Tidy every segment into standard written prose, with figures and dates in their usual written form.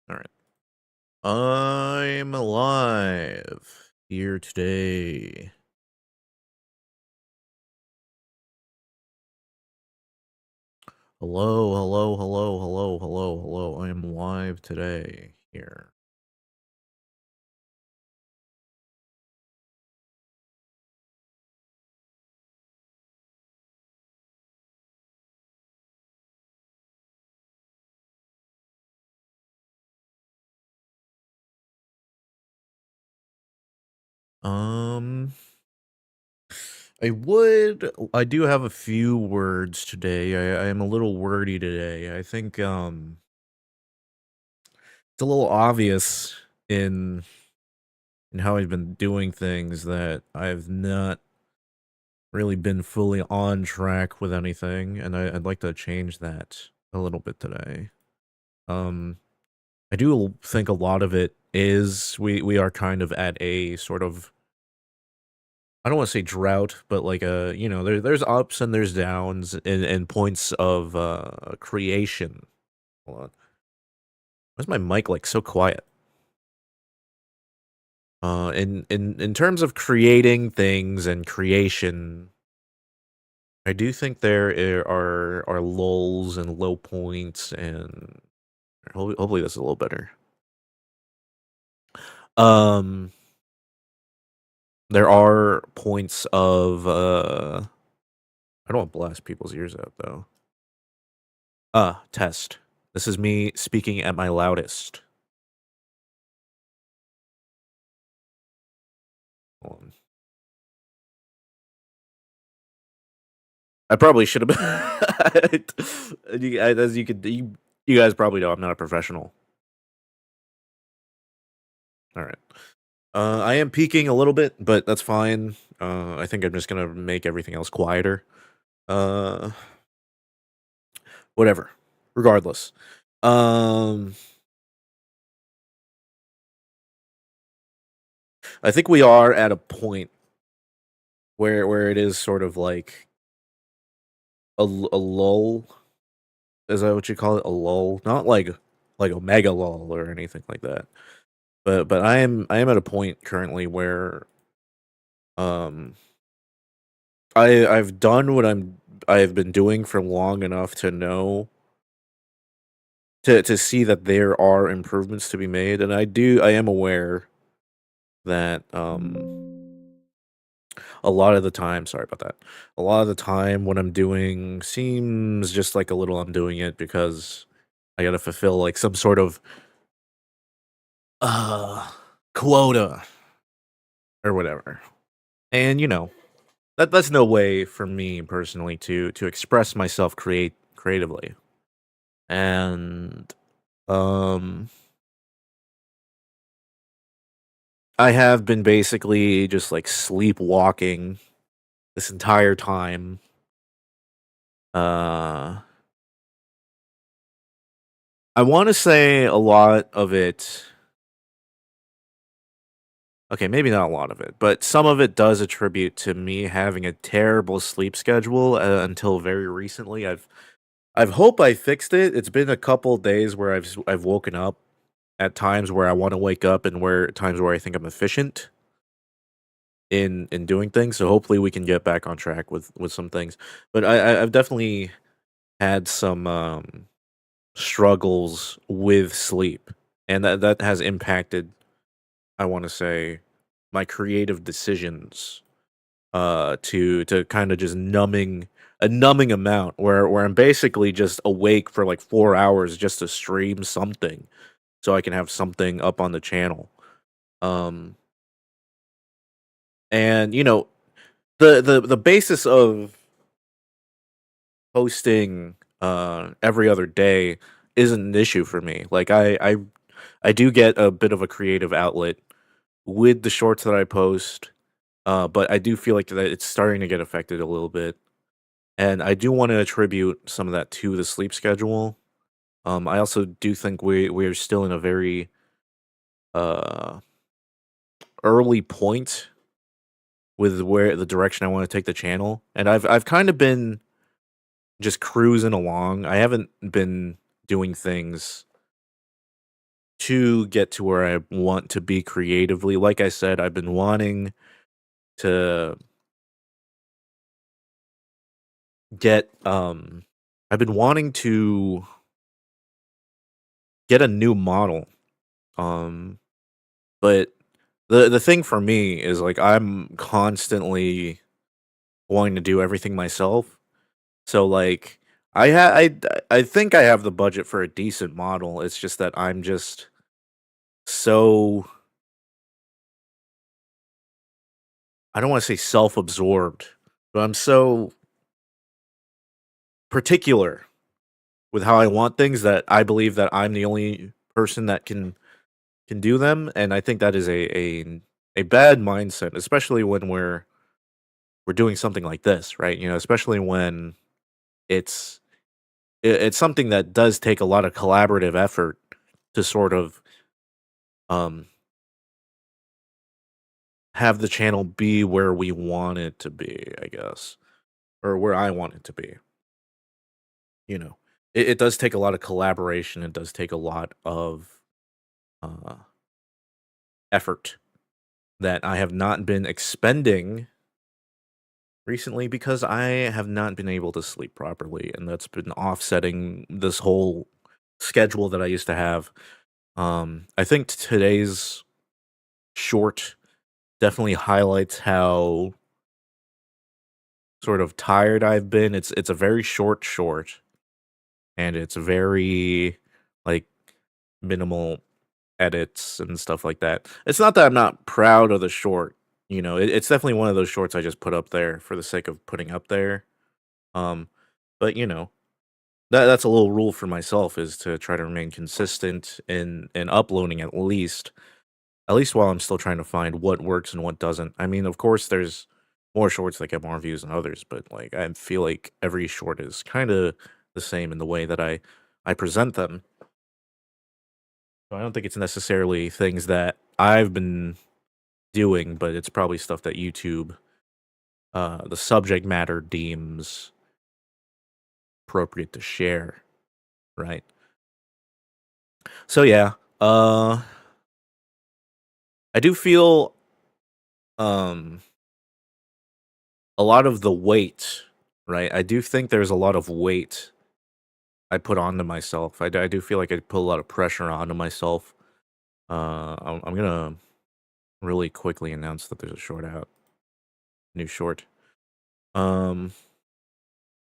All right. I'm alive here today. Hello, hello, hello, hello, hello, hello. I am live today here. Um, I do have a few words today. I am a little wordy today. I think, it's a little obvious in in how I've been doing things that I've not really been fully on track with anything, and I'd like to change that a little bit today. Um, I do think a lot of it is we are kind of at a sort of, I don't want to say drought, but like there's ups and there's downs and points of creation. Hold on. Why's my mic like so quiet? In terms of creating things and creation, I do think there are lulls and low points, and hopefully this is a little better. Um, there are points of I don't want to blast people's ears out though. Test. This is me speaking at my loudest. Hold on. I probably should have been. As you guys probably know, I'm not a professional. All right. I am peaking a little bit, but that's fine. I think I'm just gonna make everything else quieter. Uh, Whatever. Regardless. Um, I think we are at a point where it is sort of like a lull. Is that what you call it? A lull? Not like a mega lull or anything like that. But I am at a point currently where um I've done what I've been doing for long enough to know to see that there are improvements to be made, and I am aware that a lot of the time, sorry about that. A lot of the time what I'm doing seems just like a little I'm doing it because I got to fulfill like some sort of uh quota or whatever. And that's no way for me personally to express myself creatively. And um I have been basically just like sleepwalking this entire time. Uh I want to say a lot of it. Okay, maybe not a lot of it, but some of it does attribute to me having a terrible sleep schedule until very recently. I've hope I fixed it. It's been a couple days where I've woken up at times where I want to wake up and where times where I think I'm efficient in doing things. So hopefully we can get back on track with some things. But I've definitely had some struggles with sleep, and that has impacted, I want to say, my creative decisions to kind of just numbing amount where I'm basically just awake for like 4 hours just to stream something so I can have something up on the channel. Um and the basis of posting every other day isn't an issue for me. Like I do get a bit of a creative outlet with the shorts that I post. But I do feel like that it's starting to get affected a little bit. And I do want to attribute some of that to the sleep schedule. I also do think we're still in a very uh early point with where the direction I want to take the channel. And I've kind of been just cruising along. I haven't been doing things to get to where I want to be creatively. Like I said, I've been wanting to get I've been wanting to get a new model. Um but the thing for me is like I'm constantly wanting to do everything myself. So like I think I have the budget for a decent model. It's just that I'm just so I don't want to say self-absorbed, but I'm so particular with how I want things that I believe that I'm the only person that can do them, and I think that is a bad mindset, especially when we're doing something like this, right? You know, especially when it's it's something that does take a lot of collaborative effort to sort of um have the channel be where we want it to be, I guess, or where I want it to be. You know, it does take a lot of collaboration. It does take a lot of uh, effort that I have not been expending recently because I have not been able to sleep properly, and that's been offsetting this whole schedule that I used to have. I think today's short definitely highlights how sort of tired I've been. It's a very short, and it's very like minimal edits and stuff like that. It's not that I'm not proud of the short. You know, it's definitely one of those shorts I just put up there for the sake of putting up there. Um, but you know, that's a little rule for myself is to try to remain consistent in uploading at least while I'm still trying to find what works and what doesn't. I mean, of course, there's more shorts that get more views than others, but like I feel like every short is kind of the same in the way that I present them. So I don't think it's necessarily things that I've been doing, but it's probably stuff that YouTube, the subject matter deems appropriate to share, right? So yeah, uh, I do feel um a lot of the weight, right? I do think there's a lot of weight I put onto myself. I do feel like I put a lot of pressure onto myself. I'm gonna really quickly announce that there's a short out, new short. Um,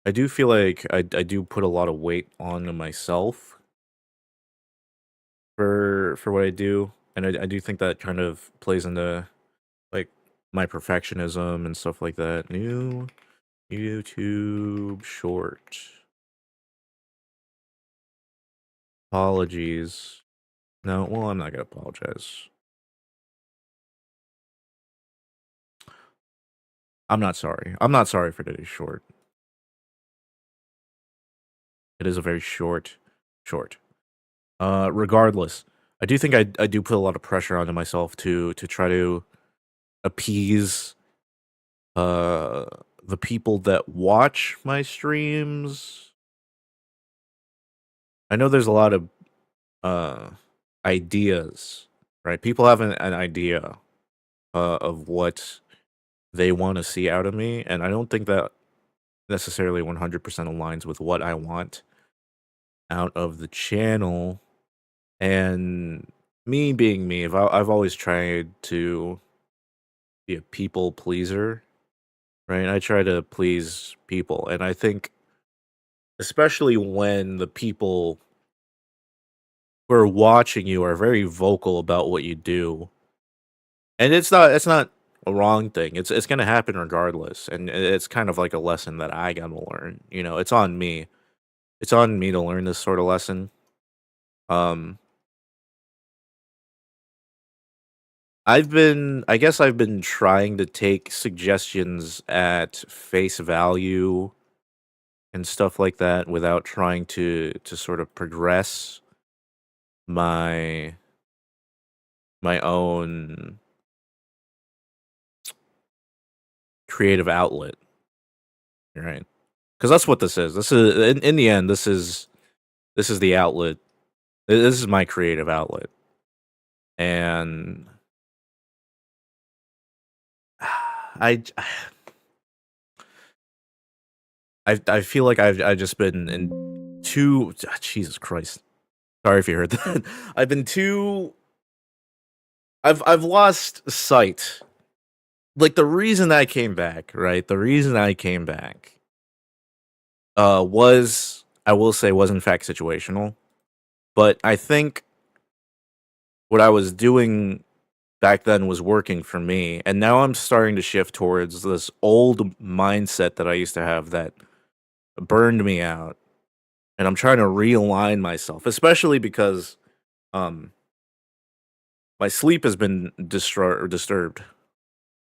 I do feel like I do put a lot of weight onto myself for what I do, and I do think that kind of plays into like my perfectionism and stuff like that. New YouTube short. Apologies. No, well, I'm not gonna apologize. I'm not sorry. I'm not sorry for today's short. It is a very short. Regardless, I do think I do put a lot of pressure onto myself to try to appease uh the people that watch my streams. I know there's a lot of uh ideas, right? People have an idea of what they want to see out of me, and I don't think that necessarily 100% aligns with what I want out of the channel. And me being me, I've always tried to be a people pleaser, right? I try to please people, and I think especially when the people who are watching you are very vocal about what you do, and it's not a wrong thing. It's gonna happen regardless, and it's kind of like a lesson that I gotta learn. You know, it's on me. It's on me to learn this sort of lesson. Um, I guess I've been trying to take suggestions at face value and stuff like that without trying to sort of progress my my own creative outlet, right? because that's what this is. This is in the end. This is the outlet. This is my creative outlet, and I I feel like I've just been in too. Jesus Christ! Sorry if you heard that. I've been too. I've lost sight. Like the reason I came back, right? The reason I came back, was I will say was in fact situational. But I think what I was doing back then was working for me, and now I'm starting to shift towards this old mindset that I used to have that burned me out, and I'm trying to realign myself, especially because um my sleep has been disturbed.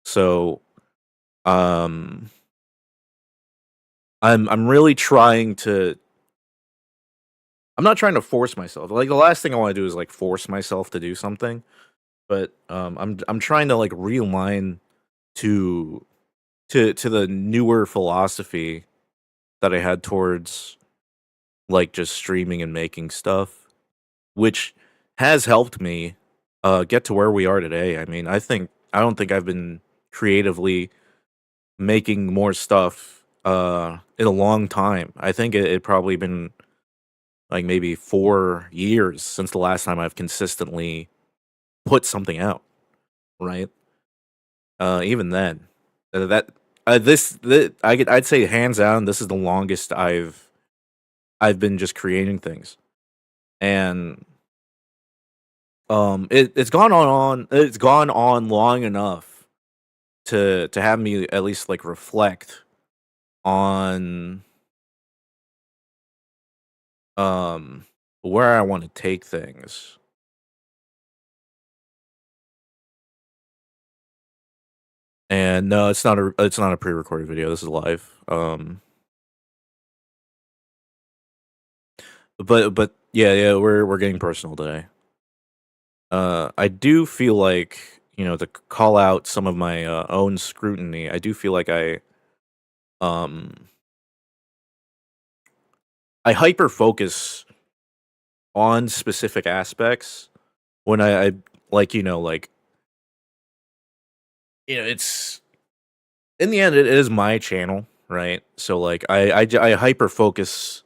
So um I'm really trying to. I'm not trying to force myself. Like the last thing I want to do is like force myself to do something, but I'm trying to like realign to to the newer philosophy that I had towards like just streaming and making stuff, which has helped me get to where we are today. I mean, I don't think I've been creatively making more stuff in a long time. I think it probably been like maybe 4 years since the last time I've consistently put something out, right? Even then, that I'd say hands down, this is the longest I've been just creating things, and it's gone on long enough to have me at least like reflect on um where I want to take things. And no, it's not a pre-recorded video. This is live. But yeah, yeah, we're getting personal today. I do feel like, to call out some of my own scrutiny. I do feel like um I hyper focus on specific aspects when I like, it's in the end it is my channel, right? So like I hyper focus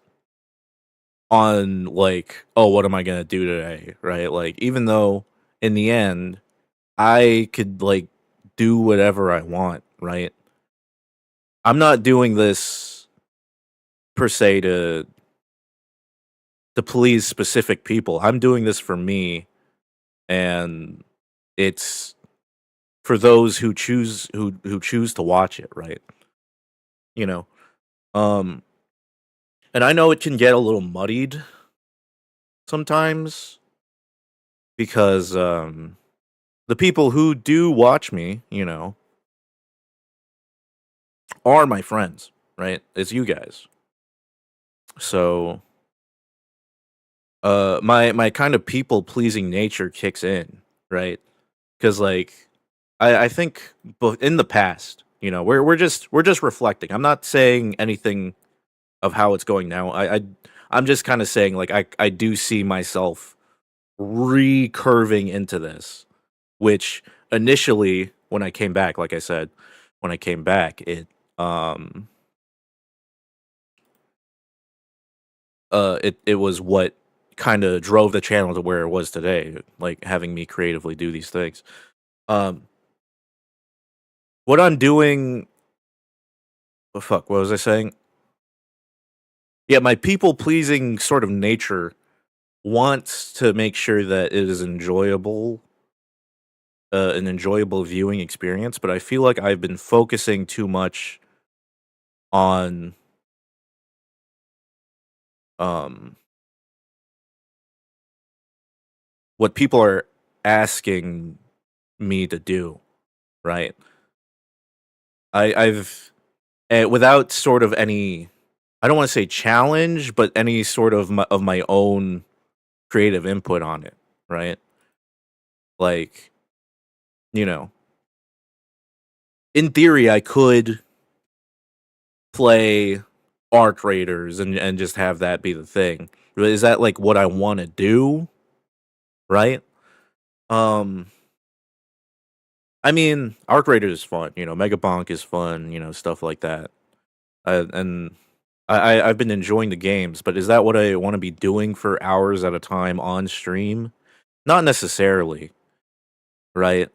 on like, oh, what am I gonna do today, right? Like even though in the end I could like do whatever I want, right? I'm not doing this per se to please specific people. I'm doing this for me, and it's for those who choose to watch it, right? You know. Um and I know it can get a little muddied sometimes because the people who do watch me, are my friends, right? It's you guys. So my kind of people pleasing nature kicks in, right? Because like I think in the past, we're just reflecting. I'm not saying anything of how it's going now. I'm just kind of saying like I do see myself recurving into this, which initially when I came back, like I said, when I came back, um it was what kind of drove the channel to where it was today, like having me creatively do these things. Um what I'm doing, oh, fuck, what was I saying? Yeah, my people pleasing sort of nature wants to make sure that it is an enjoyable viewing experience, but I feel like I've been focusing too much on um what people are asking me to do, right? I've without sort of any, I don't want to say challenge, but any sort of my own creative input on it, right? Like, you know, in theory I could play arc raiders and just have that be the thing. Is that like what I want to do? Right? Um, I mean, arc raiders is fun. Mega Bonk is fun. Stuff like that. And I've been enjoying the games, but is that what I want to be doing for hours at a time on stream? Not necessarily, right?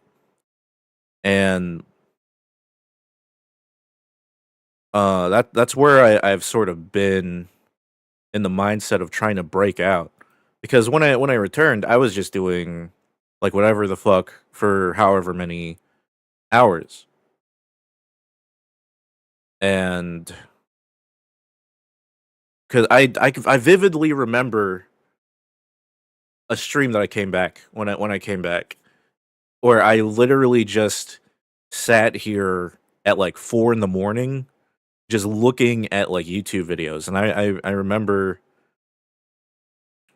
And that's where I've sort of been in the mindset of trying to break out. Because when I returned, I was just doing like whatever the fuck for however many hours. And because I vividly remember a stream that I came back when I came back, where I literally just sat here at like 4 in the morning, just looking at like YouTube videos, and I remember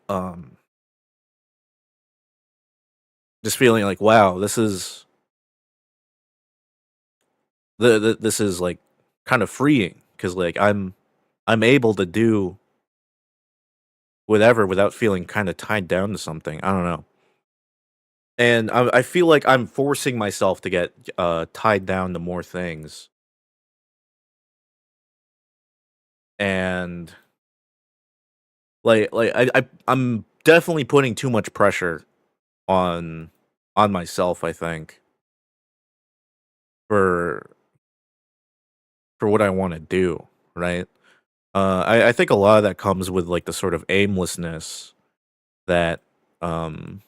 um just feeling like, wow, this is like kind of freeing because like I'm able to do whatever without feeling kind of tied down to something. I don't know. And I feel like I'm forcing myself to get tied down to more things. And like I'm definitely putting too much pressure on on myself, I think, for for what I want to do, right? I think a lot of that comes with like the sort of aimlessness that um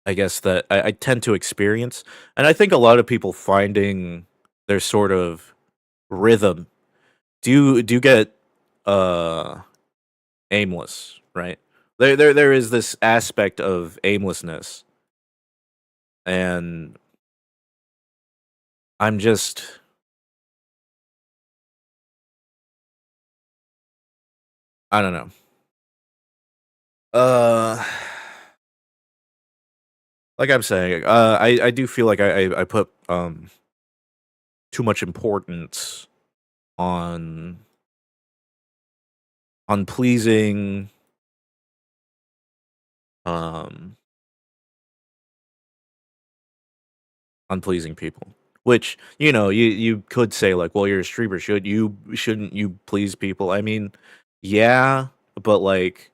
I guess that I tend to experience. And I think a lot of people finding their sort of rhythm do get uh aimless, right? There is this aspect of aimlessness, and I'm just I don't know. Uh like I'm saying, I do feel like I put too much importance on pleasing um on pleasing people. Which, you could say like, well, you're a streamer, shouldn't you please people? I mean, yeah, but like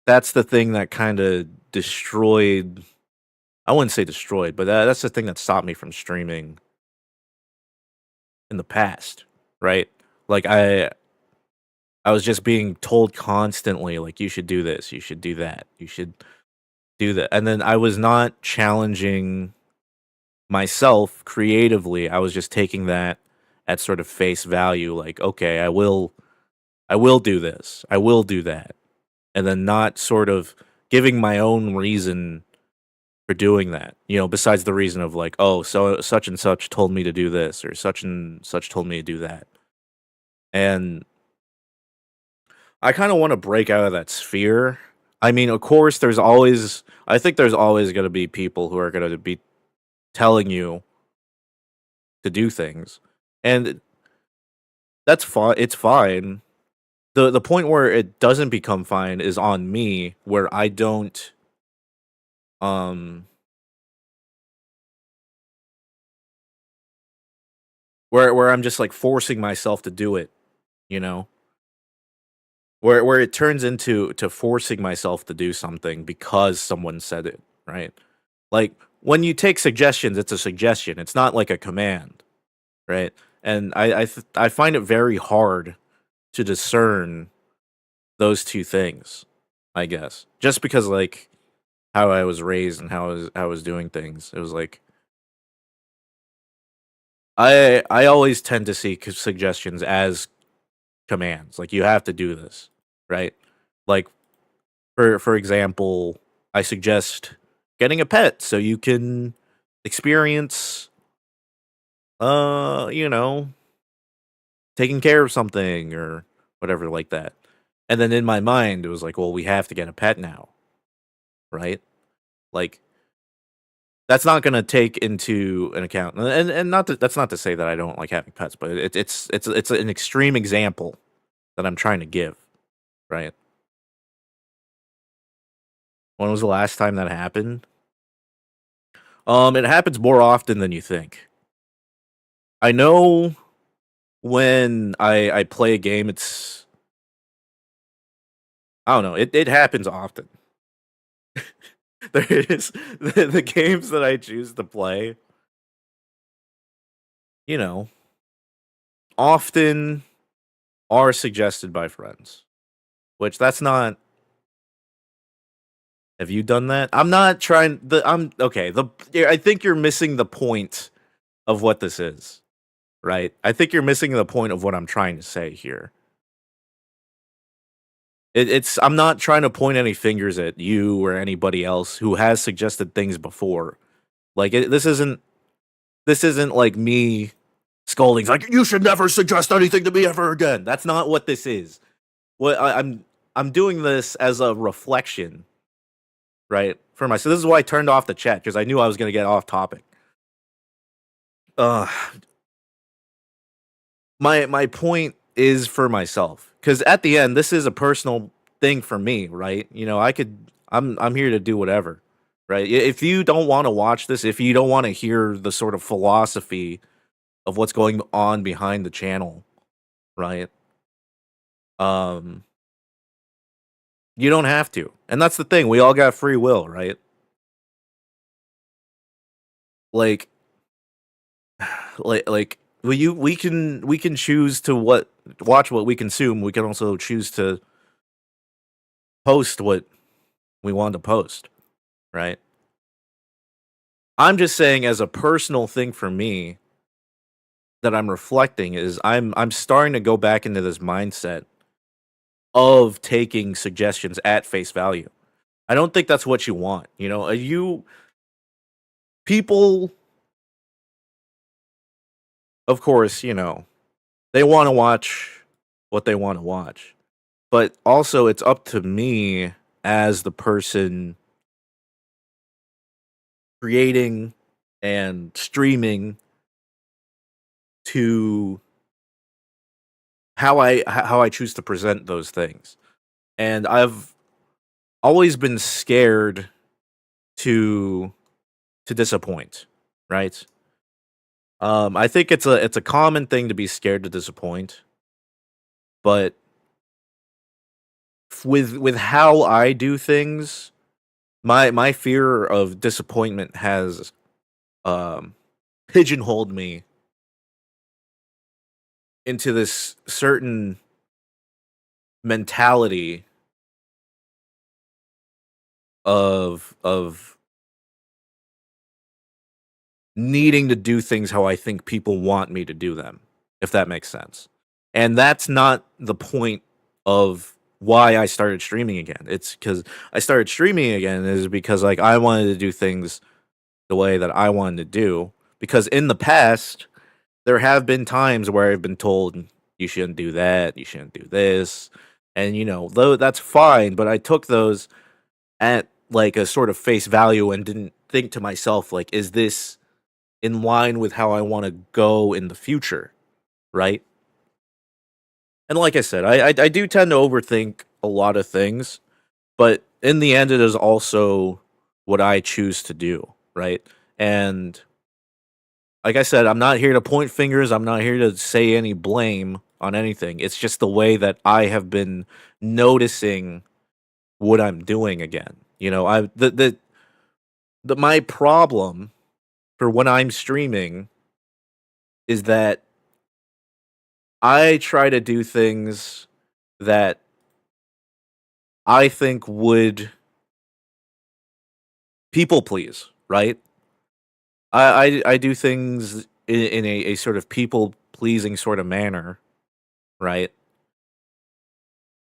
that's the thing that kind of destroyed, I wouldn't say destroyed, but that's the thing that stopped me from streaming in the past, right? Like I was just being told constantly like you should do this, you should do that, you should do that. And then I was not challenging myself creatively. I was just taking that at sort of face value like, okay, I will do this. I will do that. And then not sort of giving my own reason for doing that. Besides the reason of like, oh, so such and such told me to do this or such and such told me to do that. And I kind of want to break out of that sphere. I mean, of course I think there's always going to be people who are going to be telling you to do things. And that's fine. It's fine. The point where it doesn't become fine is on me, where I don't um where I'm just like forcing myself to do it, you know? Where it turns into to forcing myself to do something because someone said it, right? Like when you take suggestions, it's a suggestion. It's not like a command, right? And I find it very hard to discern those two things, I guess. Just because like how I was raised and how I was doing things. It was like I always tend to see suggestions as commands. Like you have to do this, right? Like for example, I suggest getting a pet so you can experience you know, taking care of something or whatever like that. And then in my mind it was like, well, we have to get a pet now, right? Like That's not gonna take into an account, and not to, that's not to say that I don't like having pets, but it's an extreme example that I'm trying to give, right? When was the last time that happened? It happens more often than you think. I know when I play a game, it's I don't know, it happens often. There is the games that I choose to play, you know, often are suggested by friends, which that's not. Have you done that? I'm not trying the I'm okay, yeah, I think you're missing the point of what this is, right? I think you're missing the point of what I'm trying to say here. It's I'm not trying to point any fingers at you or anybody else who has suggested things before. Like this isn't like me scolding like you should never suggest anything to me ever again. That's not what this is. What I'm doing this as a reflection, right? For myself. This is why I turned off the chat because I knew I was going to get off topic. Uh my point is for myself because at the end this is a personal thing for me, right? I'm here to do whatever, right? If you don't want to watch this, if you don't want to hear the sort of philosophy of what's going on behind the channel, right? um you don't have to, and that's the thing, we all got free will, right? Like like we can choose to what watch what we consume. We can also choose to post what we want to post, right? I'm just saying as a personal thing for me that I'm reflecting is I'm starting to go back into this mindset of taking suggestions at face value. I don't think that's what you want. You people, of course, they want to watch what they want to watch. But also it's up to me as the person creating and streaming to how I choose to present those things. And I've always been scared to disappoint, right? I think it's a common thing to be scared to disappoint, but with how I do things, my fear of disappointment has um pigeonholed me into this certain mentality of needing to do things how I think people want me to do them, if that makes sense. And that's not the point of why I started streaming again. It's because I started streaming again is because like I wanted to do things the way that I wanted to do. Because in the past, there have been times where I've been told you shouldn't do that, you shouldn't do this. And though that's fine, but I took those at like a sort of face value and didn't think to myself like, is this in line with how I want to go in the future, right? And like I said, I do tend to overthink a lot of things, but in the end, it is also what I choose to do, right? And like I said, I'm not here to point fingers. I'm not here to say any blame on anything. It's just the way that I have been noticing what I'm doing again. I the my problem for when I'm streaming is that I try to do things that I think would people please, right? I do things in a sort of people pleasing sort of manner, right?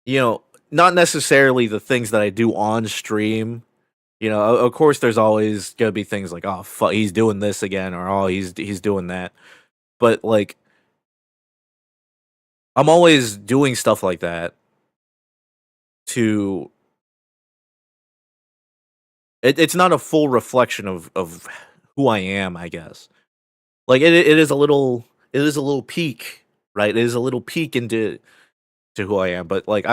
You know, not necessarily the things that I do on stream. Of course, there's always gonna be things like, oh, fuck, he's doing this again, or oh, he's doing that. But like, I'm always doing stuff like that to. It's not a full reflection of who I am, I guess. Like it is a little peek, right? It is a little peek into who I am, but like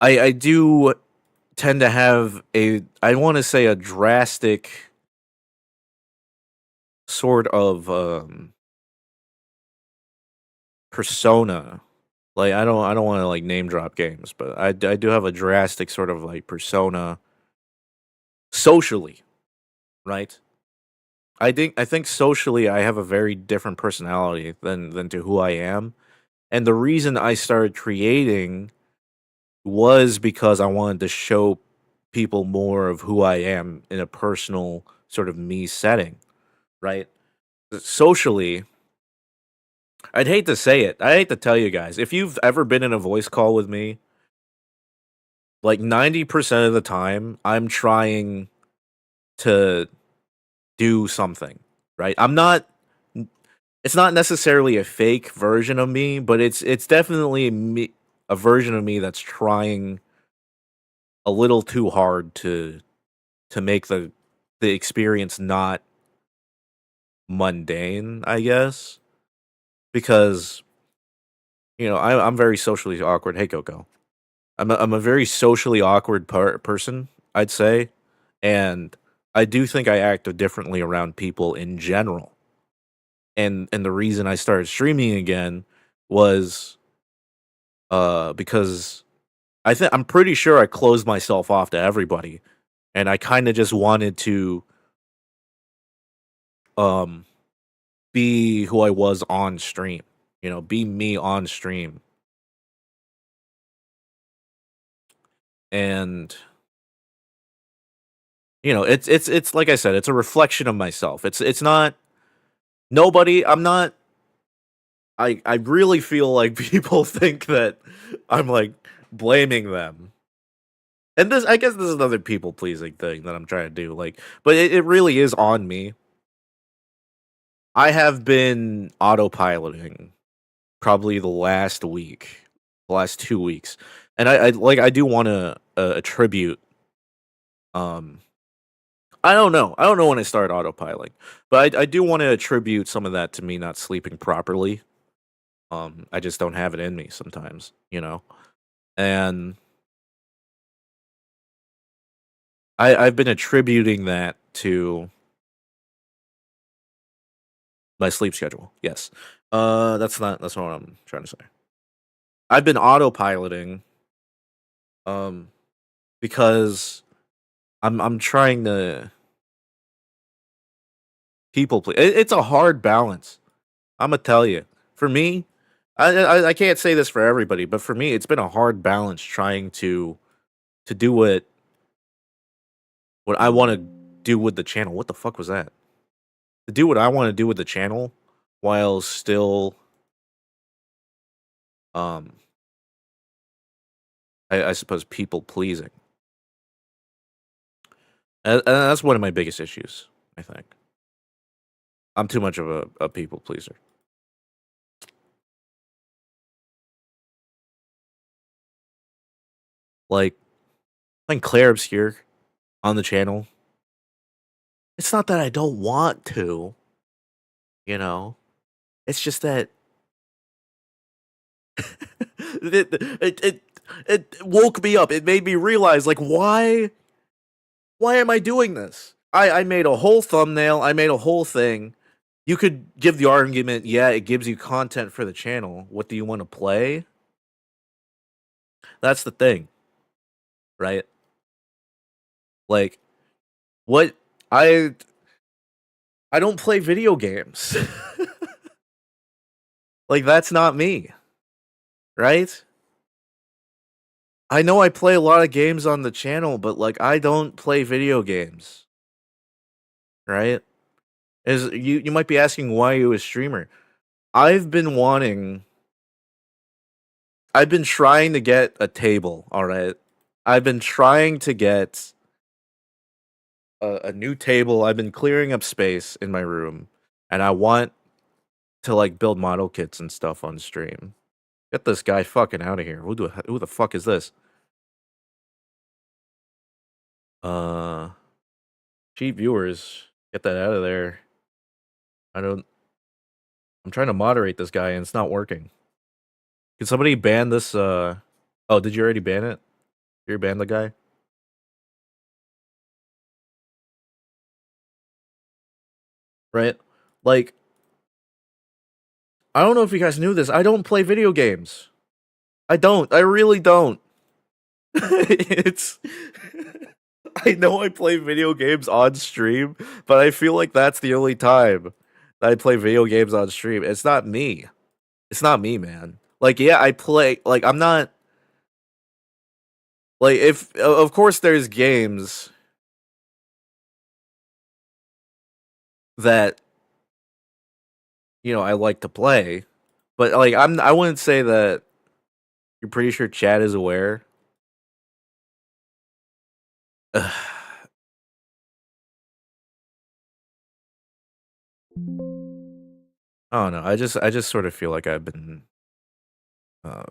I do tend to have I want to say a drastic sort of persona. Like I don't want to like name drop games, but I do have a drastic sort of like persona socially, right? I think socially I have a very different personality than to who I am. And the reason I started creating was because I wanted to show people more of who I am in a personal sort of me setting, right? Socially, I'd hate to say it. I hate to tell you guys. If you've ever been in a voice call with me, like 90% of the time, I'm trying to do something, right? I'm not it's not necessarily a fake version of me, but it's definitely me, a version of me that's trying a little too hard to make the experience not mundane, I guess, because I'm very socially awkward. Hey, Coco, I'm a very socially awkward person, I'd say, and I do think I act differently around people in general. And the reason I started streaming again was because I'm pretty sure I closed myself off to everybody, and I kind of just wanted to um be who I was on stream, be me on stream. And it's like I said, it's a reflection of myself. It's not nobody. I'm not. I really feel like people think that I'm like blaming them. And this, I guess, this is another people pleasing thing that I'm trying to do. Like, but it really is on me. I have been autopiloting probably the last week, the last 2 weeks, and I do want to attribute. Um, I don't know. I don't know when I started autopiloting, but I do want to attribute some of that to me not sleeping properly. I just don't have it in me sometimes, and I've been attributing that to my sleep schedule. Yes. That's not what I'm trying to say. I've been autopiloting um because I'm trying to people please. It's a hard balance. I'm gonna tell you. For me, I can't say this for everybody, but for me, it's been a hard balance trying to do what I want to do with the channel. What the fuck was that? To do what I want to do with the channel while still um I suppose people pleasing. And that's one of my biggest issues, I think. I'm too much of a people pleaser. Like playing Claire Obscure on the channel. It's not that I don't want to, you know. It's just that it woke me up. It made me realize, like, why am I doing this? I made a whole thumbnail. I made a whole thing. You could give the argument, yeah, it gives you content for the channel. What do you want to play? That's the thing, right? Like, what I I don't play video games. Like, that's not me, right? I know I play a lot of games on the channel, but like I don't play video games, right? Is you might be asking why you a streamer. I've been wanting I've been trying to get a table, all right? I've been trying to get a new table. I've been clearing up space in my room, and I want to like build model kits and stuff on stream. Get this guy fucking out of here. Who the fuck is this? Uh Cheap viewers, get that out of there. I don't. I'm trying to moderate this guy and it's not working. Can somebody ban this? Oh, did you already ban it? You banned the guy? Right? Like, I don't know if you guys knew this. I don't play video games. I don't. I really don't. It's. I know I play video games on stream, but I feel like that's the only time that I play video games on stream. It's not me. It's not me, man. Like, yeah, I play. Like, I'm not. Like, if. Of course, there's games that, I like to play, but, like, I wouldn't say that. You're pretty sure Chad is aware. Ugh. I don't know. I just sort of feel like I've been uh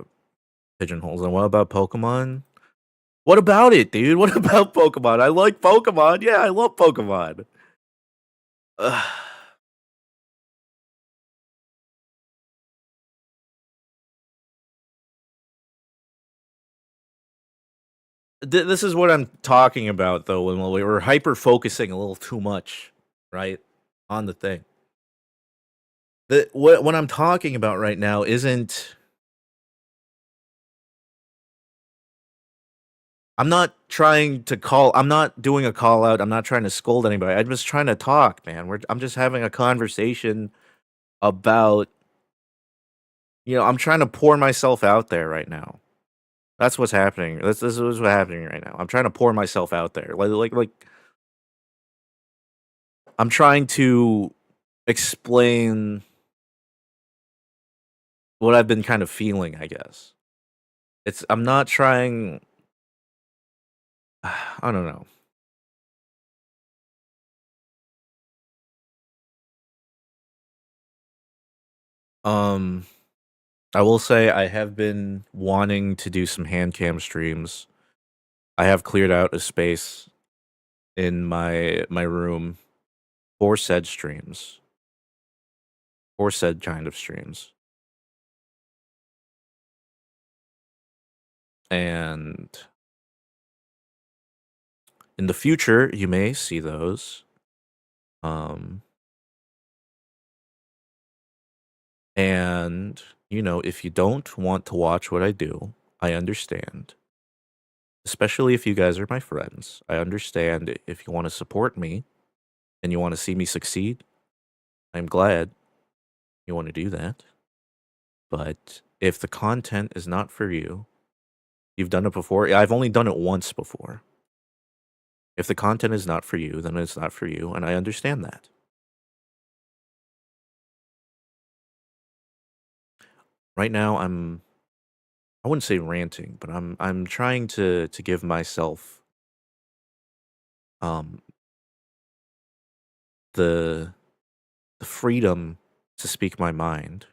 pigeonholed. And what about Pokemon? What about it, dude? What about Pokemon? I like Pokemon. Yeah, I love Pokemon. Ugh. This is what I'm talking about, though, when we were hyper focusing a little too much, right, on the thing. What I'm talking about right now isn't. I'm not trying to call. I'm not doing a call out. I'm not trying to scold anybody. I'm just trying to talk, man. I'm just having a conversation about. I'm trying to pour myself out there right now. That's what's happening. This is what's happening right now. I'm trying to pour myself out there. Like I'm trying to explain what I've been kind of feeling, I guess. I'm not trying. I don't know. Um I will say I have been wanting to do some hand cam streams. I have cleared out a space in my room for said streams. For said kind of streams. And in the future, you may see those. Um and if you don't want to watch what I do, I understand. Especially if you guys are my friends. I understand if you want to support me and you want to see me succeed. I'm glad you want to do that. But if the content is not for you, you've done it before. I've only done it once before. If the content is not for you, then it's not for you, and I understand that. Right now I wouldn't say ranting, but I'm trying to give myself um the freedom to speak my mind.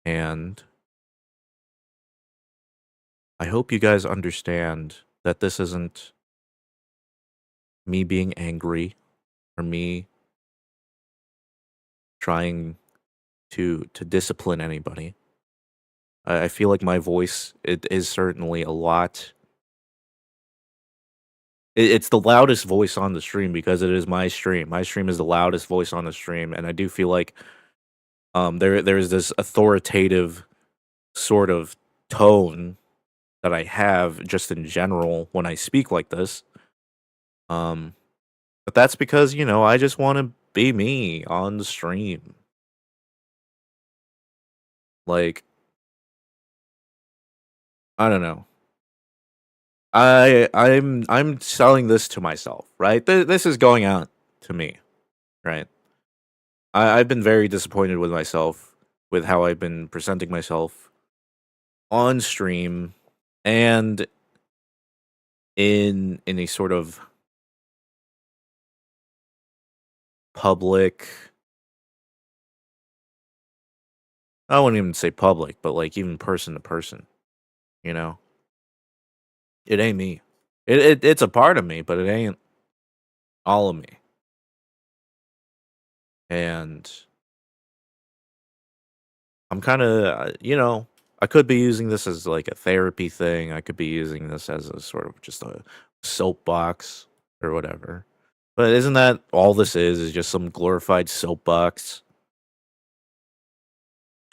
And I hope you guys understand that this isn't me being angry or me trying to discipline anybody. I feel like my voice it is certainly a lot. It's the loudest voice on the stream because it is my stream. My stream is the loudest voice on the stream, and I do feel like there is this authoritative sort of tone that I have just in general when I speak like this. Um, but that's because I just want to be me on the stream. Like I don't know. I'm selling this to myself, right? This is going out to me, right? I've been very disappointed with myself with how I've been presenting myself on stream and in a sort of public. I wouldn't even say public, but like even person to person. You know, it ain't me. It's a part of me, but it ain't. all of me. And I'm kind of, I could be using this as like a therapy thing. I could be using this as a sort of just a soapbox or whatever. But isn't that all this is just some glorified soapbox?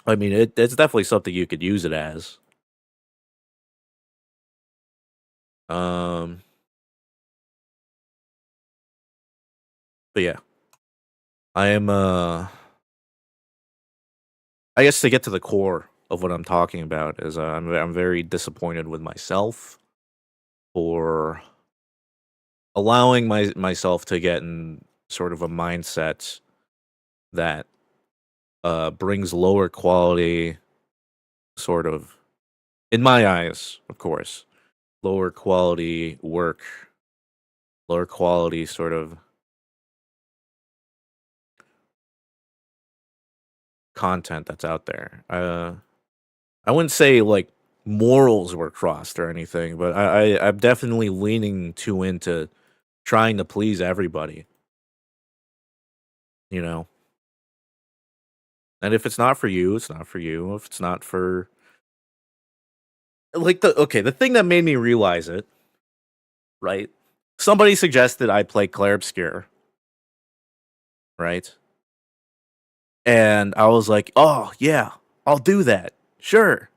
I mean, it's definitely something you could use it as. Um, but yeah, I am. I guess to get to the core of what I'm talking about is I'm very disappointed with myself for allowing myself to get in sort of a mindset that brings lower quality, sort of, in my eyes, of course, lower quality work, lower quality sort of content that's out there. I wouldn't say like morals were crossed or anything, but I'm definitely leaning too into trying to please everybody, you know. And if it's not for you, it's not for you. If it's not for like the thing that made me realize it, right? Somebody suggested I play Clair Obscur, right? And I was like, "Oh, yeah, I'll do that. Sure."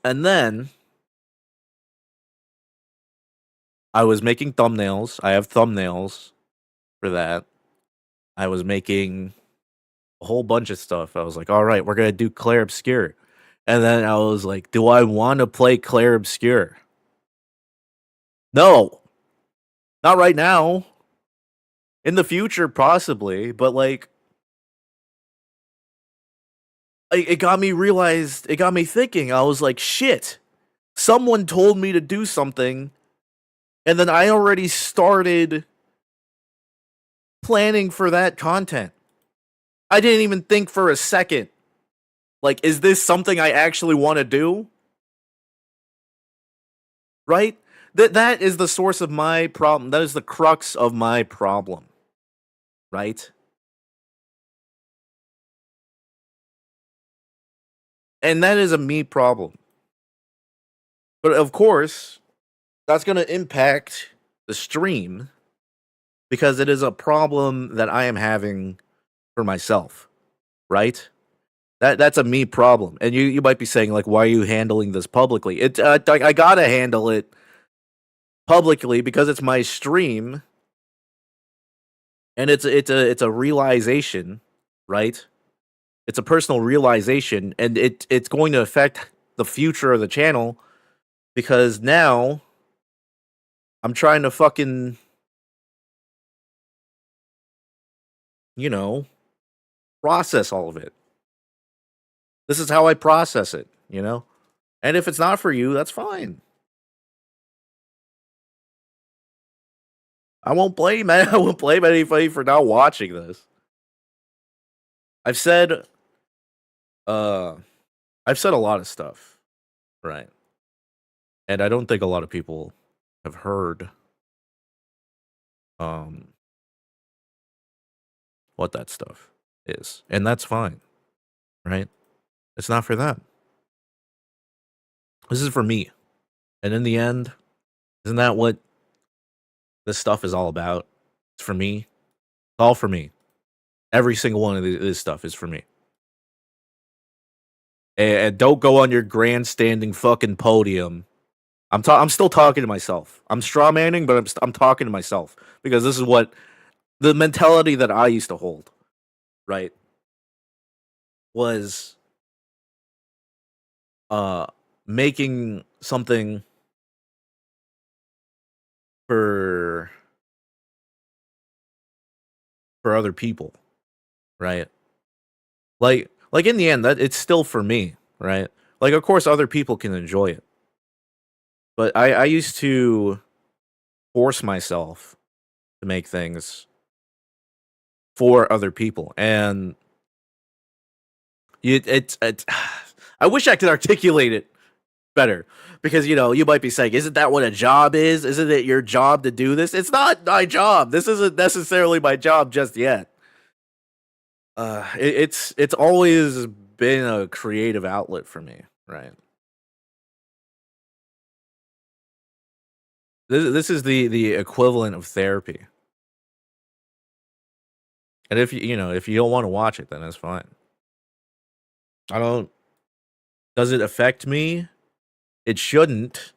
And then I was making thumbnails. I have thumbnails for that. I was making a whole bunch of stuff. I was like, "All right, we're going to do Clair Obscur." And then I was like, "Do I want to play Clair Obscur?" No, not right now. In the future, possibly, but like, it got me realized. It got me thinking. I was like, "Shit." Someone told me to do something, and then I already started planning for that content. I didn't even think for a second, like, is this something I actually want to do? Right? That is the source of my problem. That is the crux of my problem. Right? And that is a me problem. But of course, that's going to impact the stream because it is a problem that I am having for myself, right? That's a me problem. And you might be saying like, why are you handling this publicly? I gotta handle it publicly because it's my stream, and it's a realization, right? It's a personal realization, and it's going to affect the future of the channel because now I'm trying to fucking, you know, process all of it. This is how I process it, you know? And if it's not for you, that's fine. I won't blame I won't blame anybody for not watching this. I've said uh I've said a lot of stuff, right? And I don't think a lot of people have heard um what that stuff is. And that's fine, right? It's not for them. This is for me. And in the end, isn't that what this stuff is all about? It's for me. It's all for me. Every single one of this stuff is for me. And don't go on your grandstanding fucking podium. I'm still talking to myself. I'm straw manning, but I'm talking to myself because this is what the mentality that I used to hold, right? Was uh making something for other people, right? Like in the end that it's still for me, right? Like of course other people can enjoy it. But I used to force myself to make things for other people. And it's I wish I could articulate it better because you might be saying, "Isn't that what a job is? Isn't it your job to do this?" It's not my job. This isn't necessarily my job just yet. It's always been a creative outlet for me, right? This is the equivalent of therapy. And if if you don't want to watch it, then that's fine. I don't. Does it affect me? It shouldn't.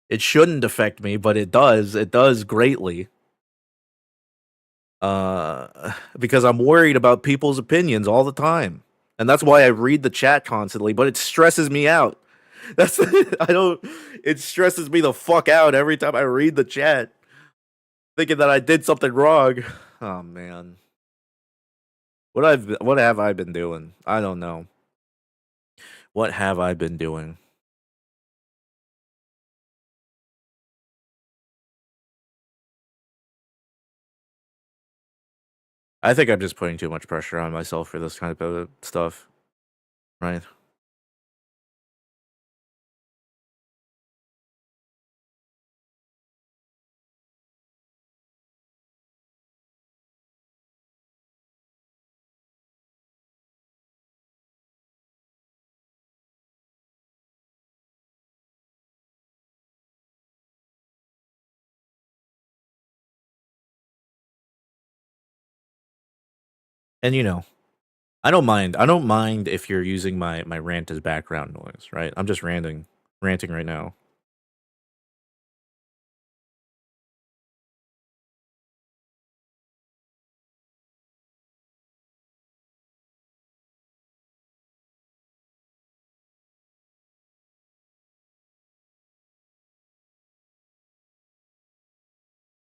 It shouldn't affect me, but it does. It does greatly. Because I'm worried about people's opinions all the time, and that's why I read the chat constantly. But it stresses me out. That's I don't. It stresses me the fuck out every time I read the chat, thinking that I did something wrong. Oh man, what have I been doing? I don't know. What have I been doing? I think I'm just putting too much pressure on myself for this kind of stuff, right? And I don't mind. I don't mind if you're using my rant as background noise, right? I'm just ranting right now.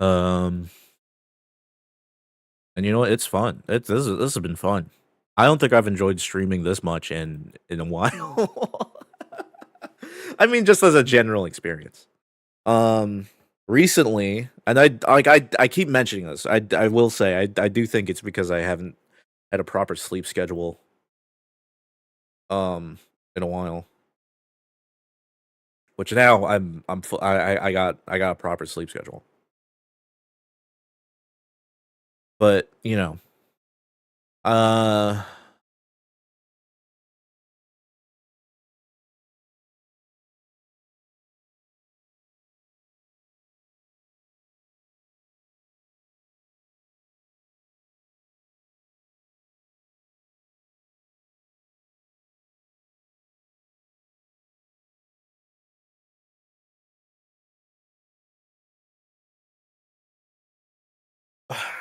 Um, and you know what? It's fun. This has been fun. I don't think I've enjoyed streaming this much in a while. I mean, just as a general experience. Um, recently, and I keep mentioning this. I will say I do think it's because I haven't had a proper sleep schedule in a while. Which now I got a proper sleep schedule. But uh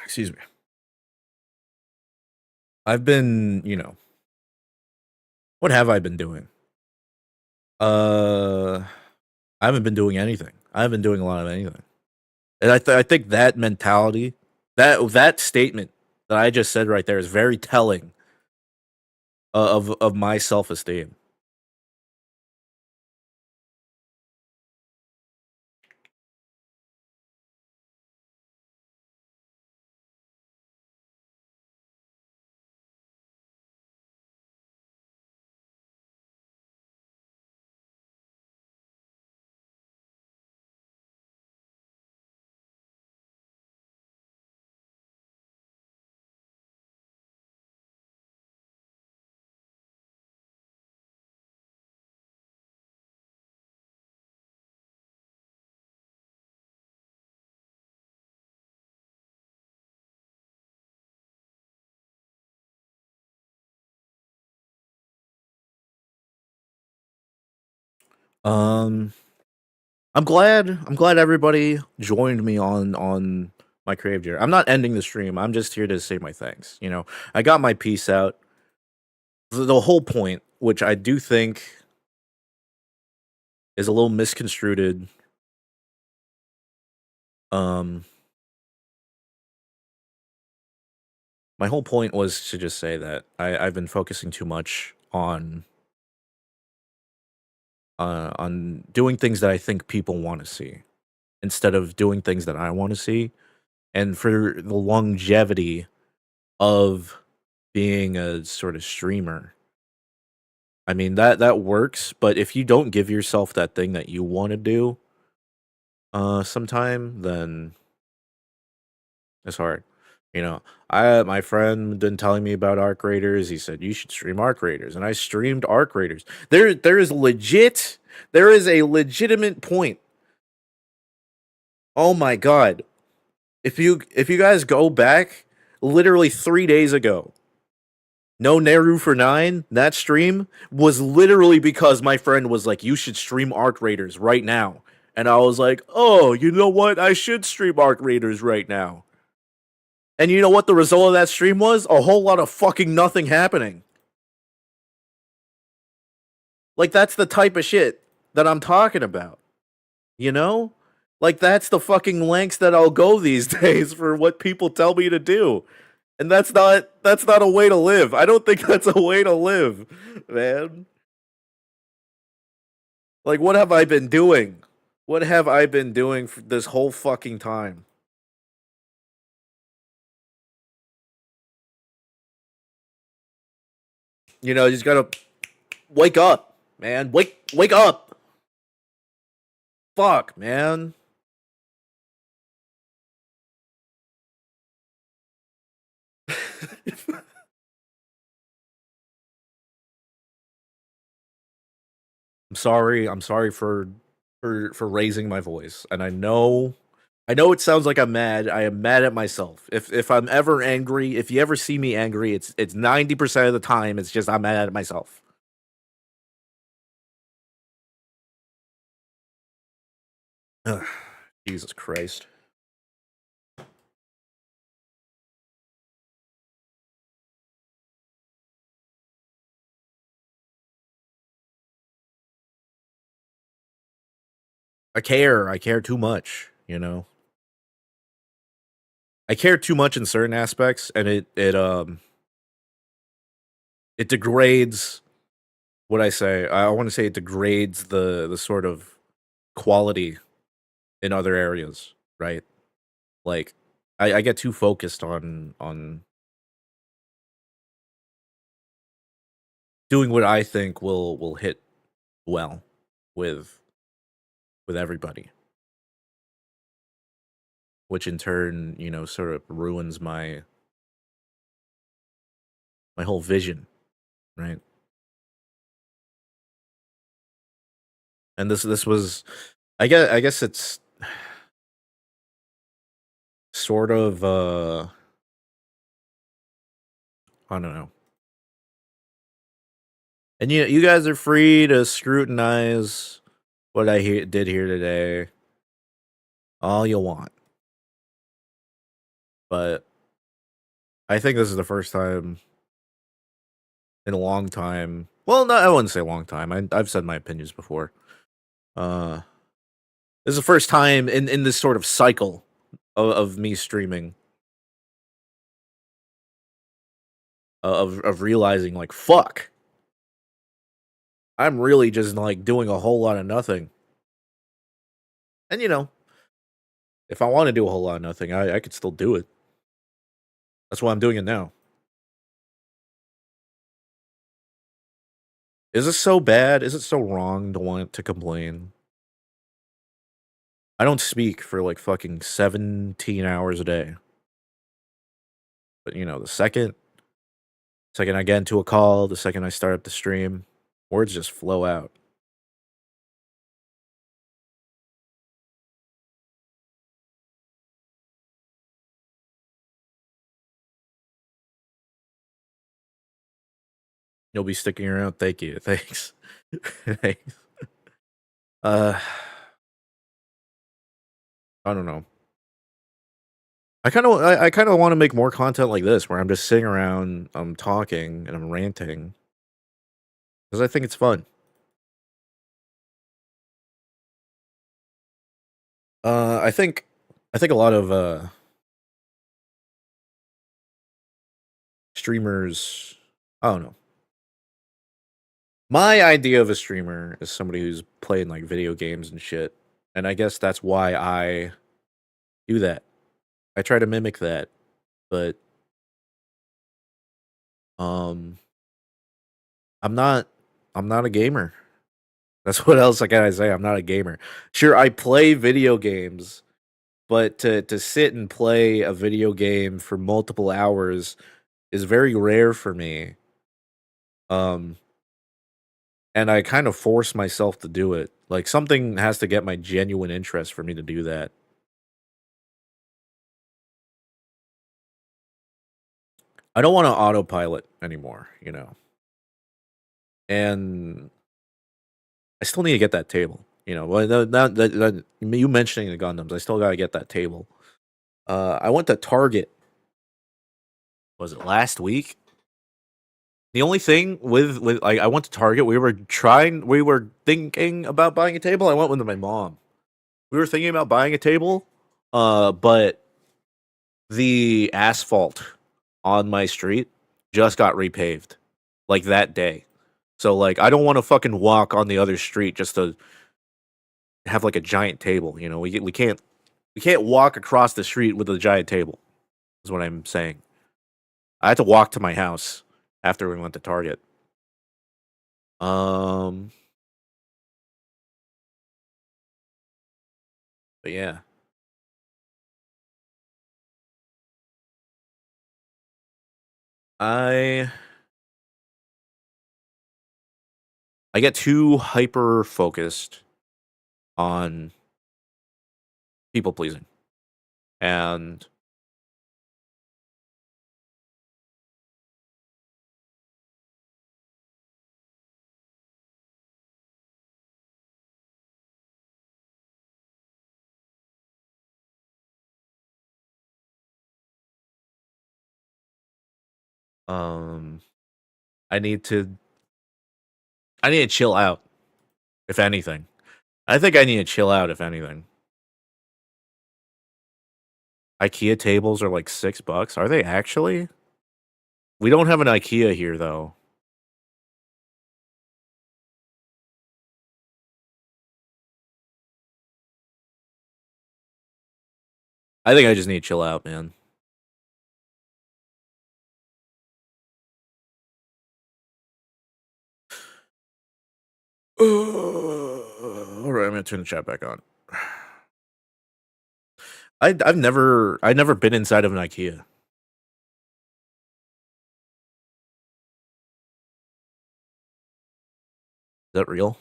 excuse me. I've been, what have I been doing? Uh I haven't been doing anything. I haven't been doing a lot of anything. And I think that mentality, that statement that I just said right there is very telling of my self-esteem. Um I'm glad everybody joined me on my creative journey. I'm not ending the stream. I'm just here to say my thanks. I got my piece out. The whole point, which I do think is a little misconstrued. Um, my whole point was to just say that I've been focusing too much on doing things that I think people want to see instead of doing things that I want to see. And for the longevity of being a sort of streamer, I mean that works, but if you don't give yourself that thing that you want to do, sometime, then it's hard. You know, my friend been telling me about Arc Raiders. He said you should stream Arc Raiders, and I streamed Arc Raiders. There is a legitimate point. Oh my god. If you guys go back literally 3 days ago, no Neru for 9, that stream was literally because my friend was like, you should stream Arc Raiders right now. And I was like, oh, you know what? I should stream Arc Raiders right now. And you know what the result of that stream was? A whole lot of fucking nothing happening. Like, that's the type of shit that I'm talking about. You know? Like, that's the fucking lengths that I'll go these days for what people tell me to do. And that's not a way to live. I don't think that's a way to live, man. Like, what have I been doing? What have I been doing for this whole fucking time? You know, you just gotta wake up, man. Wake up. Fuck, man. I'm sorry for raising my voice. And I know it sounds like I'm mad. I am mad at myself. If I'm ever angry, if you ever see me angry, it's 90% of the time it's just I'm mad at myself. Ugh, Jesus Christ. I care too much, you know. I care too much in certain aspects, and it degrades what I say. I want to say it degrades the sort of quality in other areas, right? Like I get too focused on doing what I think will hit well with everybody, which in turn, you know, sort of ruins my whole vision, right? And this was I guess it's sort of I don't know. And you guys are free to scrutinize what did here today all you want. But I think this is the first time in a long time. Well, no, I wouldn't say a long time. I've said my opinions before. Uh, this is the first time in this sort of cycle of me streaming of realizing like fuck, I'm really just like doing a whole lot of nothing. And you know, if I want to do a whole lot of nothing, I could still do it. That's why I'm doing it now. Is this so bad? Is it so wrong to want to complain? I don't speak for like fucking 17 hours a day. But you know, the second I get into a call, the second I start up the stream, words just flow out. You'll be sticking around. Thank you. Thanks. Thanks. Uh, I don't know. I kind of want to make more content like this where I'm just sitting around, I'm talking and I'm ranting because I think it's fun. I think a lot of streamers, I don't know. My idea of a streamer is somebody who's playing like video games and shit. And I guess that's why I do that. I try to mimic that, but um I'm not I'm not a gamer. That's what else I gotta say. I'm not a gamer. Sure, I play video games, but to sit and play a video game for multiple hours is very rare for me. Um, and I kind of force myself to do it. Like something has to get my genuine interest for me to do that. I don't want to autopilot anymore, you know. And I still need to get that table. You know, well, you mentioning the Gundams, I still gotta get that table. I went to Target. Was it last week? The only thing with like I went to Target, we were thinking about buying a table. I went with my mom. We were thinking about buying a table, but the asphalt on my street just got repaved like that day. So like I don't want to fucking walk on the other street just to have like a giant table, you know. We can't walk across the street with a giant table. Is what I'm saying. I had to walk to my house after we went to Target. Um, but yeah. I I get too hyper focused on people pleasing. And um I need to I need to chill out, if anything. I think I need to chill out if anything. IKEA tables are like $6. Are they actually? We don't have an IKEA here though. I think I just need to chill out, man. All right, I'm gonna turn the chat back on. I've never been inside of an IKEA. Is that real?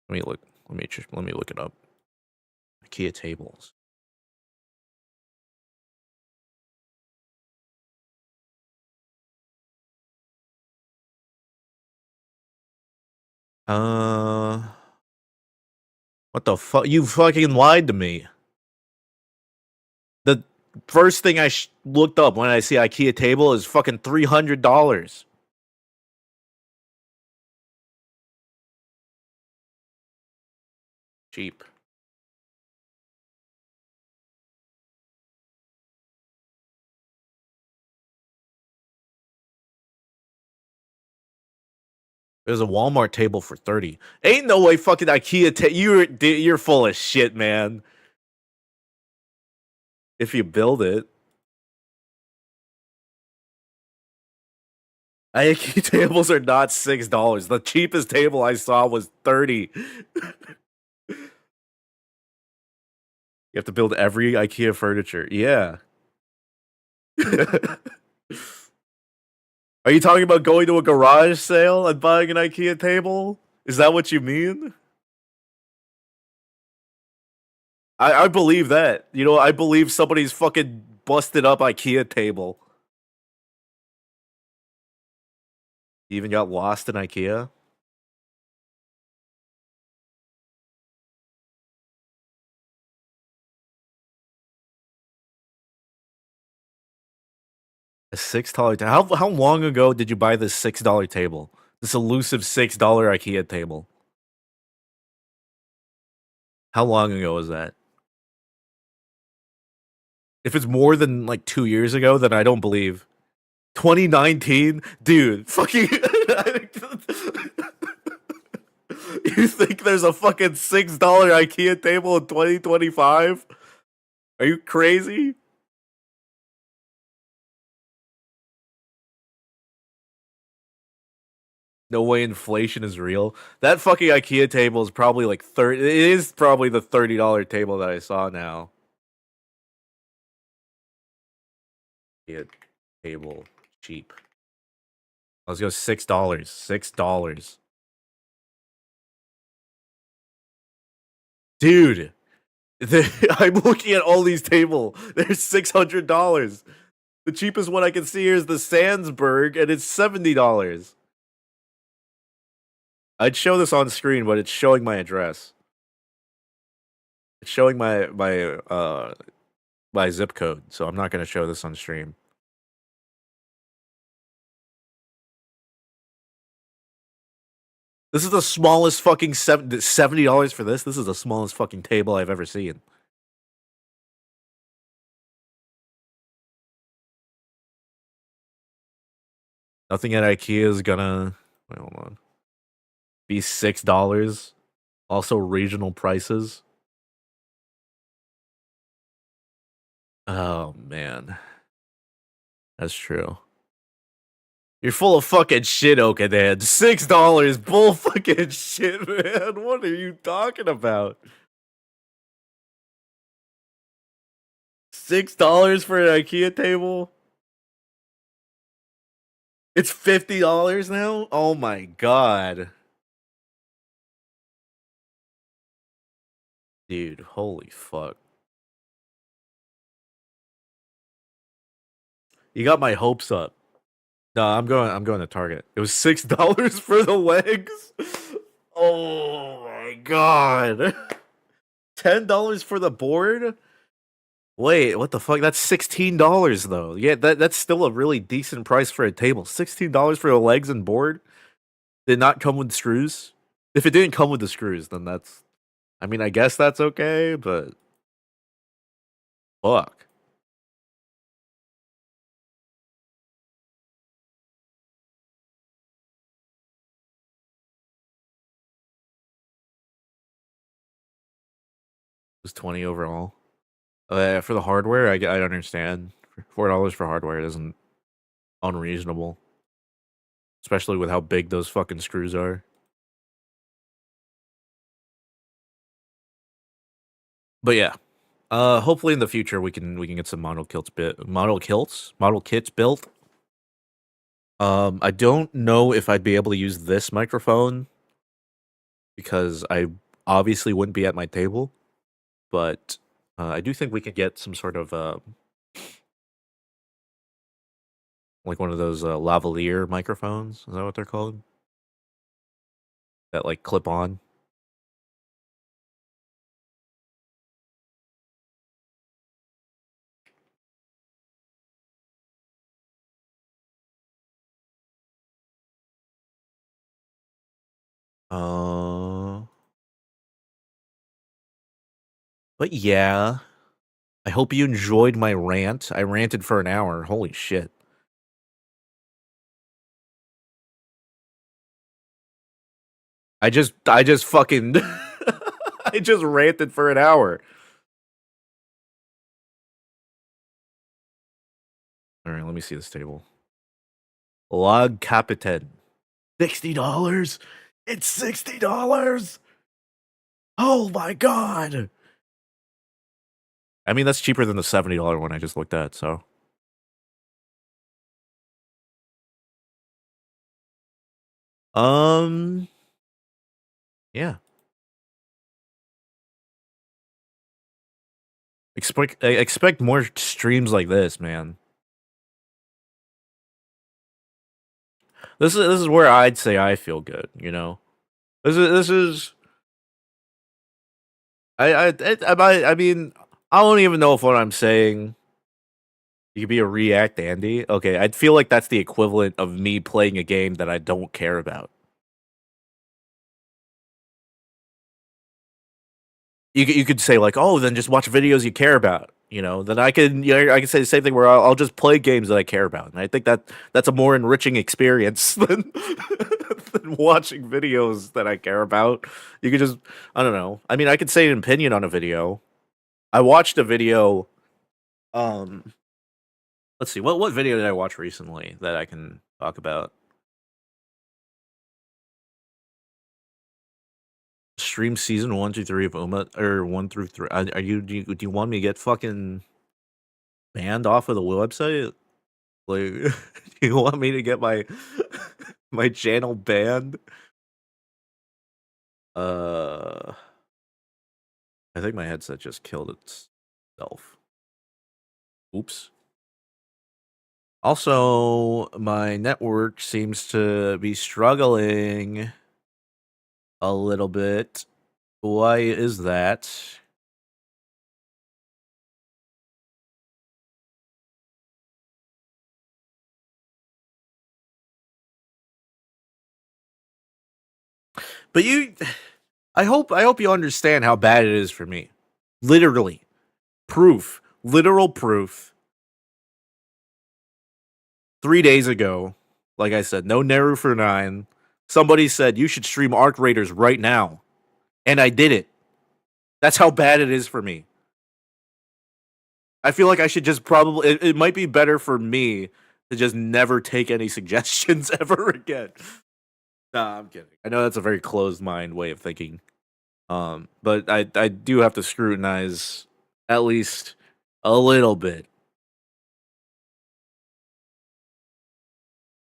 Let me look. Let me look it up. IKEA tables. Uh, what the fuck? You fucking lied to me. The first thing I looked up when I see IKEA table is fucking $300. Cheap. There's a Walmart table for 30. Ain't no way fucking IKEA you're full of shit, man. If you build it. IKEA tables are not $6. The cheapest table I saw was 30. You have to build every IKEA furniture. Yeah. Are you talking about going to a garage sale and buying an IKEA table? Is that what you mean? I believe that. You know, I believe somebody's fucking busted up IKEA table. You even got lost in IKEA? A $6 how long ago did you buy this $6 table? This elusive $6 IKEA table. How long ago was that? If it's more than like 2 years ago, then I don't believe. 2019? Dude, fucking You think there's a fucking $6 IKEA table in 2025? Are you crazy? No way inflation is real. That fucking IKEA table is probably like 30. It is probably the $30 table that I saw now. IKEA table cheap. Let's go $6. $6. Dude, I'm looking at all these tables. They're $600. The cheapest one I can see here is the Sandsburg, and it's $70. I'd show this on screen, but it's showing my address. It's showing my zip code, so I'm not gonna show this on stream. This is the smallest fucking $70 for this. This is the smallest fucking table I've ever seen. Nothing at IKEA is gonna wait, hold on. Be $6. Also regional prices. Oh man. That's true. You're full of fucking shit, Okadan. $6, bull fucking shit, man. What are you talking about? $6 for an IKEA table? It's $50 now? Oh my god. Dude, holy fuck. You got my hopes up. No, I'm going to Target. It was $6 for the legs. Oh my god. $10 for the board? Wait, what the fuck? That's $16 though. Yeah, that's still a really decent price for a table. $16 for the legs and board? Did not come with screws? If it didn't come with the screws, then that's I mean, I guess that's okay, but fuck. It was 20 overall. For the hardware, I understand. $4 for hardware isn't unreasonable. Especially with how big those fucking screws are. But yeah. Hopefully in the future we can get some model kits built. I don't know if I'd be able to use this microphone because I obviously wouldn't be at my table, but I do think we could get some sort of like one of those lavalier microphones. Is that what they're called? That like clip on. But yeah, I hope you enjoyed my rant. I ranted for an hour. Holy shit. I just fucking I just ranted for an hour. All right, let me see this table. Log Capitan. $60? It's $60? Oh my god. I mean, that's cheaper than the $70 one I just looked at, so. Yeah. Expect more streams like this, man. This is where I'd say I feel good, you know. This is I mean, I don't even know if what I'm saying you could be a React Andy. Okay, I'd feel like that's the equivalent of me playing a game that I don't care about. You could say like, oh, then just watch videos you care about. You know, then I can say the same thing where I'll just play games that I care about, and I think that's a more enriching experience than than watching videos that I care about. You could just I don't know. I mean, I could say an opinion on a video. I watched a video. Let's see what video did I watch recently that I can talk about. stream season 1 through 3 of Uma, or 1 through 3? Are you do you want me to get fucking banned off of the website? Like, do you want me to get my my channel banned? I think my headset just killed itself. Oops. Also, my network seems to be struggling a little bit. Why is that? But I hope you understand how bad it is for me. Literally. Proof. Literal proof. 3 days ago, like I said, no Neru for 9. Somebody said you should stream Arc Raiders right now. And I did it. That's how bad it is for me. I feel like I should just probably it might be better for me to just never take any suggestions ever again. Nah, I'm kidding. I know that's a very closed mind way of thinking. But I do have to scrutinize at least a little bit.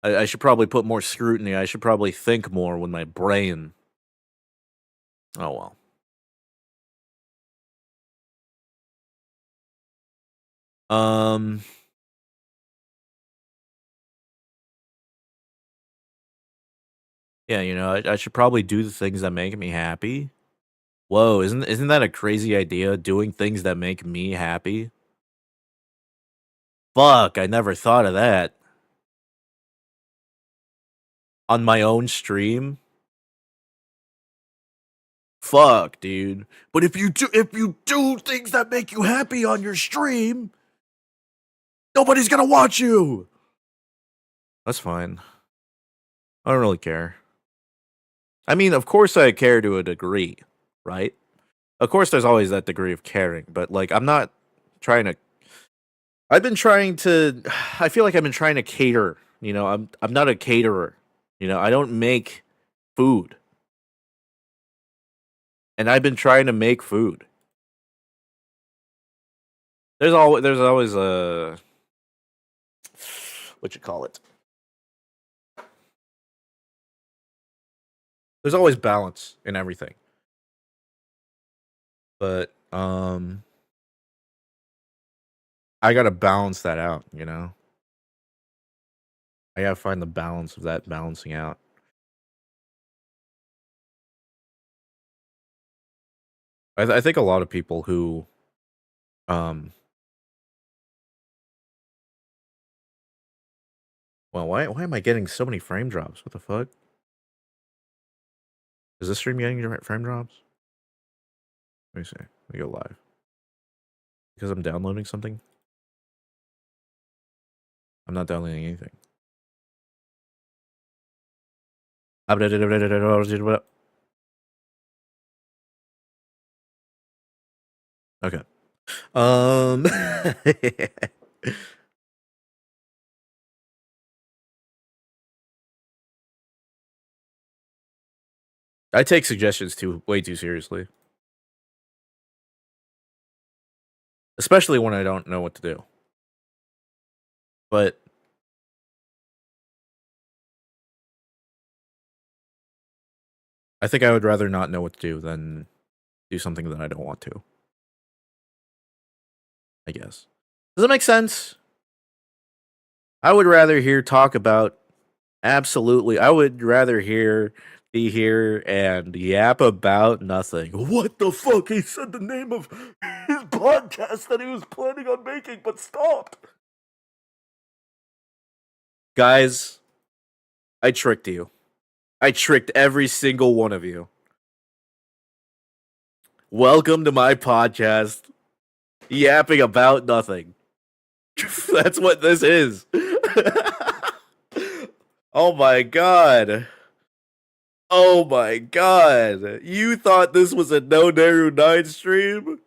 I should probably put more scrutiny. I should probably think more with my brain. Oh well. Yeah, you know, I should probably do the things that make me happy. Whoa, isn't that a crazy idea? Doing things that make me happy? Fuck, I never thought of that. On my own stream? Fuck, dude. But if you do things that make you happy on your stream, nobody's gonna watch you. That's fine. I don't really care. I mean, of course I care to a degree, right? Of course there's always that degree of caring, but like I'm not trying to I feel like I've been trying to cater, you know. I'm not a caterer. You know, I don't make food. And I've been trying to make food. There's always a what you call it? There's always balance in everything. But I got to balance that out, you know. I got to find the balance of that balancing out. I think a lot of people who well, why am I getting so many frame drops? What the fuck? Is this stream getting frame drops? Let me see. Let me go live. Because I'm downloading something? I'm not downloading anything. Okay. I take suggestions way too seriously. Especially when I don't know what to do. But I think I would rather not know what to do than do something that I don't want to. I guess. Does that make sense? I would rather hear talk about absolutely. I would rather be here and yap about nothing. What the fuck? He said the name of his podcast that he was planning on making, but stopped. Guys, I tricked you. I tricked every single one of you. Welcome to my podcast, yapping about nothing. That's what this is. Oh my god. Oh my god. You thought this was a No Neru 9 stream?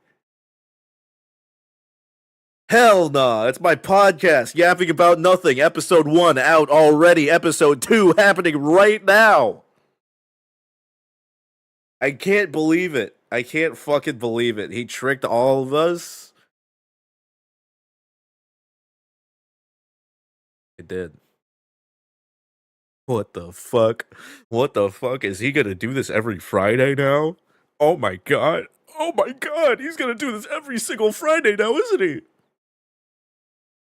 Hell nah. It's my podcast, Yapping About Nothing. Episode 1 out already. Episode 2 happening right now. I can't believe it. I can't fucking believe it. He tricked all of us. It did. What the fuck? What the fuck? Is he gonna do this every Friday now? Oh my god. Oh my god. He's gonna do this every single Friday now, isn't he?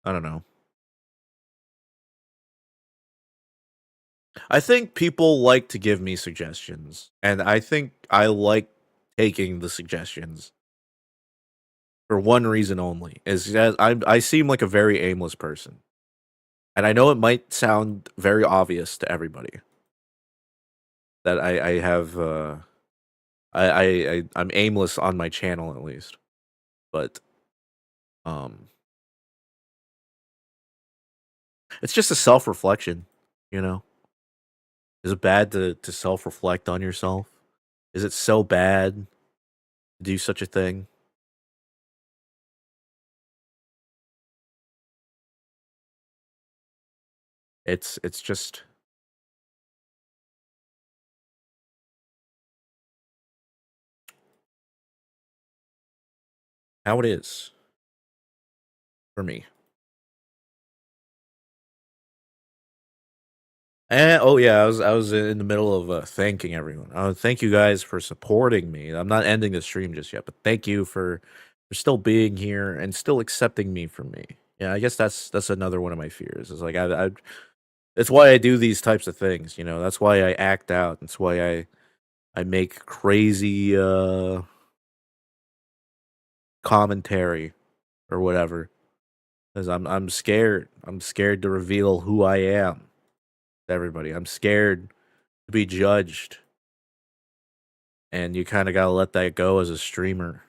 I don't know. I think people like to give me suggestions, and I think I like taking the suggestions for one reason only, is that I seem like a very aimless person. And I know it might sound very obvious to everybody that I have I'm aimless on my channel at least. But um it's just a self-reflection, you know? Is it bad to self-reflect on yourself? Is it so bad to do such a thing? It's just how it is for me. And oh yeah, I was in the middle of thanking everyone. Thank you guys for supporting me. I'm not ending the stream just yet, but thank you for still being here and still accepting me for me. Yeah, I guess that's another one of my fears. Is like I that's why I do these types of things. You know, that's why I act out. That's why I make crazy commentary or whatever. Because I'm scared. I'm scared to reveal who I am to everybody. I'm scared to be judged. And you kind of got to let that go as a streamer.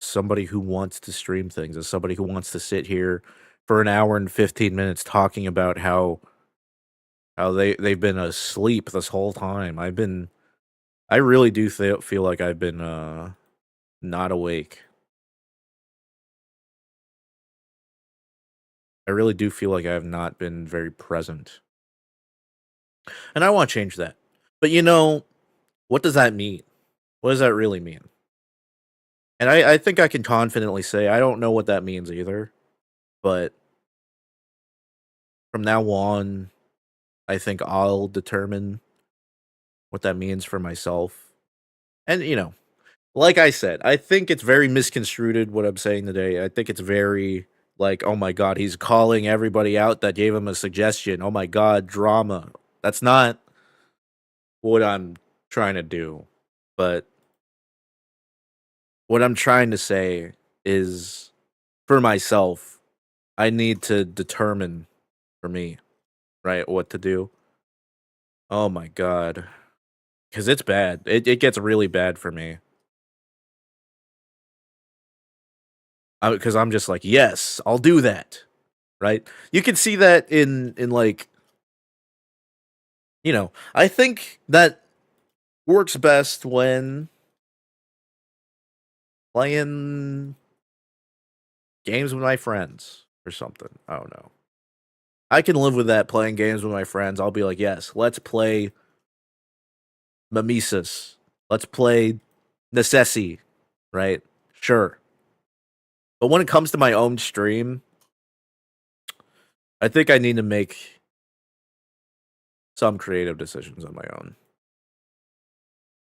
Somebody who wants to stream things, as somebody who wants to sit here for an hour and 15 minutes talking about how they've been asleep this whole time. I really do feel like I've been not awake. I really do feel like I have not been very present. And I want to change that. But you know, what does that mean? What does that really mean? And I think I can confidently say I don't know what that means either. But from now on, I think I'll determine what that means for myself. And, you know, like I said, I think it's very misconstrued what I'm saying today. I think it's very like, oh my God, he's calling everybody out that gave him a suggestion. Oh my God, drama. That's not what I'm trying to do. But what I'm trying to say is for myself, I need to determine for me, right, what to do. Oh my God. Because it's bad. It gets really bad for me. Because I'm just like, yes, I'll do that. Right? You can see that in like, you know, I think that works best when playing games with my friends or something. I don't know. I can live with that playing games with my friends. I'll be like, yes, let's play Mimesis. Let's play Necessi, right? Sure. But when it comes to my own stream, I think I need to make some creative decisions on my own.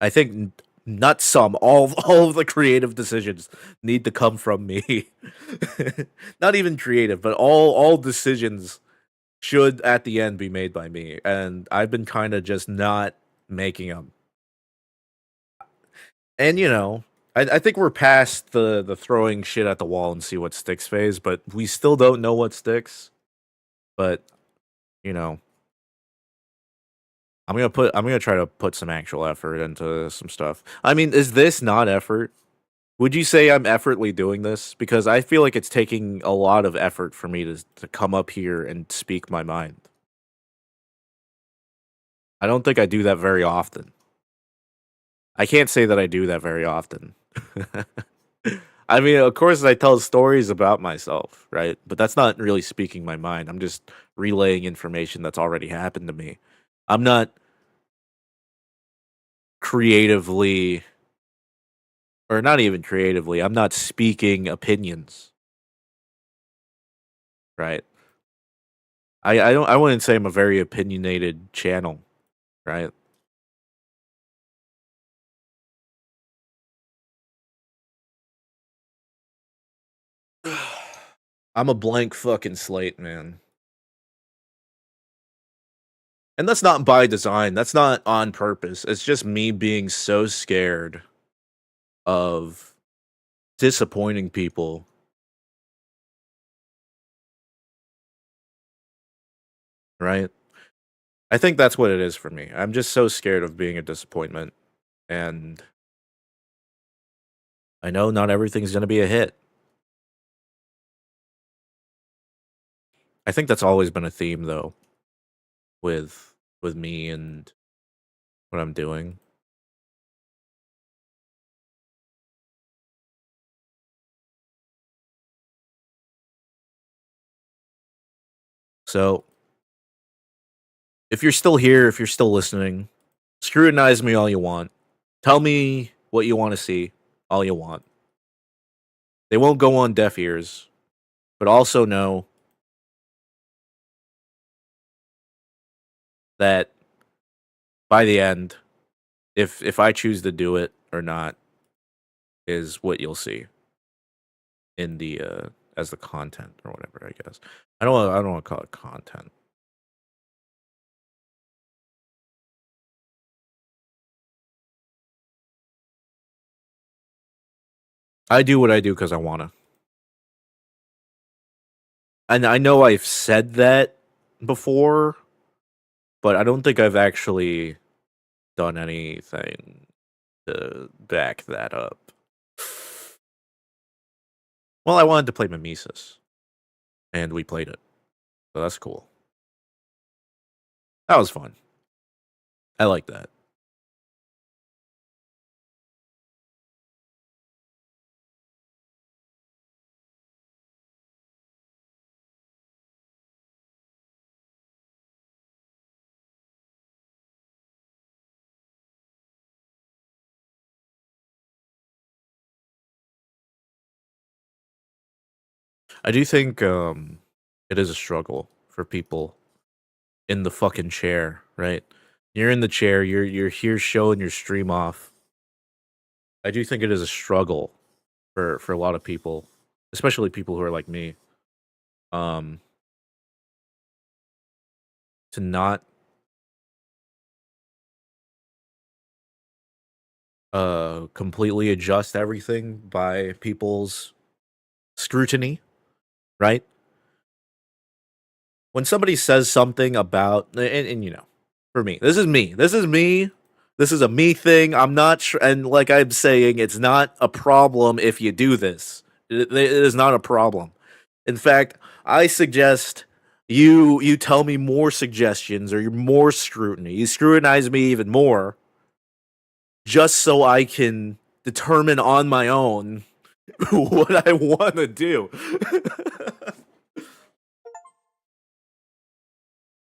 I think not some, all of the creative decisions need to come from me. Not even creative, but all decisions should at the end be made by me. And I've been kind of just not making them. And you know, I think we're past the throwing shit at the wall and see what sticks phase, but we still don't know what sticks. But you know, I'm gonna try to put some actual effort into some stuff. I mean, is this not effort? Would you say I'm effortly doing this? Because I feel like it's taking a lot of effort for me to come up here and speak my mind. I don't think I do that very often. I can't say that I do that very often. I mean, of course, I tell stories about myself, right? But that's not really speaking my mind. I'm just relaying information that's already happened to me. I'm not creatively, or not even creatively, I'm not speaking opinions, right? I wouldn't say I'm a very opinionated channel, right? I'm a blank fucking slate, man. And that's not by design. That's not on purpose. It's just me being so scared of disappointing people. Right? I think that's what it is for me. I'm just so scared of being a disappointment. And I know not everything's going to be a hit. I think that's always been a theme though with me and what I'm doing. So, if you're still here, if you're still listening, scrutinize me all you want. Tell me what you want to see all you want. They won't go on deaf ears, but also know that by the end, if I choose to do it or not, is what you'll see in the as the content or whatever. I guess I don't want to call it content. I do what I do because I wanna, and I know I've said that before, but I don't think I've actually done anything to back that up. Well, I wanted to play Mimesis, and we played it, so that's cool. That was fun. I like that. I do think it is a struggle for people in the fucking chair, right? You're in the chair, you're here showing your stream off. I do think it is a struggle for a lot of people, especially people who are like me. Um to not completely adjust everything by people's scrutiny, right? When somebody says something about and you know, for me, this is me. This is me. This is a me thing. I'm not sure, and like I'm saying, it's not a problem if you do this. It is not a problem. In fact, I suggest you tell me more suggestions or more scrutiny. You scrutinize me even more, just so I can determine on my own what I want to do.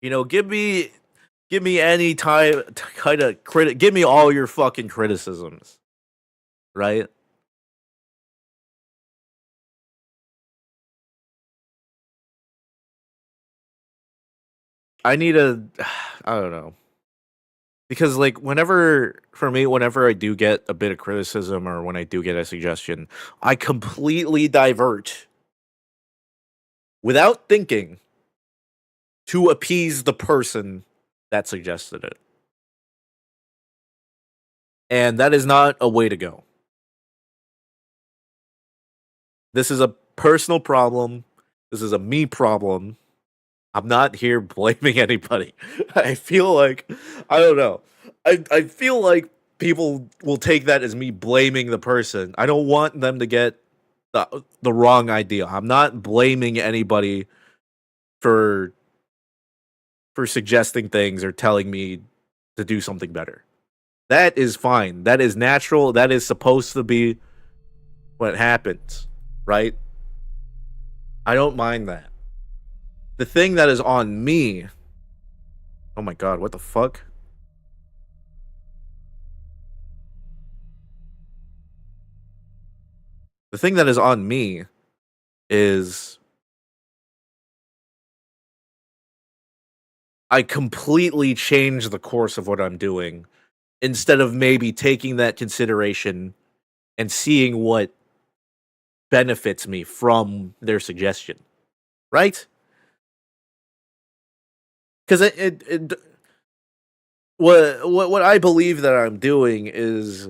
You know, give me any type kind of credit. Give me all your fucking criticisms, right? I need a I don't know. Because like whenever for me whenever I do get a bit of criticism or when I do get a suggestion, I completely divert without thinking to appease the person that suggested it. And that is not a way to go. This is a personal problem. This is a me problem. I'm not here blaming anybody. I feel like I don't know. I feel like people will take that as me blaming the person. I don't want them to get the wrong idea. I'm not blaming anybody for suggesting things or telling me to do something better. That is fine. That is natural. That is supposed to be what happens, right? I don't mind that. The thing that is on me. Oh my god, what the fuck? The thing that is on me is I completely change the course of what I'm doing instead of maybe taking that consideration and seeing what benefits me from their suggestion, right? Because what I believe that I'm doing is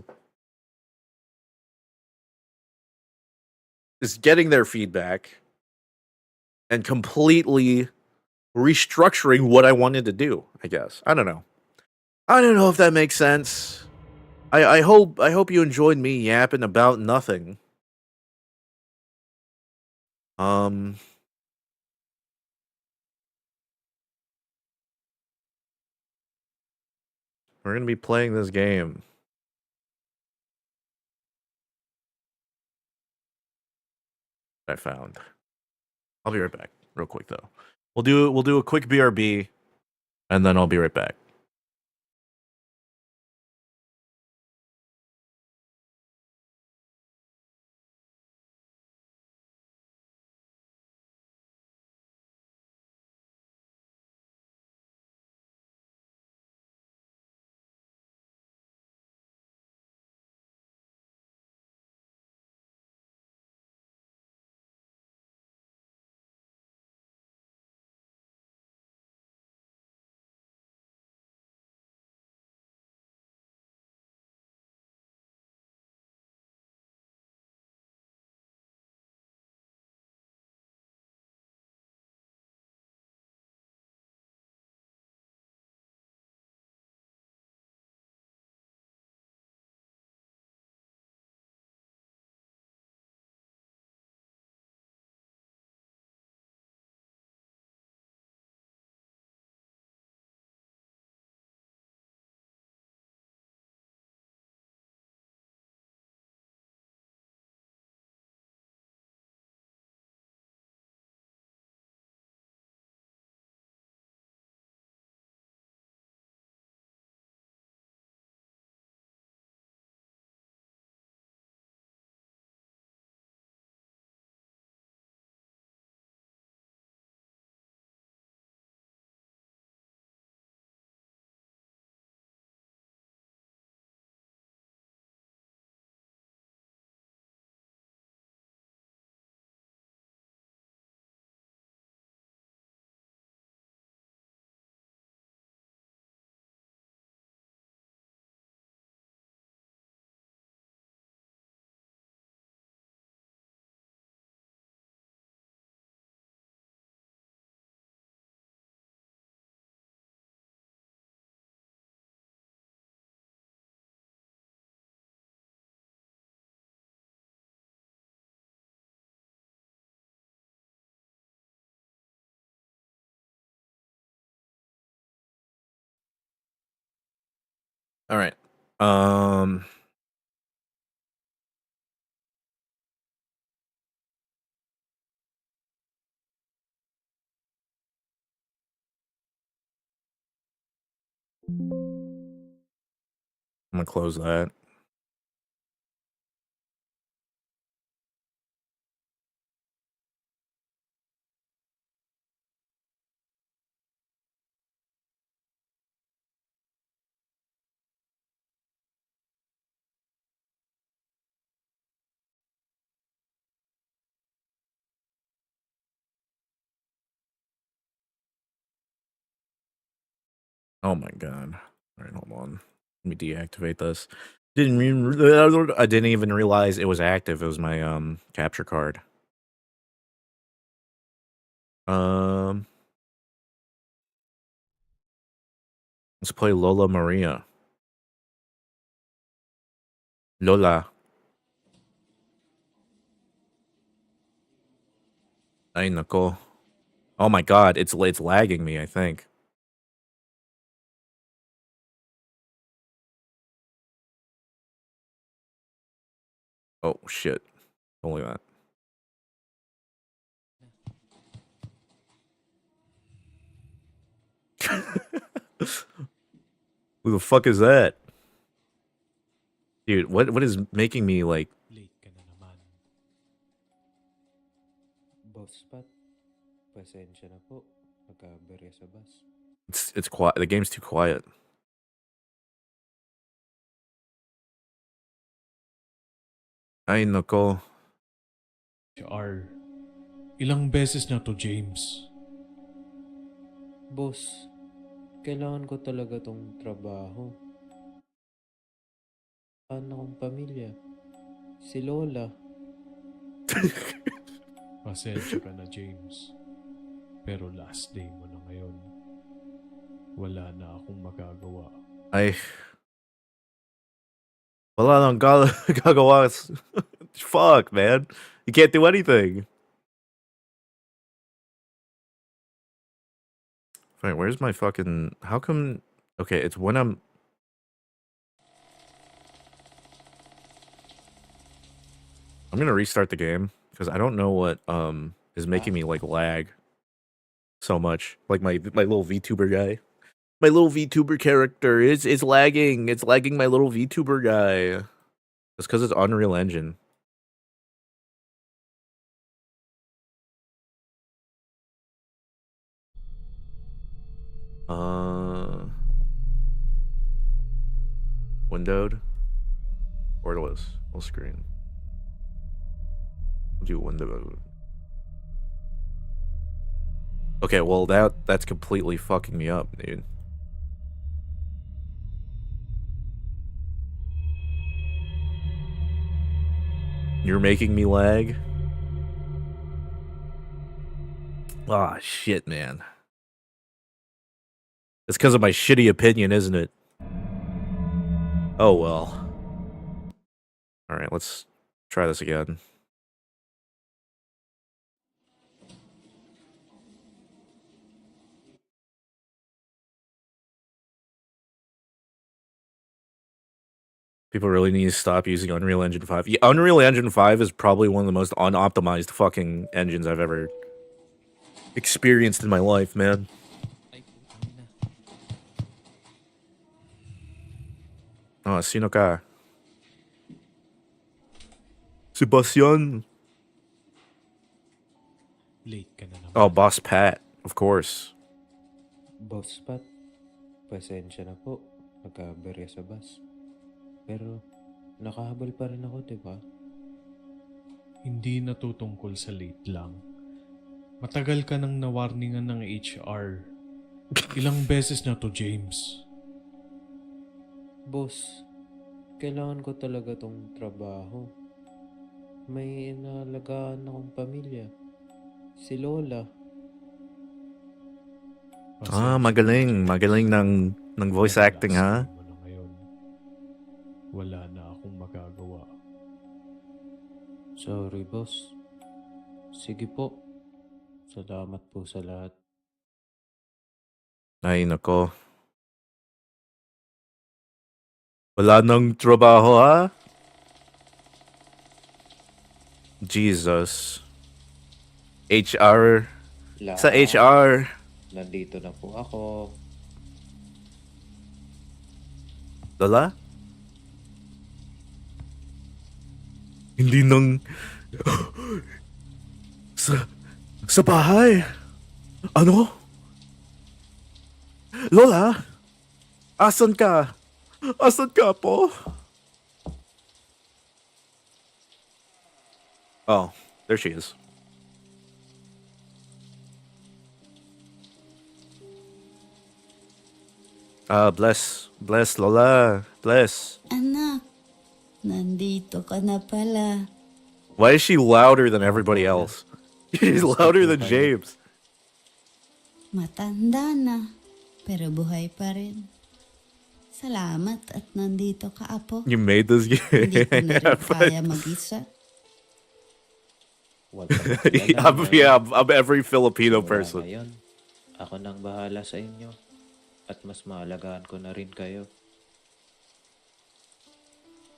getting their feedback and completely restructuring what I wanted to do. I guess I don't know. I don't know if that makes sense. I hope you enjoyed me yapping about nothing. Um, we're gonna be playing this game. I found. I'll be right back, real quick though. We'll do a quick BRB, and then I'll be right back. All right. I'm gonna close that. Oh my god. All right, hold on. Let me deactivate this. I didn't even realize it was active. It was my capture card. Um, let's play Lola Maria. Lola. Ay nako. Oh my god, it's lagging me, I think. Oh shit. Only that. Who the fuck is that? Dude, what is making me like Late ka na naman. Pasensya na po. Nagkaberya sa bus. It's quiet. The game's too quiet. Ay, nako. HR. Ilang beses na to, James. Boss, kailangan ko talaga tong trabaho. Ano akong pamilya? Si Lola. Pasensya ka na, James. Pero last day mo na ngayon. Wala na akong magagawa. Ay. Wala nang gagawa. Fuck, man. You can't do anything. Wait, where's my fucking... How come... Okay, it's when I'm... I'm gonna restart the game, because I don't know what is making me, like, lag so much. Like, my little VTuber guy. My little VTuber character is lagging. It's lagging my little VTuber guy. It's because it's Unreal Engine. Windowed. Borderless. Full screen. We'll do windowed. Okay, well that's completely fucking me up, dude. You're making me lag? Ah, shit, man. It's because of my shitty opinion, isn't it? Oh, well. Alright, let's try this again. People really need to stop using Unreal Engine 5. Yeah, Unreal Engine 5 is probably one of the most unoptimized fucking engines I've ever experienced in my life, man. Oh, sino ka? Sebastian. Late ka na naman. Oh, Boss Pat, of course. Boss Pat, pasensya na po. Nagkaberya sa bus. Pero, nakahabol pa rin ako, di ba? Hindi natutungkol sa late lang. Matagal ka nang nawarningan ng HR. Ilang beses na to, James. Boss, kailangan ko talaga tong trabaho. May inaalagaan akong pamilya. Si Lola. Ah, Pasensya ka na, magaling. James. Magaling ng voice Pero acting, last ha? day mo na ngayon. Wala na akong magagawa. Sorry, boss. Sige po. Salamat po sa lahat. Ay, nako. Wala nang trabaho, ha? Jesus. HR. Sa Lahat. HR. Nandito na po ako. Lola? Hindi nang... Sa bahay? Ano? Lola? Asan ka? Asan ka po? Oh, there she is. Bless. Bless, Lola. Bless. Anak, nandito ka na pala. Why is she louder than everybody else? She's louder than James. Matanda na, pero buhay pa rin. Salamat at nandito ka, Apo. You made this game. Hindi ko na rin kaya mag-isa. Huwag ka mag-alala, I'm every Filipino Simula person. ngayon, ako nang bahala sa inyo. At mas maalagaan ko na rin kayo.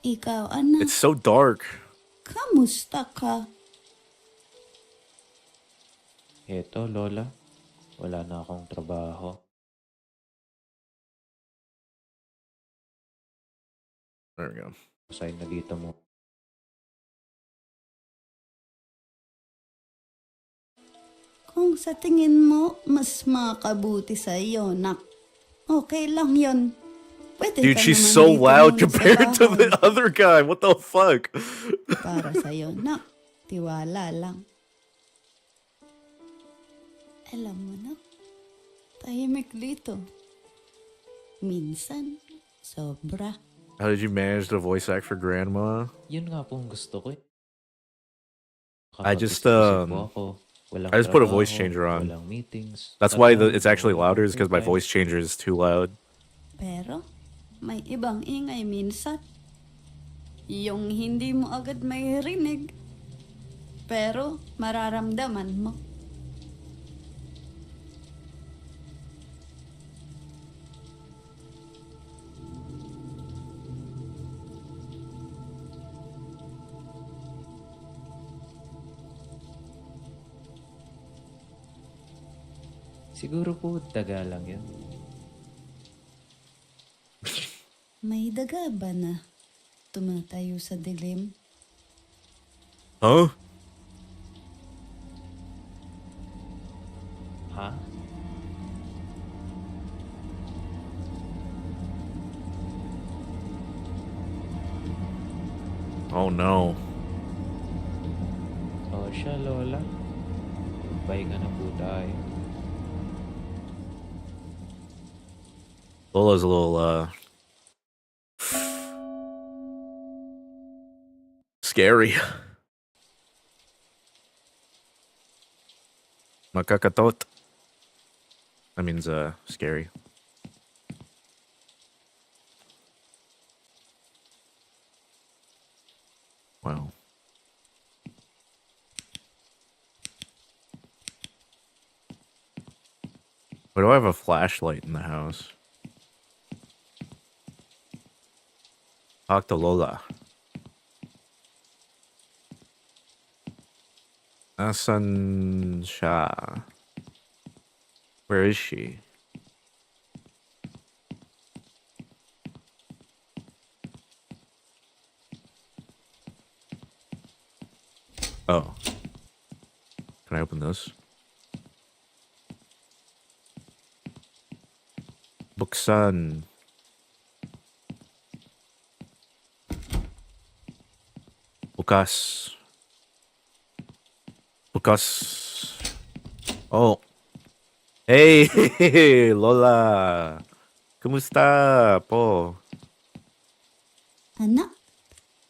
Ikaw, anak, It's so dark. kamusta ka? Eto, Lola. Wala na akong trabaho. There we go. Sign na dito mo. Kung sa tingin mo, mas makabuti sa iyo, nak. Okay lang yon. Pwede Dude, ka she's naman so dito loud muna sa compared to the bahay. other guy. What the fuck? Para sa iyo, nak. Tiwala lang. Alam mo, nak. Tahimik dito. Minsan, sobra. How did you manage to voice act for grandma? Yun nga pong gusto ko eh. I just Kapag po ako, walang I just put a voice trabaho, changer on. walang meetings. That's why Tara, it's actually gawin louder, ang is because my overtime. voice changer is too loud. Pero, may ibang ingay minsan. Yung hindi mo agad may rinig. Pero, mararamdaman mo. Siguro po daga lang yun. May daga ba na tumatayo sa dilim? Huh? Ha? Oh no. O siya, Lola. Magpahinga na po tayo. Lola's a little scary. Makakatot. That means scary. Wow. Why do I have a flashlight in the house? Talk to Lola. Asan siya? Where is she? Oh. Can I open this? Buksan. Bukas. Bukas. Oh. Hey, Lola. Kumusta po? Anak,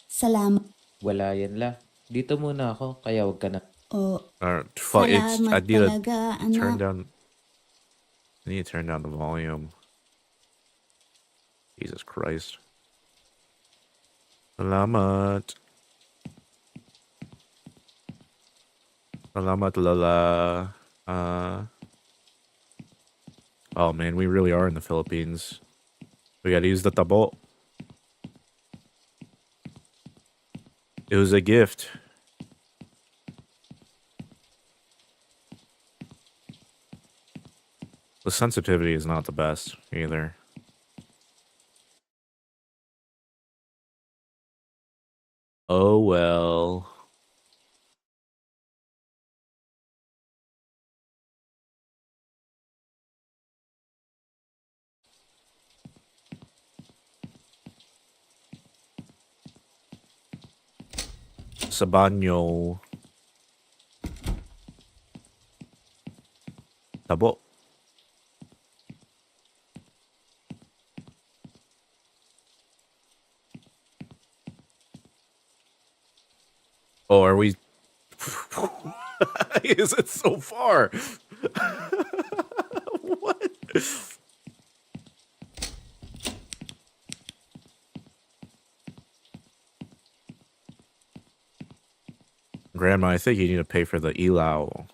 salamat. Wala yan la. Dito muna ako, kaya wag ka na. O, It's I salamat need to talaga, turn anak. down. I need to turn down the volume. Jesus Christ. Salamat. Salamat, Lola. Oh man, we really are in the Philippines. We gotta use the tabo. It was a gift. The sensitivity is not the best either. Oh well. Sa banyo. Tabo. Oh, are we? Is it so far? What? Grandma, I think you need to pay for the ilaw.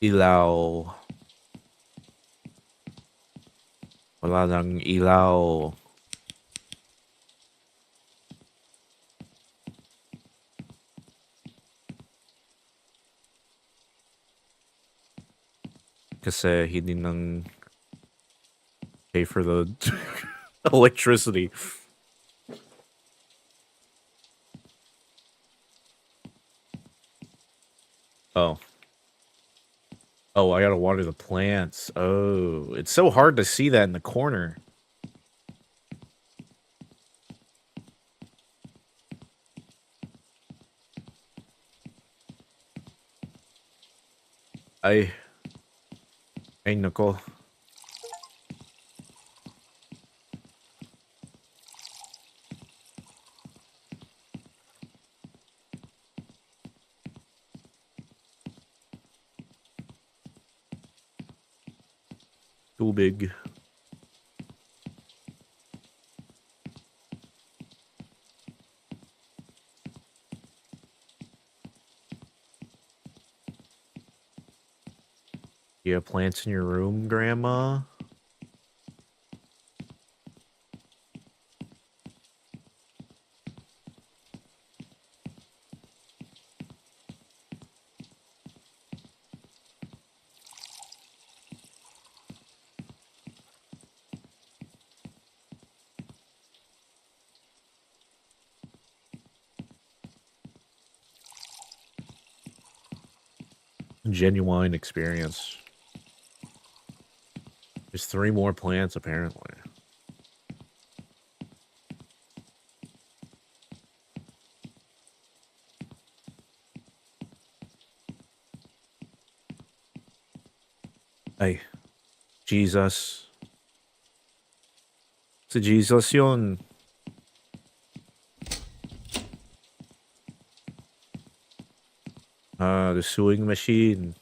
Ilaw. Wala nang ilaw. Kasi hindi nang pay for the electricity. Oh. Oh, I gotta water the plants. Oh, it's so hard to see that in the corner. Ay, nako. Too big. You have plants in your room, Grandma? Genuine experience. There's 3 more plants, apparently. Ay, Jesus. Si Jesus yun. The sewing machine.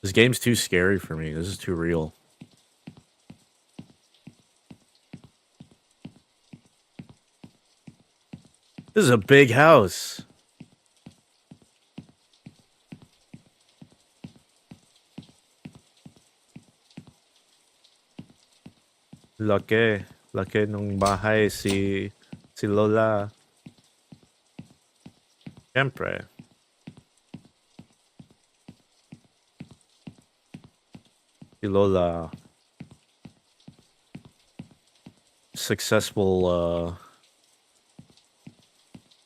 This game's too scary for me. This is too real. This is a big house. Laki. Laki nung bahay si Lola. Siyempre. Si Lola. Successful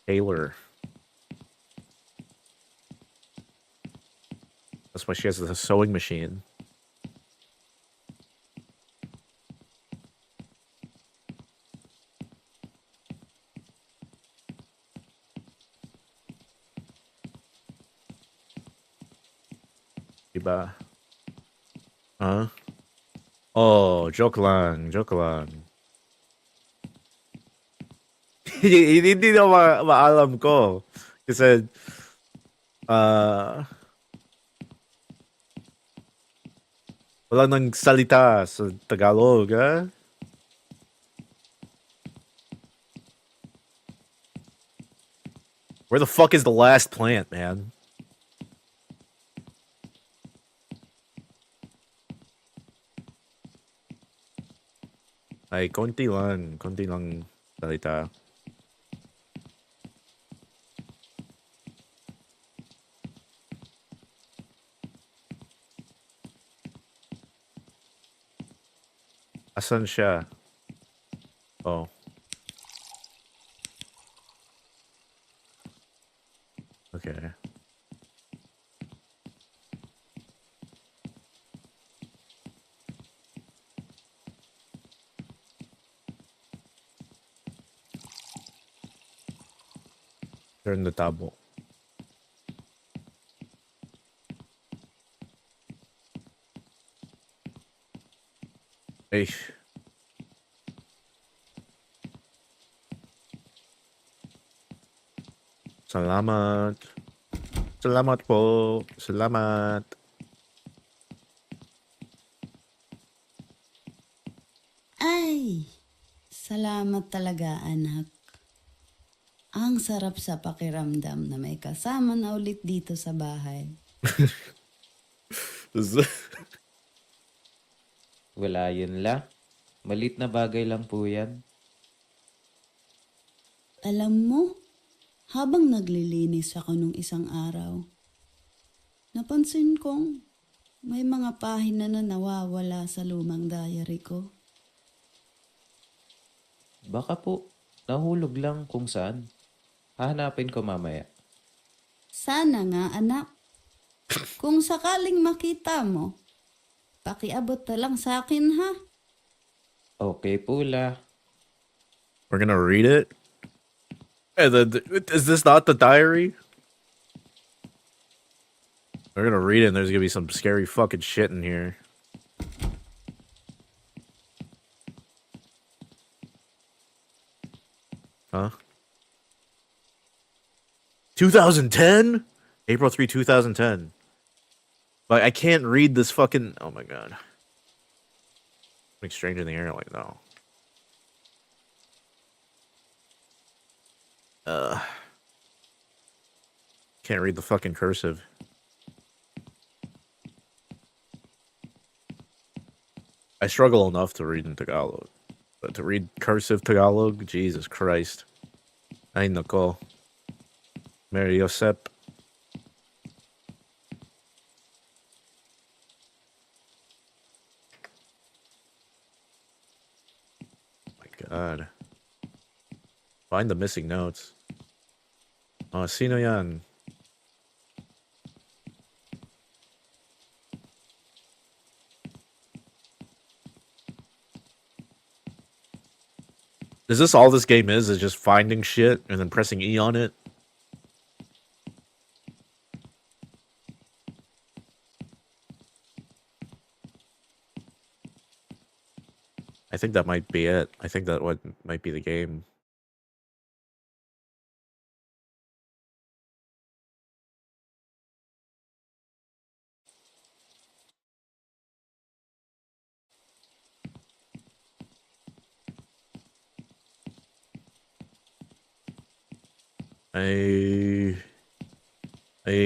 tailor. That's why she has the sewing machine. Diba? Huh? Oh, joke lang. Joke lang. Hindi na maalam ko. Kasi, wala nang salita sa Tagalog, ah? Where the fuck is the last plant, man? Ay, konti lang salita. Asan siya? Oh. Okay. Turn the tabo. Ay. Salamat. Salamat po. Salamat. Ay, salamat talaga anak. Ang sarap sa pakiramdam na may kasama na ulit dito sa bahay. Wala yun la. Malit na bagay lang po yan. Alam mo, habang naglilinis ako nung isang araw, napansin kong may mga pahina na nawawala sa lumang diary ko. Baka po, nahulog lang kung saan. Hahanapin ko mamaya. Sana nga, anak. Kung sakaling makita mo, pakiabot na lang sa akin, ha? Okay po, La. We're gonna read it. And then, is this not the diary? We're gonna read it and there's gonna be some scary fucking shit in here. Huh? 2010? April 3, 2010. But I can't read this fucking... Oh my god. Something strange in the air, like, no. Can't read the fucking cursive. I struggle enough to read in Tagalog. But to read cursive Tagalog, Jesus Christ. Ay nako. Mary Josep. My god. Find the missing notes. Oh, sino yan? Is this all this game is just finding shit and then pressing E on it? I think that might be it. I think that what might be the game. Ay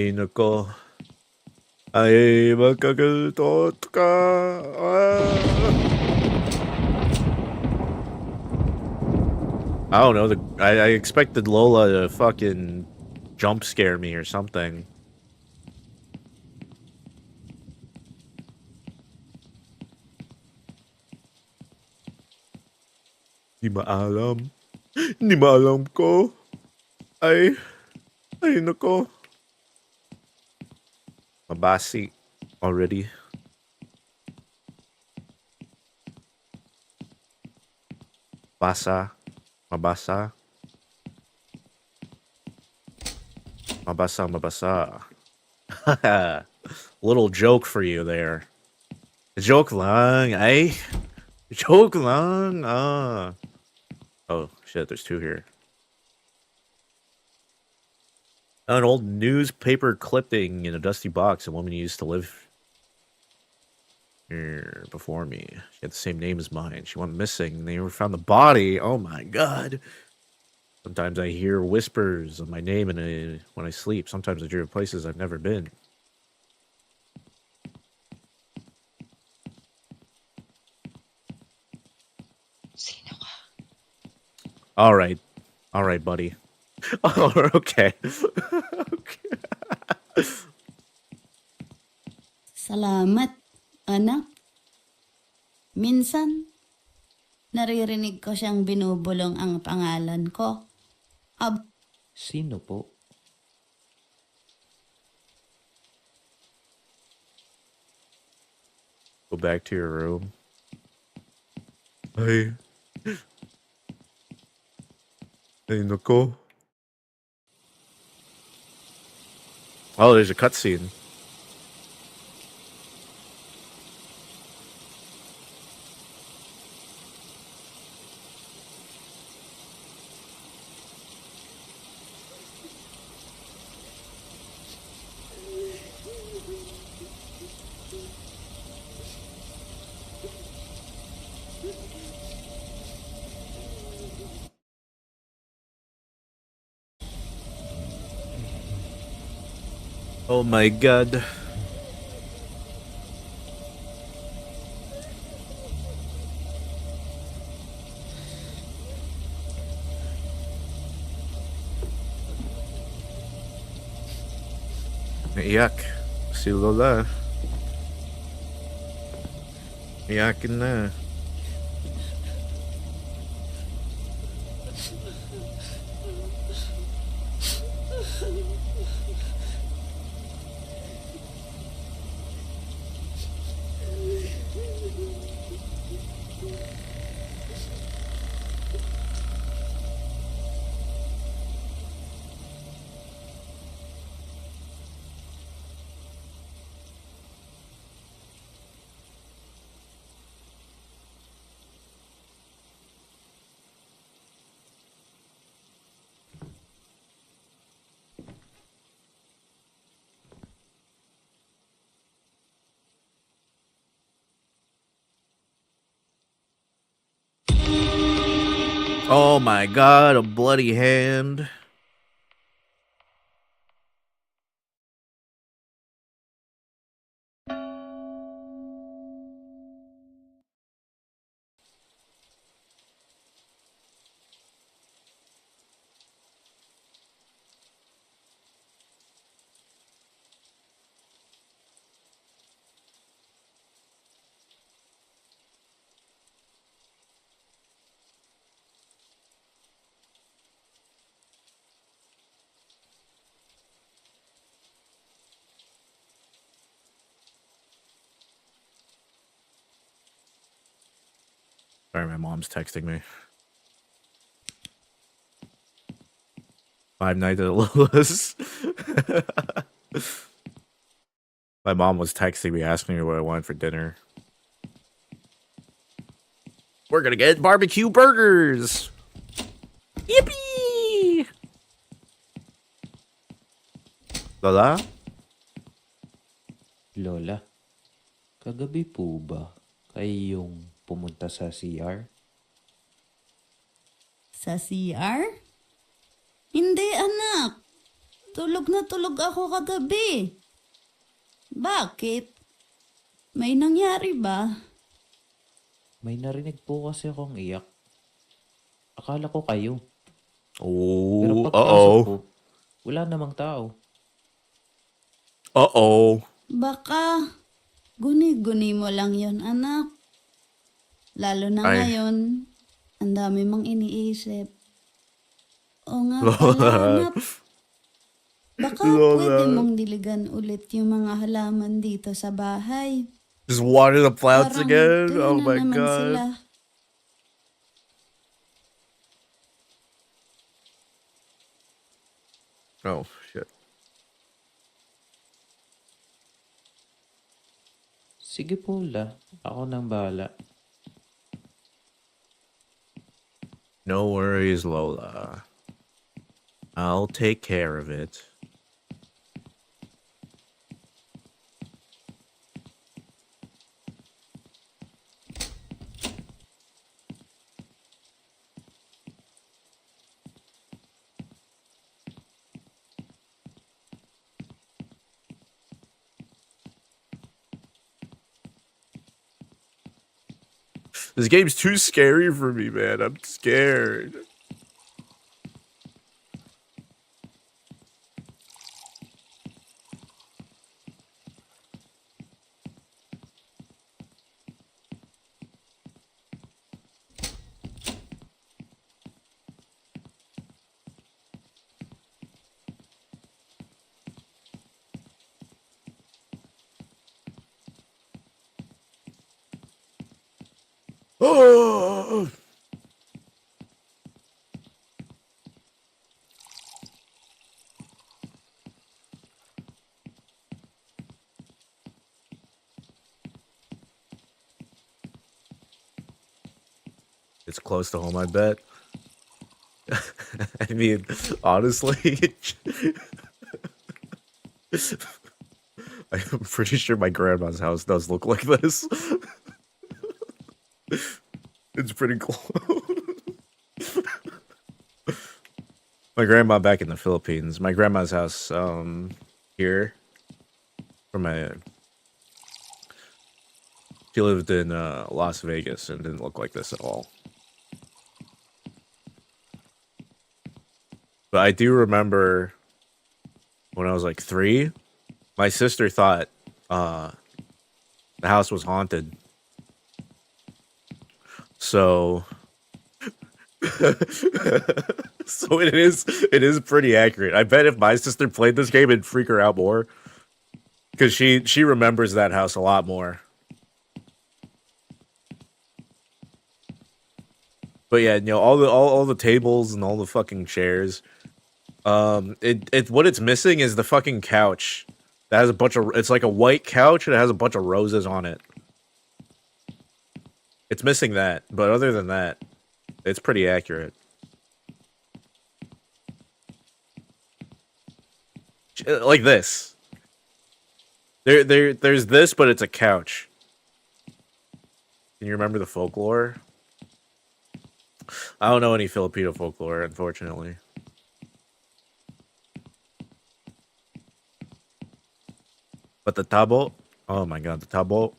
nako. Ay magkagaltot ka. I don't know. I expected Lola to fucking jump scare me or something. Di maalam. Di maalam ko. Ay nako. Mabasi already. Mabasa. Little joke for you there. Joke lang, eh? Joke lang. Oh shit, there's two here. An old newspaper clipping in a dusty box. A woman used to live here before me. She had the same name as mine. She went missing. They never found the body. Oh my god. Sometimes I hear whispers of my name when I sleep. Sometimes I dream of places I've never been. All right, buddy. Oh, okay. Okay. Salamat, anak. Minsan, naririnig ko siyang binubulong ang pangalan ko. Sino po? Go back to your room. Ay nako. Oh, there's a cutscene. Oh my god. Iyak. Si Lola. Iyakin na. Oh my god, a bloody hand. Sorry, my mom's texting me. Five Nights at Lola's. My mom was texting me asking me what I wanted for dinner. We're gonna get barbecue burgers. Yippee! Lola? Lola, kagabi po ba kayo yung pumunta sa CR? Sa CR? Hindi, anak. Tulog na tulog ako kagabi. Bakit? May nangyari ba? May narinig po kasi akong iyak. Akala ko kayo. Oh, Pero pagpasok uh-oh. ko, wala namang tao. Uh-oh. Baka guni-guni mo lang yon, anak. Lalo na Ay. ngayon, ang dami mong iniisip. O nga Lola. pala, anak. Baka Lola. pwede mong diligan ulit yung mga halaman dito sa bahay. Just water the plants Parang again? tuyo Oh na my naman god. sila. Oh, shit. Sige po, La. Ako nang bahala. No worries, Lola. I'll take care of it. This game's too scary for me, man. I'm scared. Oh! It's close to home, I bet. I mean, honestly, I'm pretty sure my grandma's house does look like this. It's pretty cool. My grandma back in the Philippines. My grandma's house, here. For my, she lived in Las Vegas and didn't look like this at all. But I do remember when I was like 3, My sister thought the house was haunted. So so it is pretty accurate. I bet if my sister played this game it'd freak her out more. Because she remembers that house a lot more. But yeah, all the tables and all the fucking chairs. It what it's missing is the fucking couch. That has a bunch of it's like a white couch and it has a bunch of roses on it. It's missing that, but other than that, it's pretty accurate. Like this. There's this, but it's a couch. Can you remember the folklore? I don't know any Filipino folklore, unfortunately. But the tabo, oh my god, the tabo,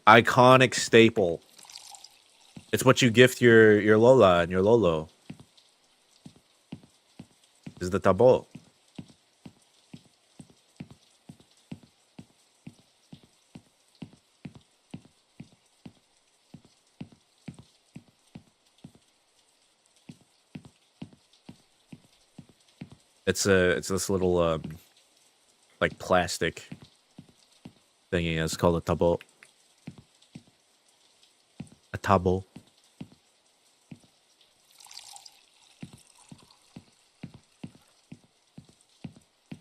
iconic staple. It's what you gift your lola and your lolo. Is the tabo. It's this little like plastic thingy. It's called a tabo. A tabo.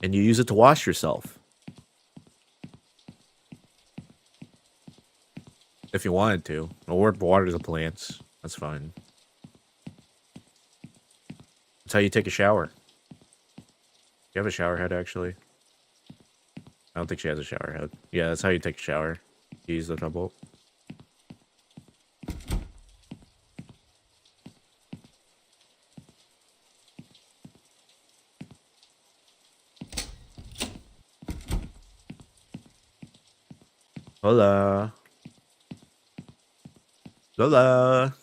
And you use it to wash yourself. If you wanted to. Or water the plants. That's fine. That's how you take a shower. You have a shower head, actually? I don't think she has a shower head. Yeah, that's how you take a shower. You use the tabo. Hola. Lola.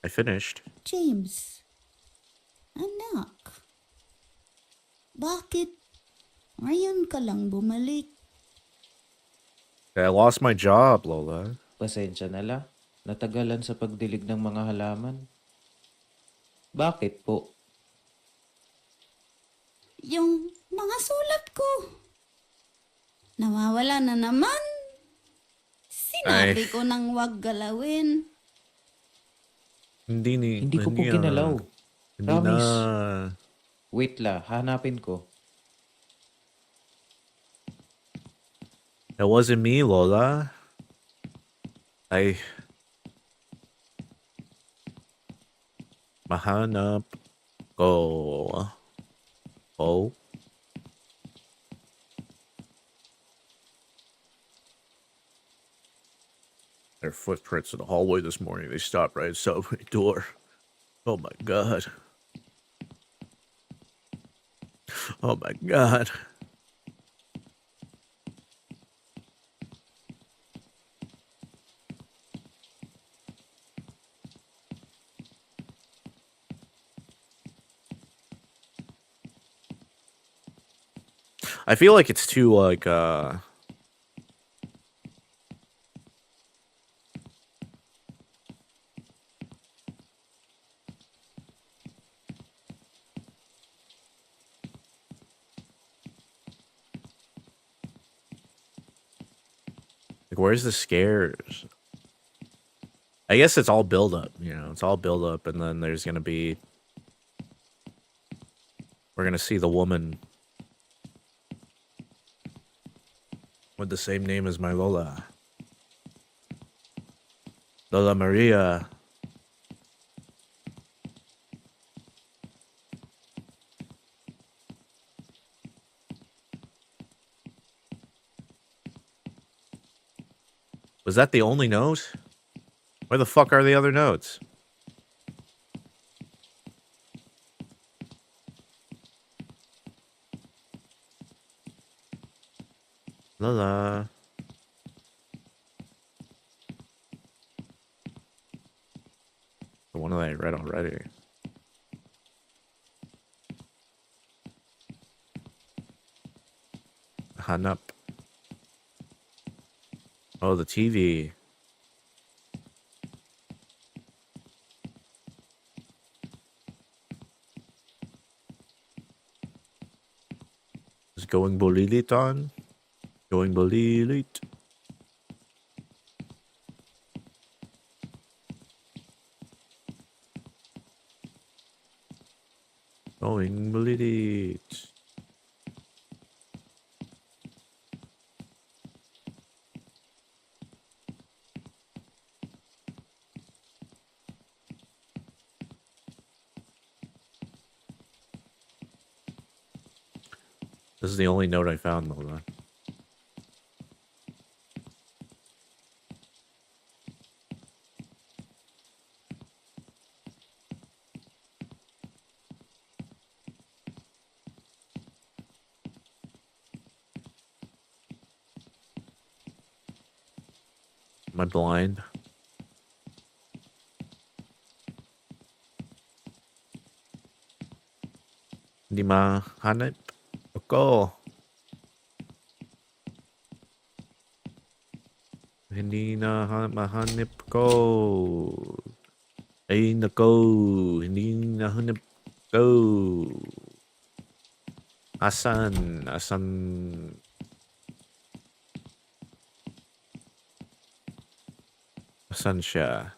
I finished. James, anak, bakit ngayon ka lang bumalik? I lost my job, Lola. Pasensya na la. Natagalan sa pagdilig ng mga halaman. Bakit po? Yung mga sulat ko, nawawala na naman. Sinabi Ay. ko nang wag galawin. Hindi ko po ginalaw. Hindi Promise. na. Wait la, hanapin ko. That wasn't me, Lola. Mahanap ko. Oh. Their footprints in the hallway this morning. They stopped right outside my door. Oh my god. Oh my god. I feel like it's too like where's the scares? I guess it's all build up, it's all build up and then there's gonna be we're gonna see the woman with the same name as my Lola. Lola Maria. Was that the only note? Where the fuck are the other notes? Lola. The one that I read already. hanap. Oh, the TV. Is going bolilit on? Going bolilit. Going bolilit. This is the only note I found, Lola. Am I blind? Hindi mahanap ako. Hindi na mahanap ko. Ay nako, hindi nahanap ko. Asan? Asan? Asan siya?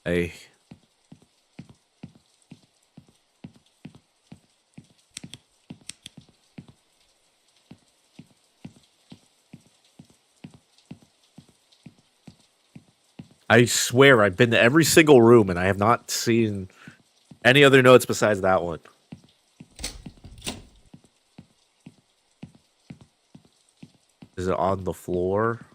Ay. I swear I've been to every single room and I have not seen any other notes besides that one. Is it on the floor?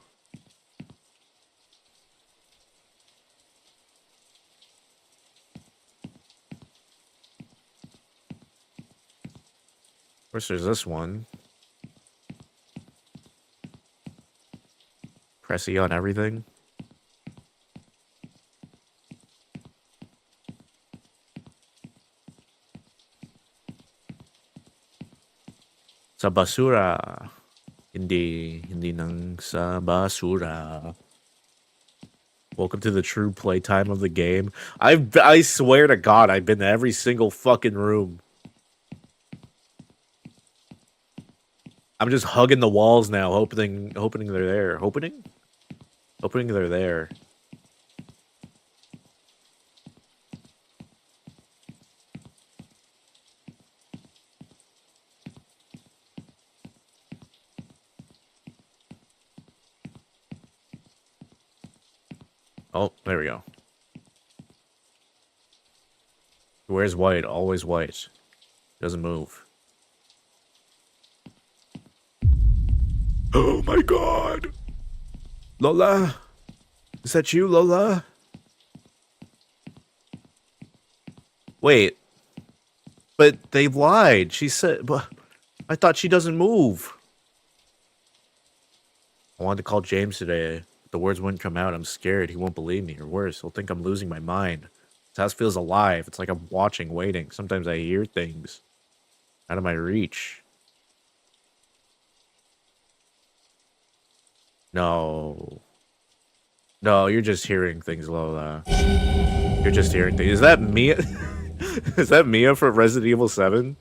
Of course, there's this one. Press E on everything. Sa basura. Hindi nang sa basura. Welcome to the true playtime of the game. I swear to God, I've been to every single fucking room. I'm just hugging the walls now, hoping they're there. Hoping they're there. Oh, there we go. Where's white? Always white. Doesn't move. Oh my God! Lola? Is that you, Lola? Wait. But they lied. She said... But I thought she doesn't move. I wanted to call James today. The words wouldn't come out. I'm scared. He won't believe me. Or worse, he'll think I'm losing my mind. This house feels alive. It's like I'm watching, waiting. Sometimes I hear things out of my reach. No. No, you're just hearing things, Lola. You're just hearing things. Is that Mia? Is that Mia from Resident Evil 7?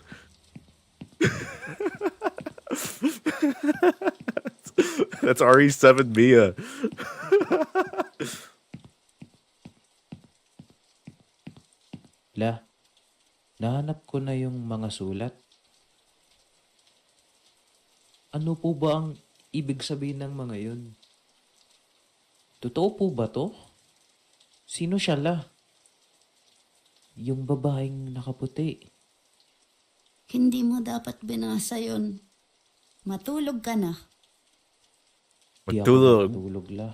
That's RE7 Mia. La, nahanap ko na yung mga sulat. Ano po ba ang ibig sabihin ng mga yun? Totoo po ba to? Sino siya, La? Yung babaeng nakaputi. Hindi mo dapat binasa yun. Matulog ka na. Di ako Matulog. makatulog, La.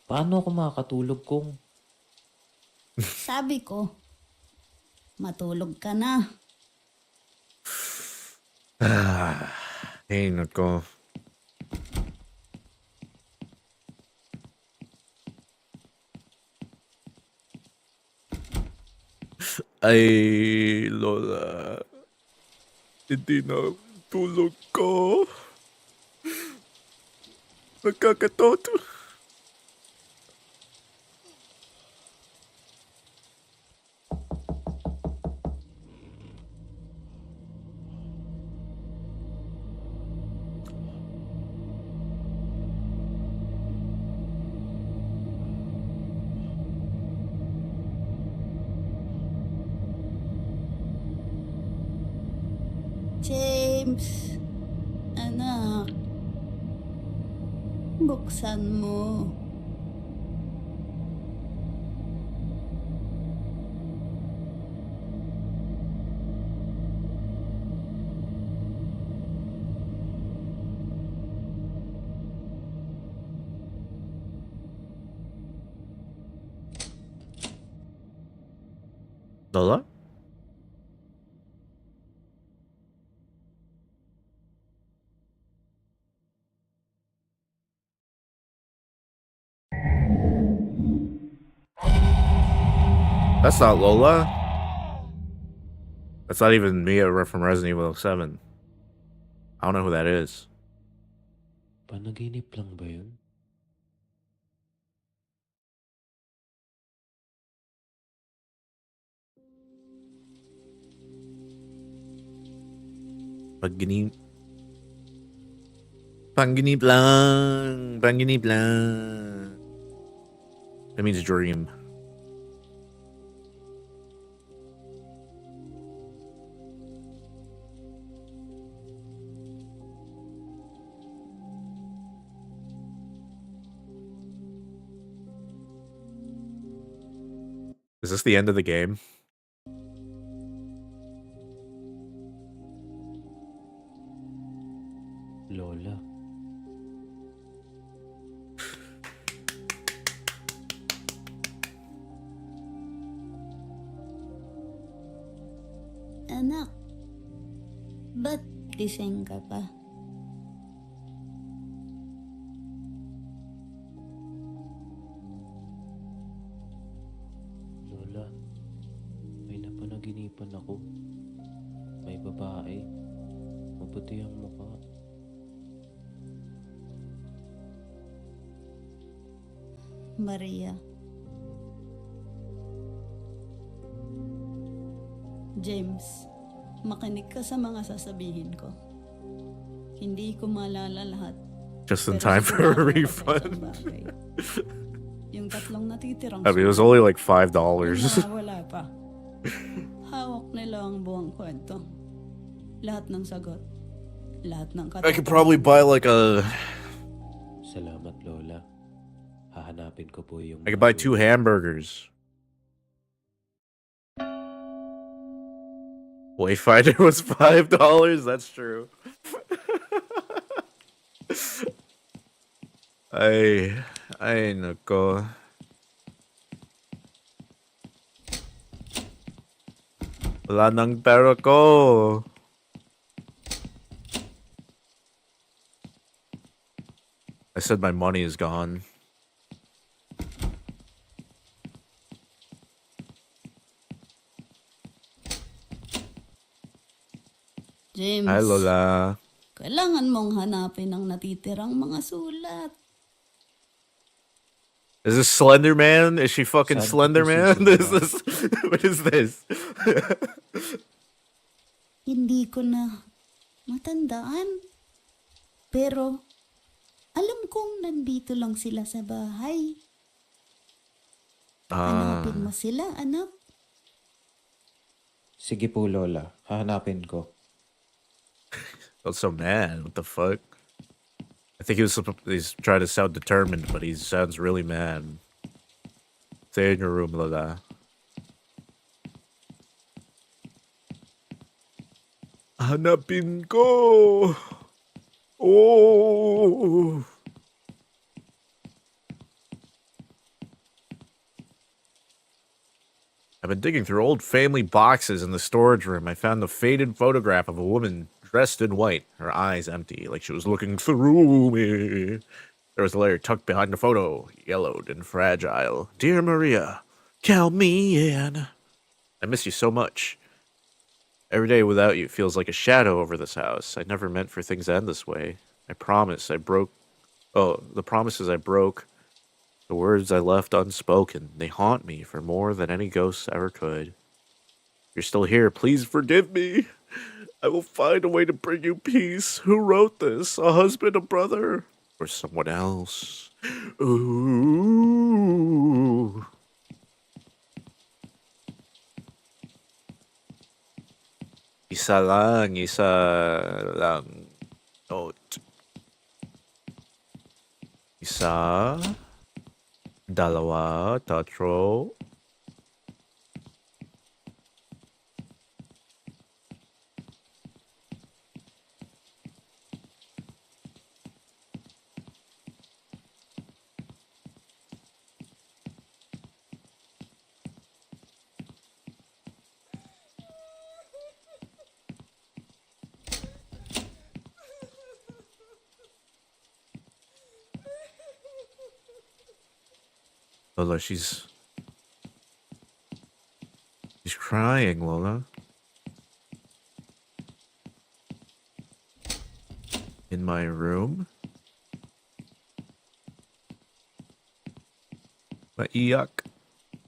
Paano ako makakatulog kung Sabi ko, matulog ka na. Ay, nako. Ay, Lola. Hindi na tulog ko. Nagkakatoto. James, anak, buksan mo. Lola? That's not Lola. That's not even Mia from Resident Evil 7. I don't know who that is. Panaginip lang ba yun? Pagginip. Panginip lang. Panginip lang. That means dream. Is this the end of the game? Lola. Anak, ba't gising ka pa? Lola, may napanaginipan ako. May babae. Maputi ang mukha. Maria. James, makinig ka sa mga sasabihin ko. Hindi ko maalala lahat. Just in pero time for a sigurado ako sa refund. isang bagay. Yung tatlong natitirang I mean, it was sulat, only like $5. wala pa. Hawak nila ang buong kwento. Lahat ng sagot. Lahat ng I could probably buy like a... Salamat, Lola. Hahanapin ko po yung... I could buy 2 hamburgers. Wayfinder was $5. That's true. Ay nako. Wala nang pera ko. I said my money is gone. James, Hi, Lola. kailangan mong hanapin ang natitirang mga sulat. Is this Slender Man? Is she fucking Saan Slender ko Man? susunod? Is this, what is this? Hindi ko na matandaan. Pero, alam kong nandito lang sila sa bahay. Hanapin mo sila, anak. Sige po, Lola. Hahanapin ko. Felt so mad. What the fuck? I think he's trying to sound determined, but he sounds really mad. Stay in your room, Lola. Hanapin ko! Oh! I've been digging through old family boxes in the storage room. I found a faded photograph of a woman dressed in white, her eyes empty, like she was looking through me. There was a letter tucked behind the photo, yellowed and fragile. Dear Maria, count me in. I miss you so much. Every day without you feels like a shadow over this house. I never meant for things to end this way. I promise I broke. Oh, the promises I broke. The words I left unspoken. They haunt me for more than any ghost ever could. If you're still here, please forgive me. I will find a way to bring you peace. Who wrote this? A husband, a brother, or someone else? Ooh. Isa lang note. Isa, dalawa, tatlo. Lola, she's crying, Lola. In my room? But yuck.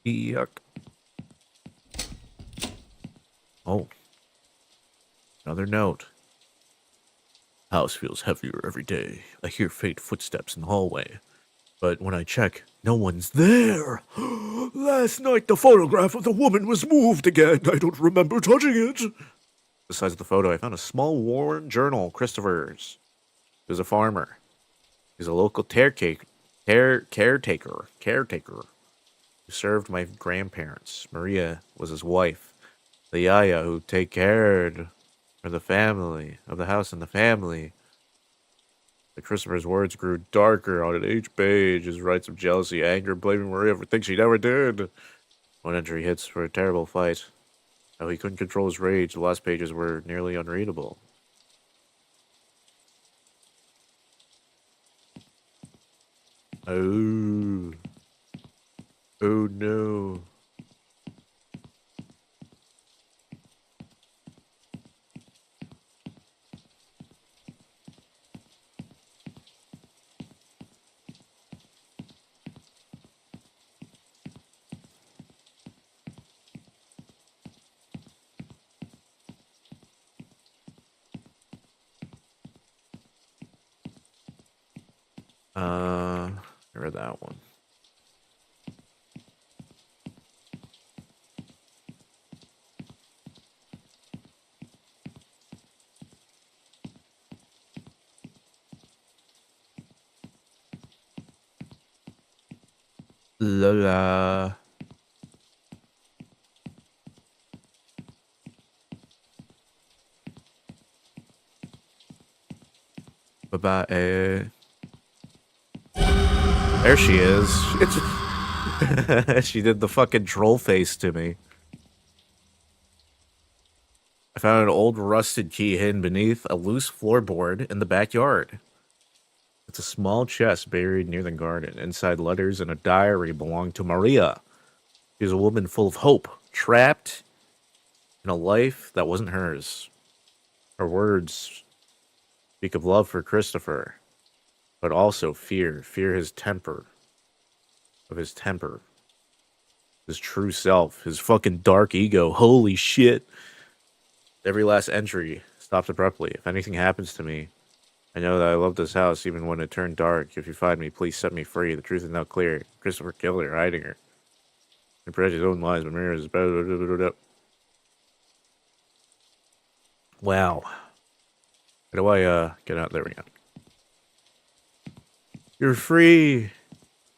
Yuck. Oh. Another note. House feels heavier every day. I hear faint footsteps in the hallway. But when I check, no one's there. Last night, the photograph of the woman was moved again. I don't remember touching it. Besides the photo, I found a small worn journal, Christopher's. He was a farmer. He's a local caretaker who served my grandparents. Maria was his wife, the yaya who take cared for the family, of the house and the family. The Christopher's words grew darker on each page. His rights of jealousy, anger, blaming Maria for things she never did. One entry hits for a terrible fight. How he couldn't control his rage. The last pages were nearly unreadable. Oh. Oh no. I read that one. Lola. Bye-bye. There she is. It's she did the fucking troll face to me. I found an old rusted key hidden beneath a loose floorboard in the backyard. It's a small chest buried near the garden. Inside letters and a diary belonged to Maria. She was a woman full of hope, trapped in a life that wasn't hers. Her words speak of love for Christopher, but also fear his temper, his true self, his fucking dark ego. Holy shit. Every last entry stops abruptly. If anything happens to me, I know that I love this house even when it turned dark. If you find me, please set me free. The truth is now clear. Christopher killed her, hiding her. He spread his own lies, but Mira's better. Wow. How do I get out? There we go. You're free.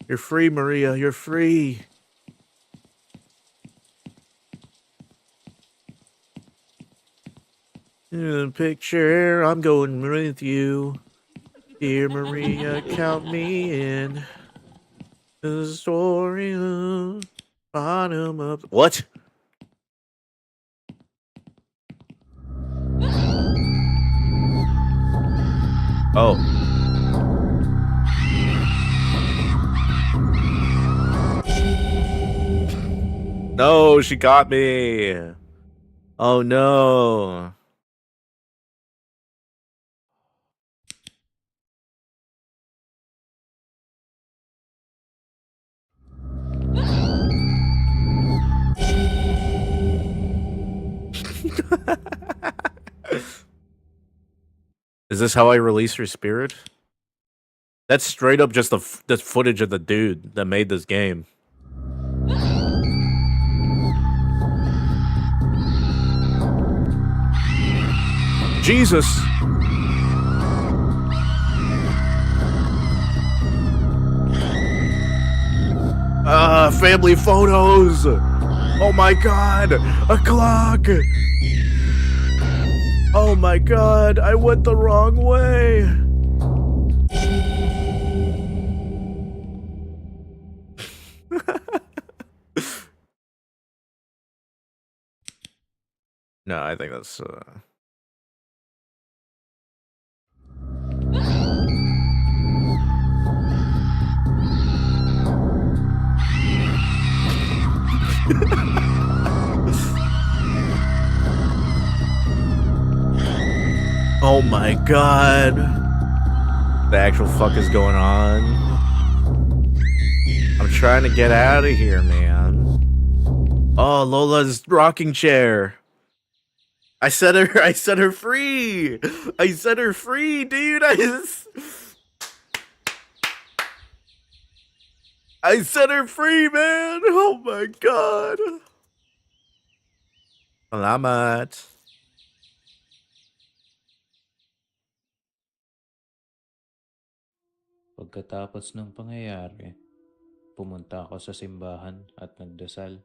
You're free, Maria. You're free. Picture, I'm going with you. Dear Maria, count me in. The story of bottom up. What? Oh. No, she got me. Oh no. Is this how I release your spirit? That's straight up just the footage of the dude that made this game. Jesus! Family photos! Oh my god! A clock! Oh my god, I went the wrong way! No, I think that's Oh my god. The actual fuck is going on? I'm trying to get out of here, man. Oh, Lola's rocking chair. I set her free. I set her free, dude. I set her free, man. Oh my god. Salamat. Pagkatapos ng pangyayari, pumunta ako sa simbahan at nagdasal.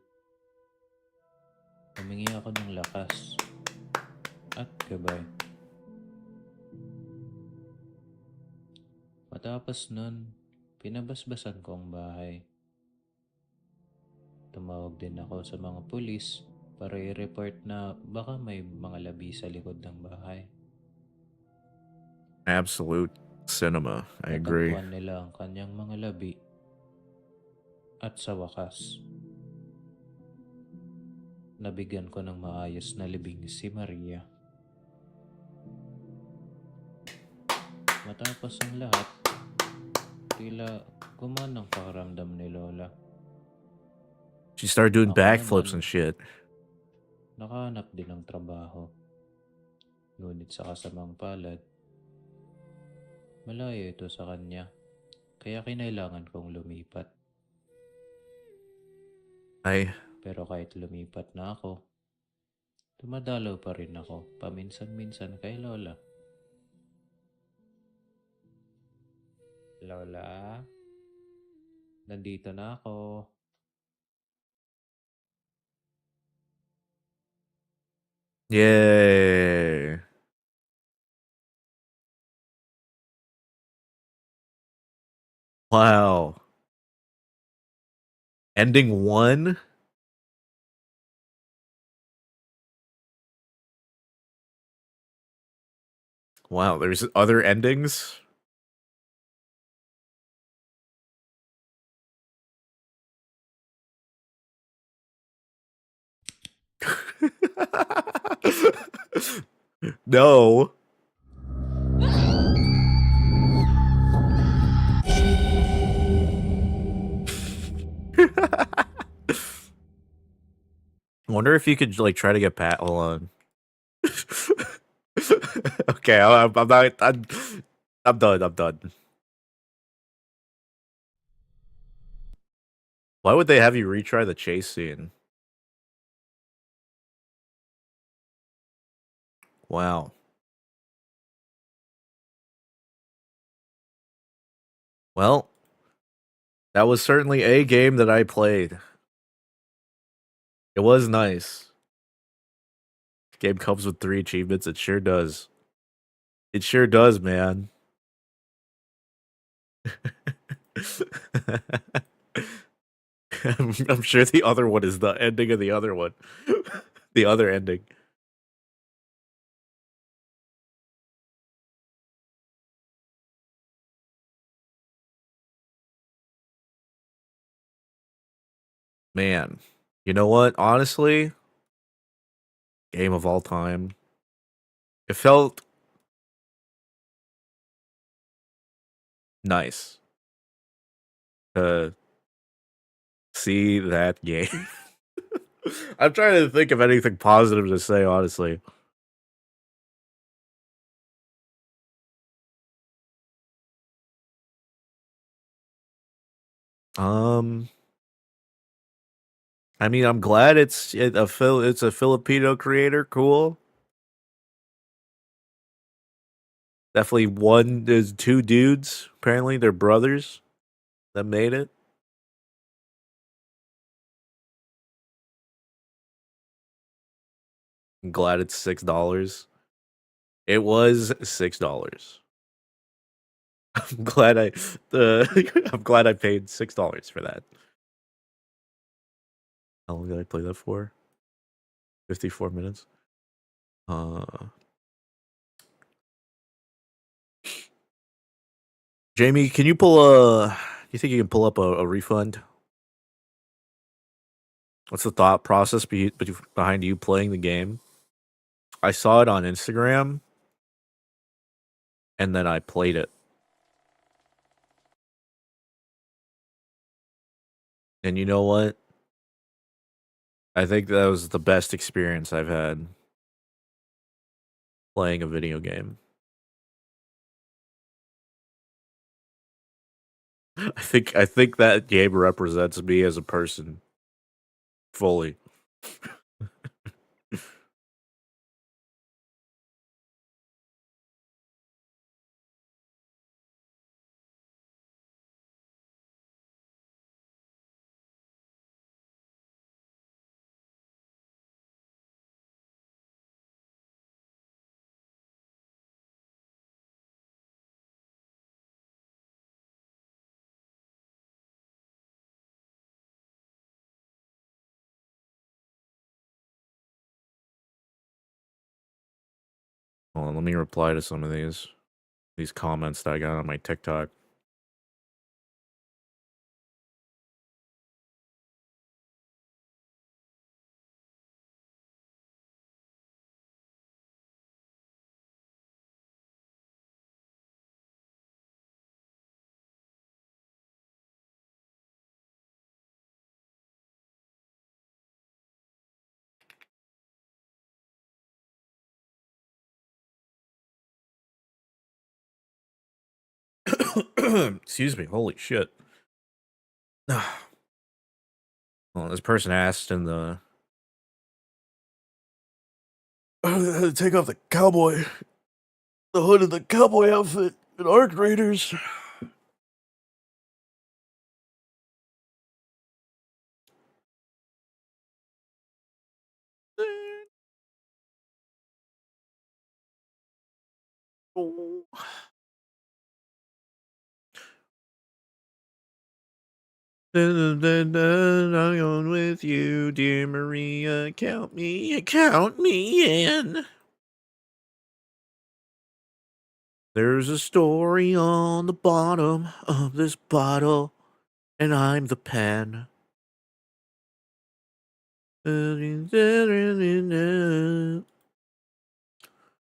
Humingi ako ng lakas at gabay. Matapos nun, pinabasbasan ko ang bahay. Tumawag din ako sa mga pulis para i-report na baka may mga labi sa likod ng bahay. Absolute cinema. I agree. Natagpuan nila ang kanyang mga labi. At sa wakas, nabigyan ko ng maayos na libing si Maria. Matapos ang lahat, tila gumana ang pakiramdam ni Lola. She started doing Ako backflips naman, and shit. nakahanap din ng trabaho. Ngunit sa kasamang palad, malayo ito sa kanya, kaya kinailangan kong lumipat. I Pero kahit lumipat na ako, dumadalaw pa rin ako paminsan-minsan kay Lola. Lola, nandito na ako. Yay. Wow. Ending 1? Wow, there's other endings? No. I wonder if you could like try to get Pat. Hold on. Okay, I'm not. I'm done. I'm done. Why would they have you retry the chase scene? Wow. Well, that was certainly a game that I played. It was nice. Game comes with 3 achievements. It sure does. It sure does, man. I'm sure the other one is the ending of the other one. The other ending. Man, you know what? Honestly, game of all time. It felt nice to see that game. I'm trying to think of anything positive to say, honestly. Um, I mean, I'm glad it's it's a Filipino creator. Cool. Definitely one. There's two dudes. Apparently, they're brothers that made it. I'm glad it's $6. It was $6. I'm glad I'm glad I paid $6 for that. How long did I play that for? 54 minutes. Jamie, can you pull you think you can pull up a refund? What's the thought process behind you playing the game? I saw it on Instagram, and then I played it. And you know what? I think that was the best experience I've had playing a video game. I think that game represents me as a person fully. Hold on, let me reply to some of these comments that I got on my TikTok. Excuse me. Holy shit. Well, this person asked in the take off the hood of the cowboy outfit in Arc Raiders. I'm going with you, dear Maria. Count me in. There's a story on the bottom of this bottle, and I'm the pen.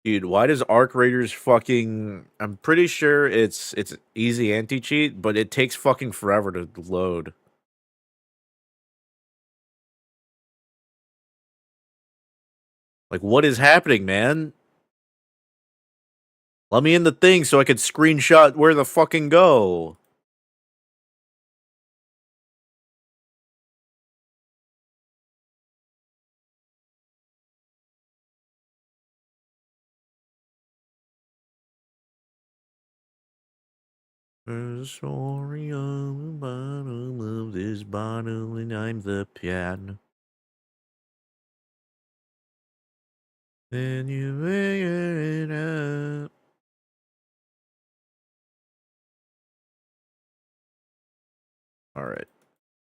Dude, why does Arc Raiders fucking... I'm pretty sure it's easy anti-cheat, but it takes fucking forever to load. Like, what is happening, man? Let me in the thing so I could screenshot where the fucking go. There's a story on the bottom of this bottle, and I'm the pen. Then you figure it out. All right.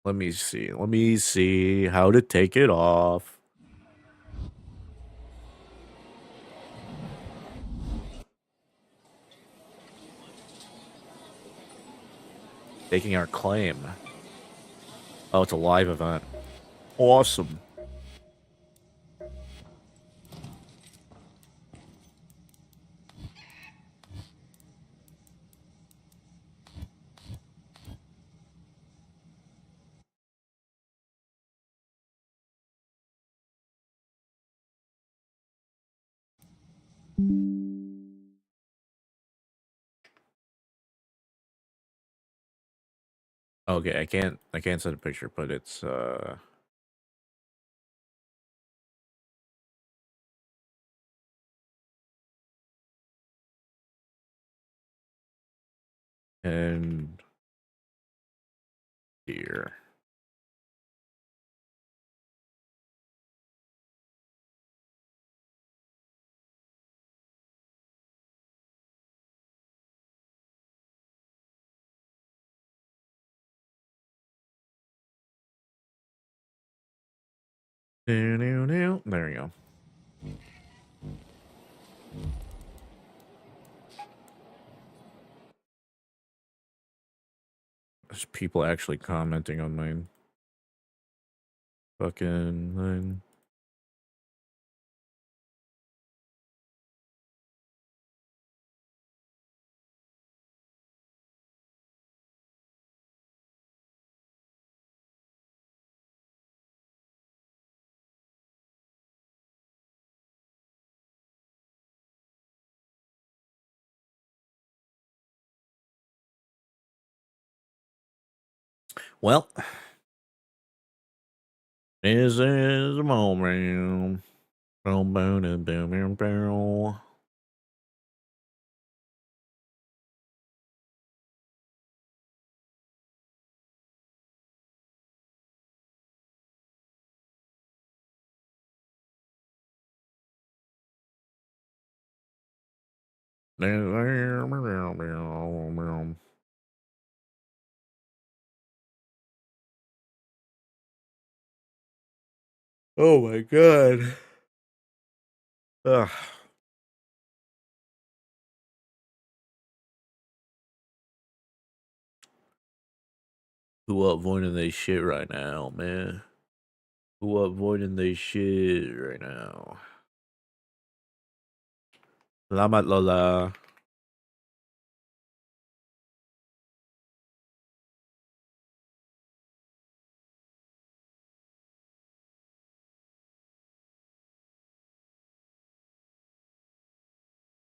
Let me see. Let me see how to take it off. Taking our claim. Oh, it's a live event. Awesome. Okay, I can't send a picture, but it's and here. There you go. There's people actually commenting on my fucking thing. Well, this is the moment. Boom, boom, boom, boom, boom, boom. Oh my god. Ugh. Who avoiding this shit right now, man? Who avoiding this shit right now? Salamat, Lola.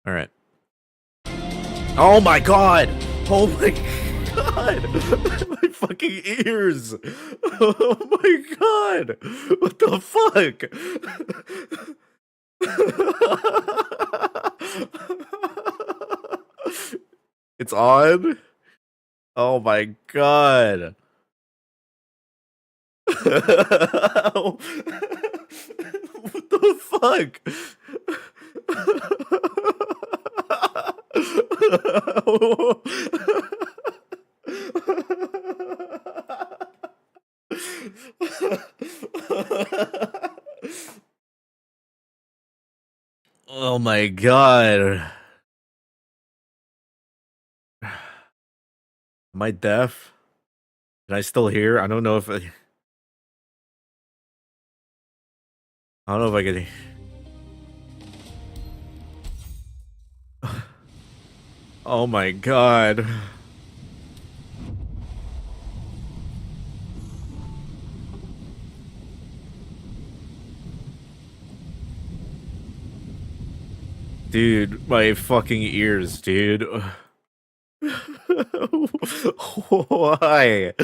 All right. Oh my god! Oh my god! My fucking ears! Oh my god! What the fuck? It's on? Oh my god! What the fuck? Oh my god. Am I deaf? Can I still hear? I don't know if I don't know if I can. Oh my god. Dude, my fucking ears, dude. Why?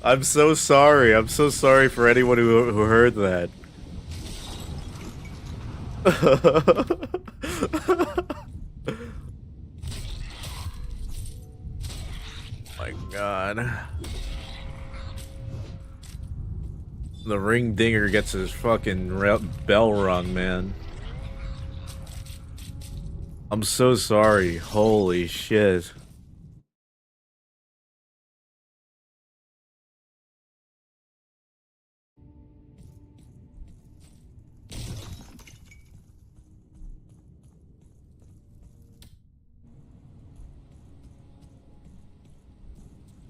I'm so sorry. I'm so sorry for anyone who heard that. My god. The ring dinger gets his fucking bell rung, man. I'm so sorry. Holy shit.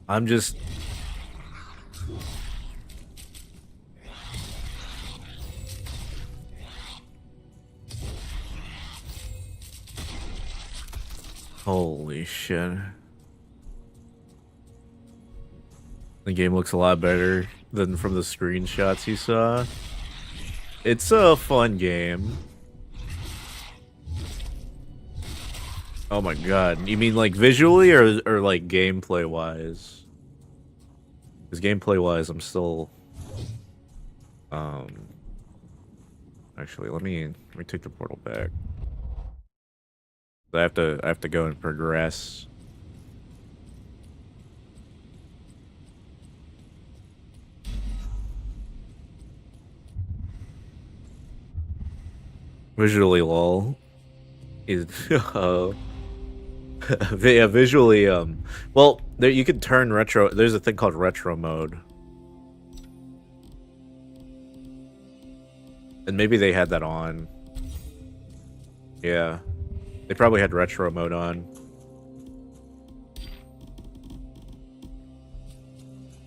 I'm just... Holy shit. The game looks a lot better than from the screenshots you saw. It's a fun game. Oh my god. You mean like visually or like gameplay wise? Because gameplay wise I'm still actually let me take the portal back. I have to go and progress. Visually, lol. Is yeah, visually, well, there you can turn retro. There's a thing called retro mode, and maybe they had that on. Yeah, they probably had retro mode on.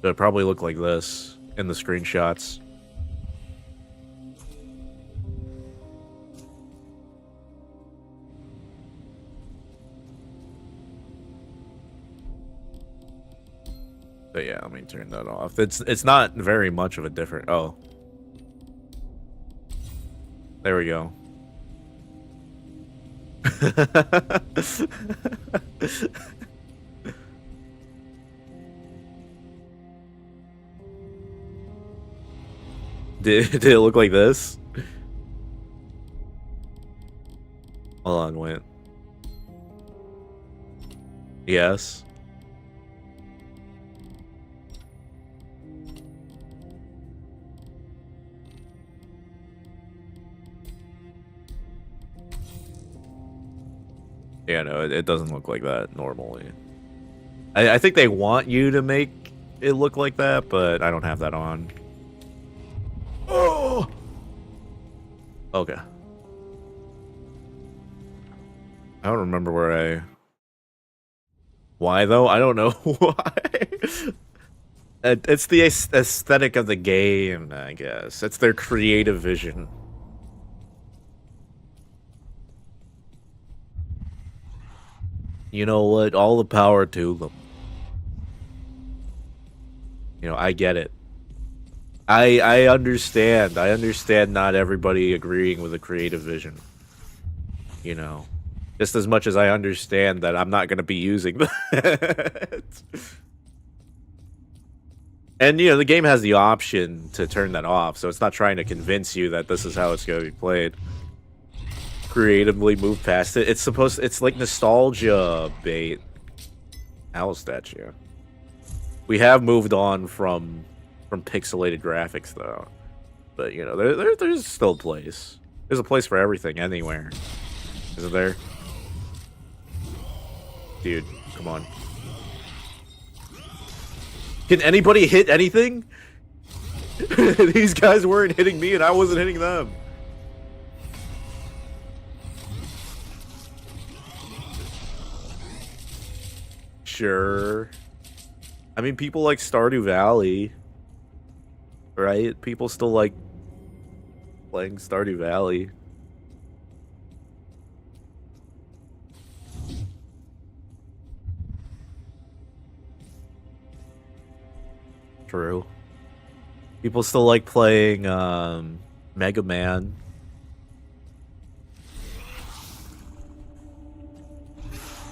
So it probably looked like this in the screenshots. But yeah, let me turn that off. It's not very much of a different. Oh, there we go. Did it look like this? Hold on, wait. Yes. Yeah, no, it doesn't look like that normally. I think they want you to make it look like that, but I don't have that on. Oh! Okay. I don't remember where I... Why, though? I don't know why. It's the aesthetic of the game, I guess. It's their creative vision. You know what? All the power to them. You know, I get it. I understand. I understand not everybody agreeing with a creative vision. You know. Just as much as I understand that I'm not going to be using that. And, you know, the game has the option to turn that off, so it's not trying to convince you that this is how it's going to be played. Creatively move past it. It's like nostalgia bait. Owl statue. We have moved on from pixelated graphics though. But you know, there's still a place. There's a place for everything anywhere. Isn't there? Dude, come on. Can anybody hit anything? These guys weren't hitting me and I wasn't hitting them. Sure. I mean, people like Stardew Valley, right? People still like playing Stardew Valley. True. People still like playing Mega Man.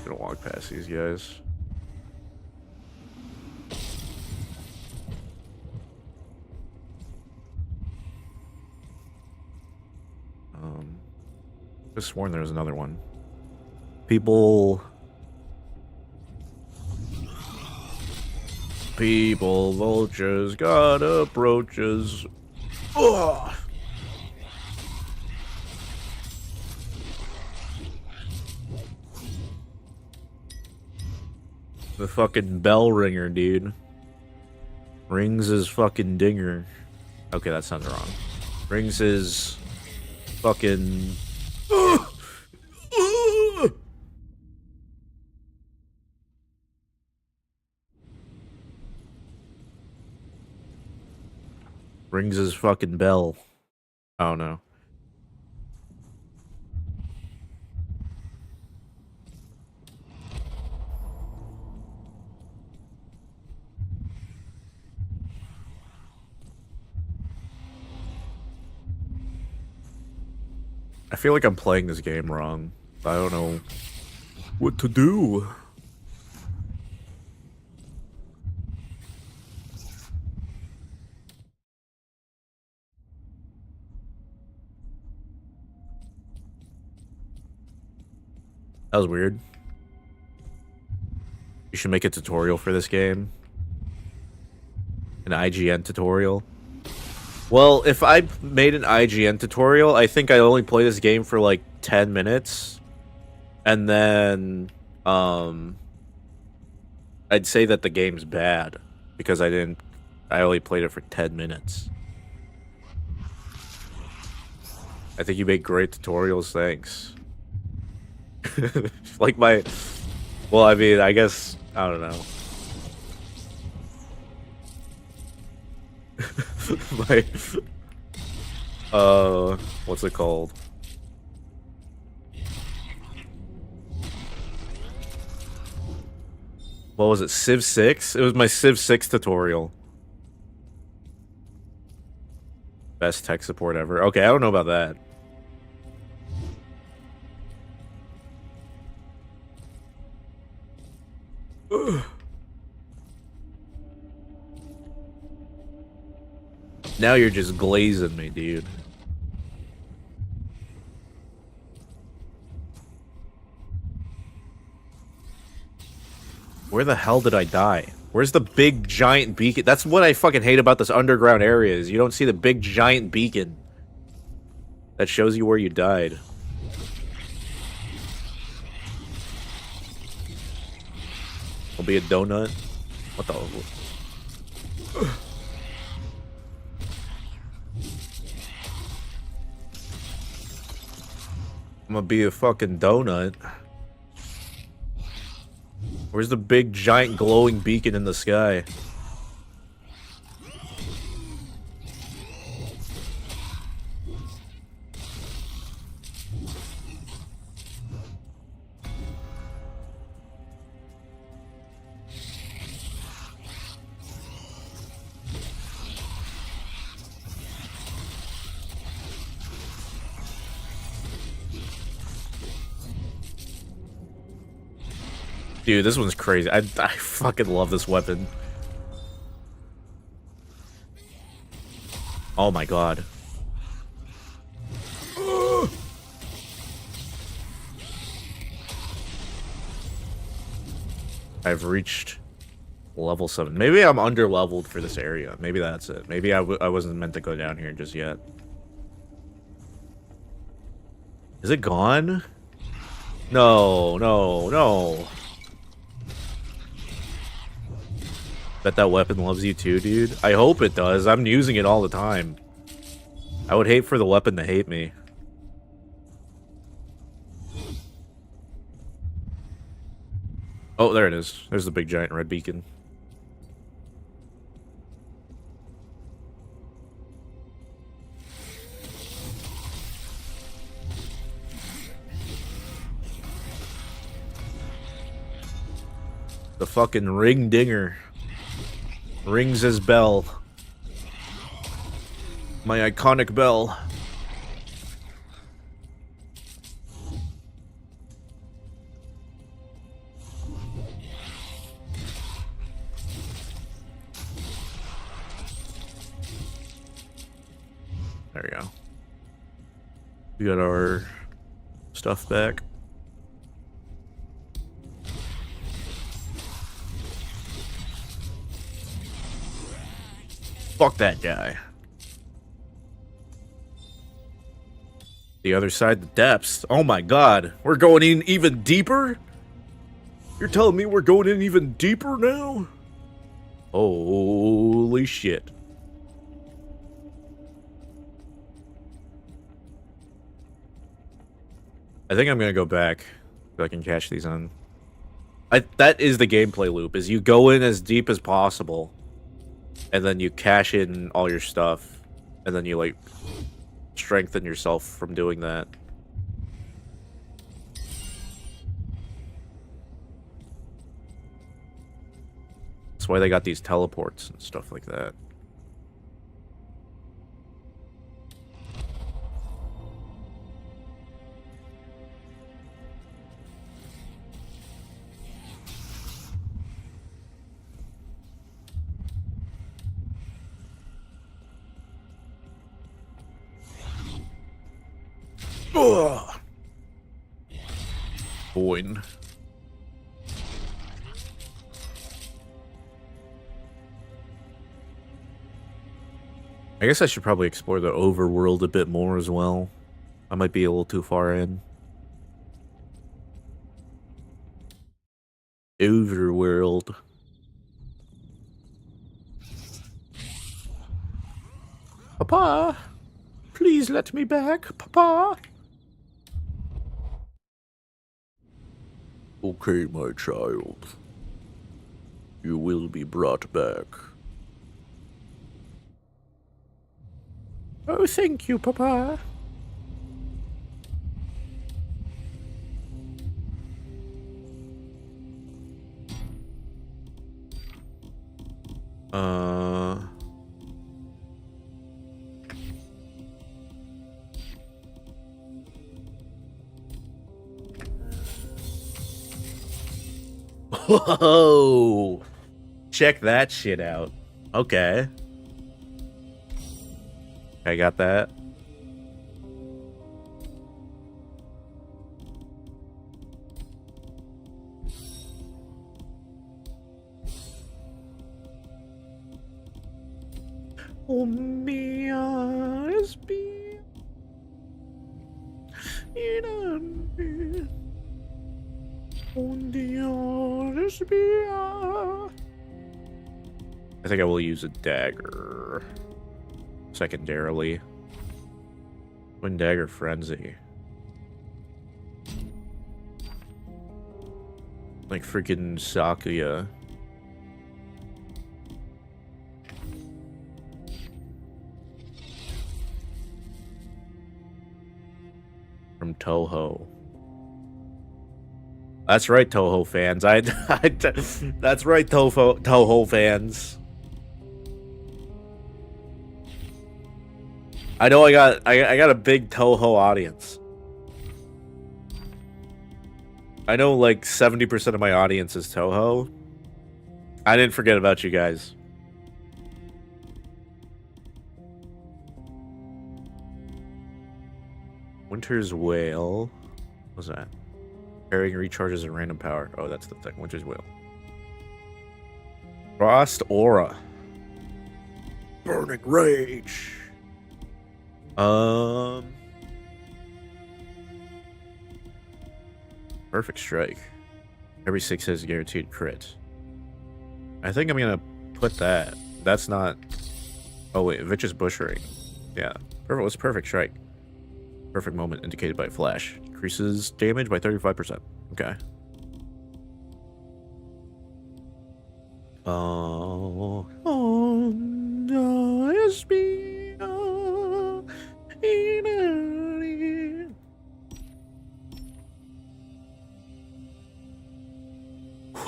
Gonna walk past these guys. Just sworn there was another one. People, vultures got approaches. Ugh. The fucking bell ringer, dude. Rings his fucking dinger. Okay, that sounds wrong. Rings his fucking... Rings his fucking bell. I don't know. I feel like I'm playing this game wrong. I don't know what to do. That was weird. You should make a tutorial for this game. An IGN tutorial. Well, if I made an IGN tutorial, I think I only play this game for like 10 minutes. And then I'd say that the game's bad because I only played it for 10 minutes. I think you make great tutorials, thanks. Like well, I mean, I guess, I don't know. What's it called? What was it, Civ 6? It was my Civ 6 tutorial. Best tech support ever. Okay, I don't know about that. Now you're just glazing me, dude. Where the hell did I die? Where's the big giant beacon? That's what I fucking hate about this underground area is you don't see the big giant beacon that shows you where you died. Will be a donut. What the? I'm gonna be a fucking donut. Where's the big giant glowing beacon in the sky? Dude, this one's crazy. I fucking love this weapon. Oh my god. I've reached level 7. Maybe I'm under-leveled for this area. Maybe that's it. Maybe I wasn't meant to go down here just yet. Is it gone? No, no, no. Bet that weapon loves you too, dude. I hope it does. I'm using it all the time. I would hate for the weapon to hate me. Oh, there it is. There's the big giant red beacon. The fucking ring dinger. Rings his bell. My iconic bell. There we go. We got our stuff back. Fuck that guy. The other side, the depths. Oh my god. We're going in even deeper? You're telling me we're going in even deeper now? Holy shit. I think I'm gonna go back so I can catch these on. That is the gameplay loop, is you go in as deep as possible. And then you cash in all your stuff. And then you, like, strengthen yourself from doing that. That's why they got these teleports and stuff like that. Ugh. Boing. I guess I should probably explore the overworld a bit more as well. I might be a little too far in. Overworld. Papa, please let me back, Papa. Okay, my child. You will be brought back. Oh, thank you, Papa. Whoa! Check that shit out. Okay. I got that. Un día espía. Un día espía. I think I will use a dagger. Secondarily. Twin dagger frenzy. Like freaking Sakuya. From Toho. That's right, Toho fans. That's right, Toho fans. I know I got a big Toho audience. I know like 70% of my audience is Toho. I didn't forget about you guys. Winter's Wail. What's that? Carrying recharges and random power. Oh, that's the thing. Winter's Wail. Frost Aura. Burning Rage. Perfect Strike. Every 6 hits guaranteed crit. I think I'm gonna put that. That's not. Oh wait, Vicious Bushering. Yeah. Perfect. What's Perfect Strike? Perfect moment indicated by flash. Increases damage by 35%. Okay.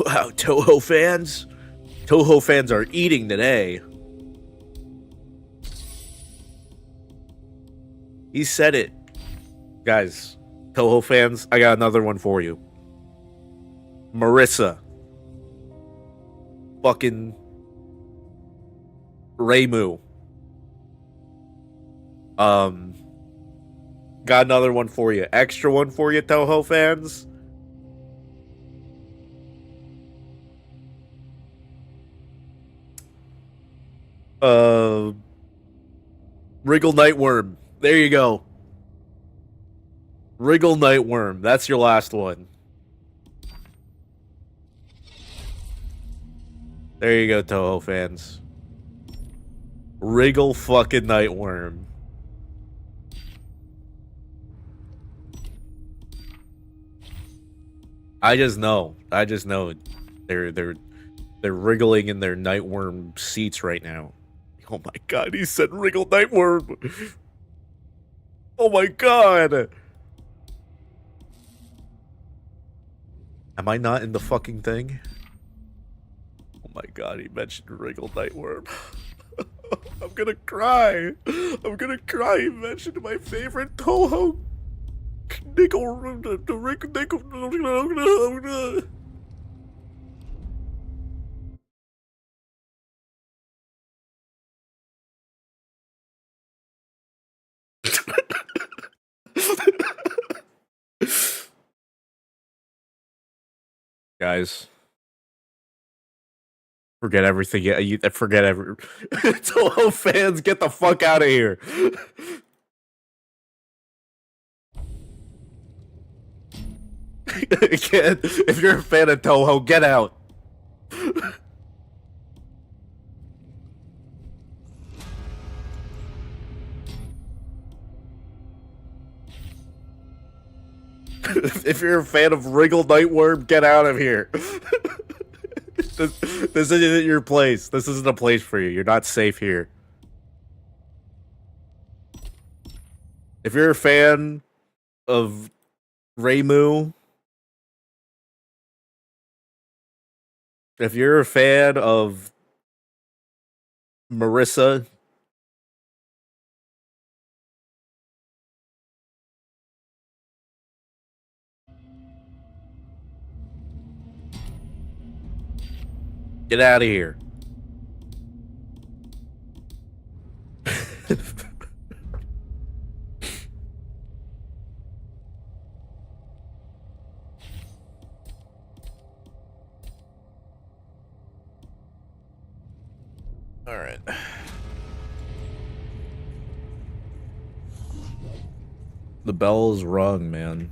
Wow, Toho fans. Toho fans are eating today. He said it. Guys, Toho fans, I got another one for you. Marissa. Fucking Reimu. Got another one for you. Extra one for you, Toho fans. Wriggle Nightworm. There you go. Wriggle Nightworm. That's your last one. There you go, Toho fans. Wriggle fucking Nightworm. I just know. They're wriggling in their Nightworm seats right now. Oh my god, he said Wriggle Nightworm. Oh my god. Am I not in the fucking thing? Oh my god, he mentioned Wriggle Nightworm. I'm gonna cry. I'm gonna cry. He mentioned my favorite Toho. Guys, forget everything. Yeah, forget every Toho fans. Get the fuck out of here. Again, if you're a fan of Toho, get out. If you're a fan of Wriggle Nightworm, get out of here. This isn't your place. This isn't a place for you. You're not safe here. If you're a fan of Reimu, if you're a fan of Marissa, get out of here. All right. The bell's rung, man.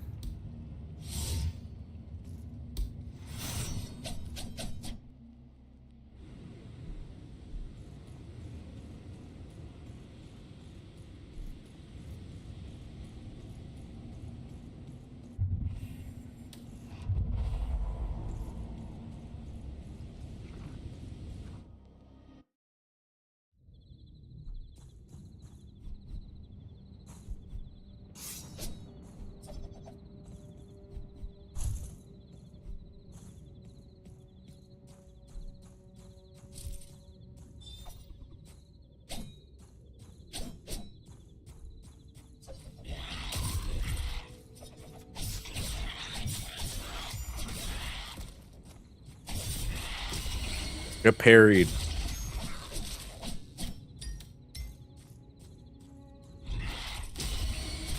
Get parried.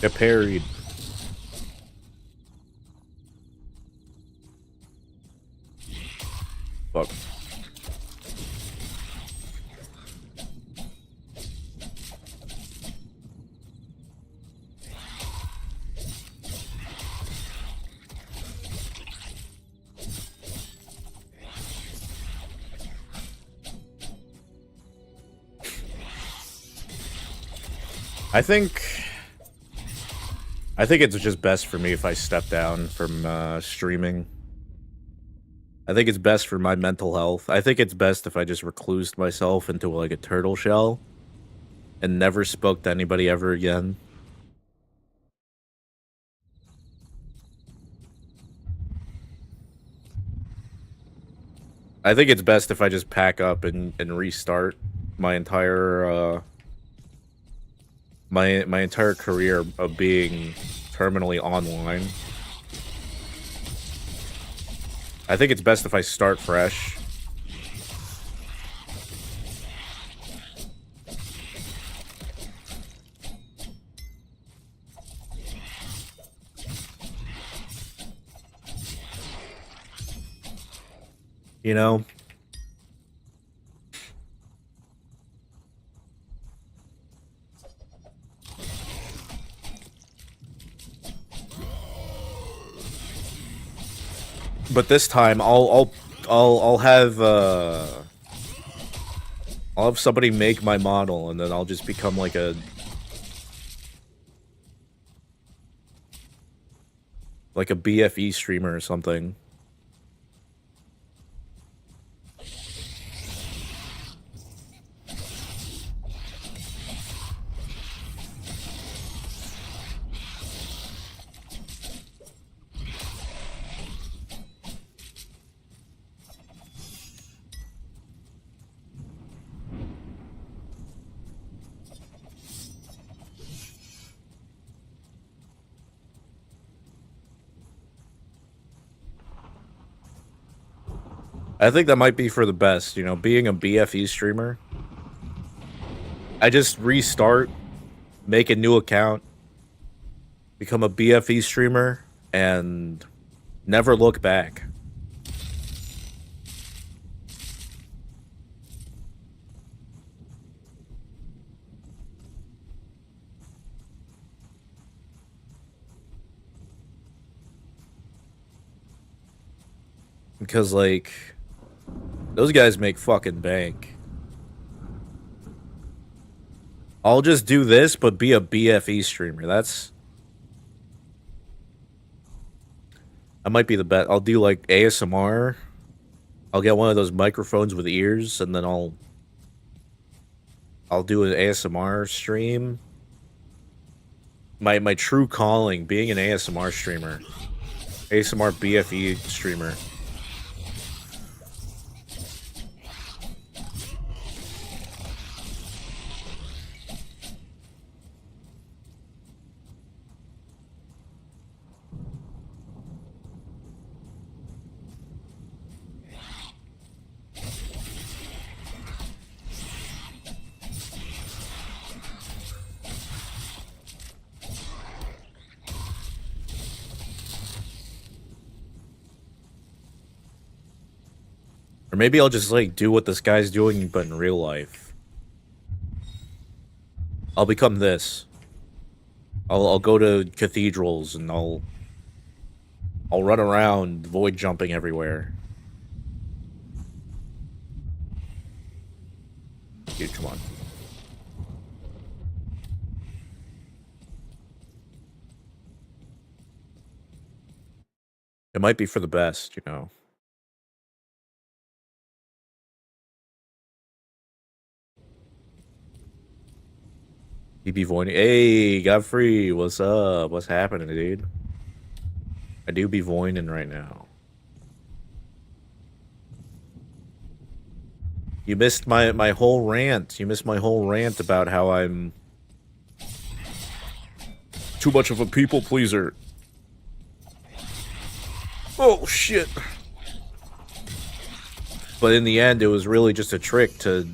Get parried. Fuck. I think it's just best for me if I step down from streaming. I think it's best for my mental health. I think it's best if I just reclused myself into like a turtle shell and never spoke to anybody ever again. I think it's best if I just pack up and restart my entire my entire career of being terminally online. I think it's best if I start fresh. You know? But this time I'll have somebody make my model and then I'll just become like a BFE streamer or something. I think that might be for the best, you know, being a BFE streamer. I just restart, make a new account, become a BFE streamer, and never look back. Because, like, those guys make fucking bank. I'll just do this, but be a BFE streamer. That might be the best. I'll do, like, ASMR. I'll get one of those microphones with ears, and then I'll do an ASMR stream. My true calling, being an ASMR streamer. ASMR BFE streamer. Or maybe I'll just, like, do what this guy's doing, but in real life. I'll become this. I'll go to cathedrals, and I'll run around, void jumping everywhere. Dude, come on. It might be for the best, you know. DB Void. Hey, Godfrey, what's up? What's happening, dude? I do be voiding right now. You missed my whole rant. You missed my whole rant about how I'm too much of a people pleaser. Oh, shit. But in the end, it was really just a trick to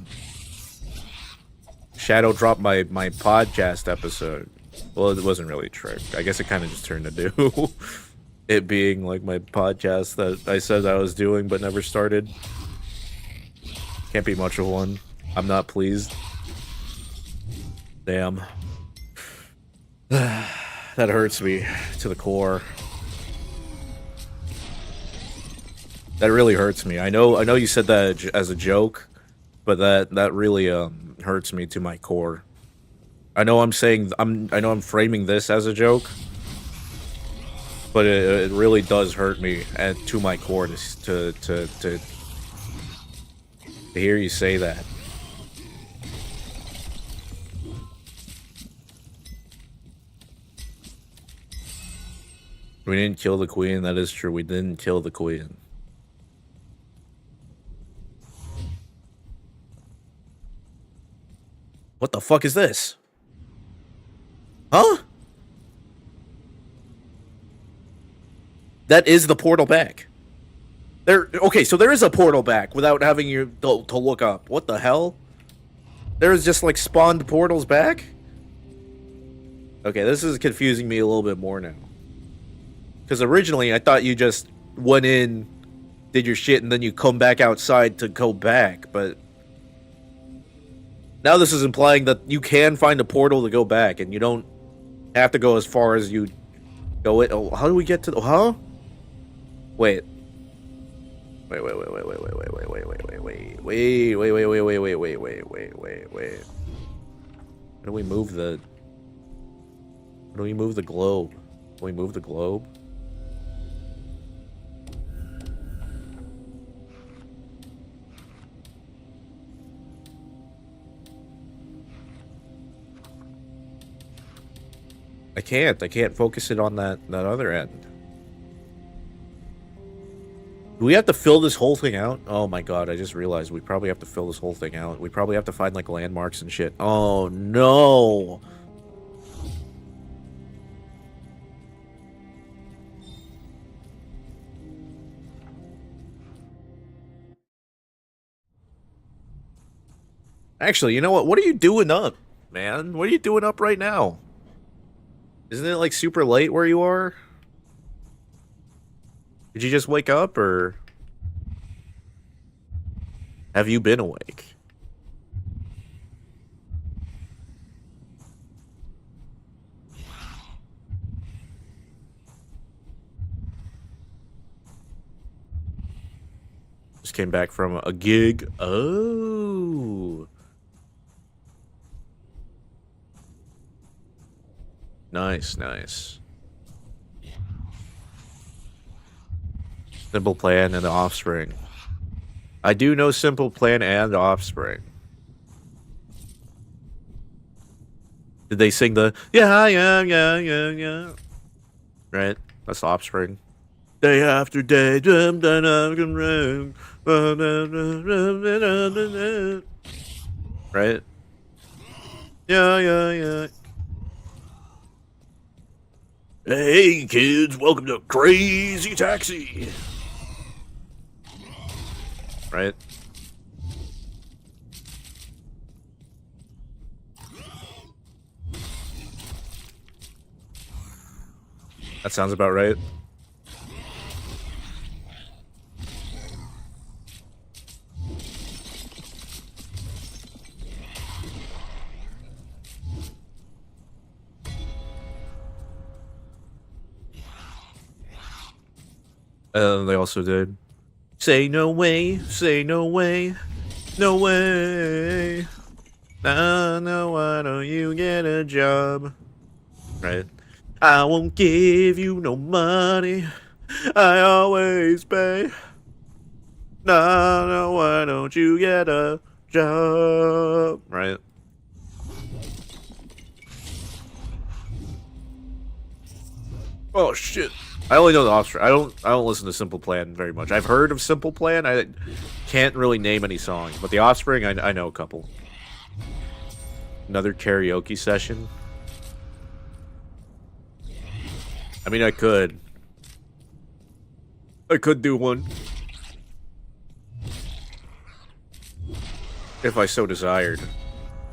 shadow drop my podcast episode. Well, it wasn't really a trick. I guess it kind of just turned into it being like my podcast that I said I was doing but never started. Can't be much of one. I'm not pleased. Damn. That hurts me to the core. That really hurts me. I know you said that as a joke, but that really hurts me to my core. I know I'm framing this as a joke, but it really does hurt me and to my core to hear you say that. We didn't kill the queen. That is true. We didn't kill the queen. What the fuck is this? Huh? That is the portal back. Okay, so there is a portal back without having you to look up. What the hell? There's just like spawned portals back? Okay, this is confusing me a little bit more now. Because originally I thought you just went in, did your shit, and then you come back outside to go back, but now this is implying that you can find a portal to go back, and you don't have to go as far as you go it. Oh, how do we get to the... Huh? Wait. Wait. How do we move the... How do we move the globe? Can we move the globe? I can't focus it on that other end. Do we have to fill this whole thing out? Oh my god, I just realized we probably have to fill this whole thing out. We probably have to find like landmarks and shit. Oh no! Actually, you know what? What are you doing up, man? What are you doing up right now? Isn't it like super late where you are? Did you just wake up, or have you been awake? just came back from a gig. Oh. Nice, nice. Simple Plan and The Offspring. I do know Simple Plan and The Offspring. Did they sing the yeah? Right? That's The Offspring. Day after day, right? Yeah. Hey kids, welcome to Crazy Taxi. Right? That sounds about right. They also did Say No Way, Say No Way, No Way. No, why don't you get a job? Right? I won't give you no money, I always pay. No, why don't you get a job? Right? Oh shit. I only know The Offspring. I don't listen to Simple Plan very much. I've heard of Simple Plan. I can't really name any songs, but The Offspring, I know a couple. Another karaoke session. I mean, I could do one if I so desired.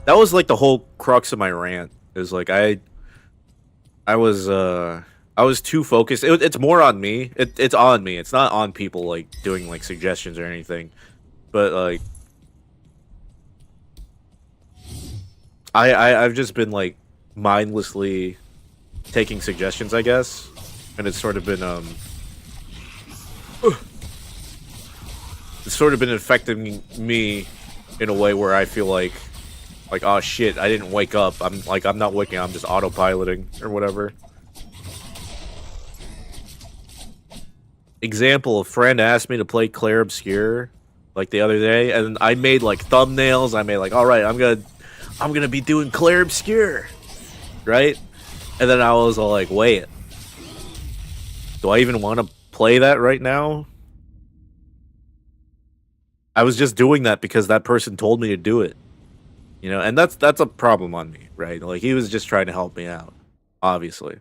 That was like the whole crux of my rant. It was like I was too focused. It's more on me. It's on me. It's not on people like doing like suggestions or anything. But like I've just been like mindlessly taking suggestions, I guess, and it's sort of been affecting me in a way where I feel like oh shit, I didn't wake up. I'm not waking up, I'm just autopiloting or whatever. Example, a friend asked me to play Clair Obscur like the other day, and I made like thumbnails. I made like, all right, I'm gonna be doing Clair Obscur, right? And then I was all like, wait, do I even want to play that right now? I was just doing that because that person told me to do it, you know, and that's a problem on me, right? Like he was just trying to help me out, obviously.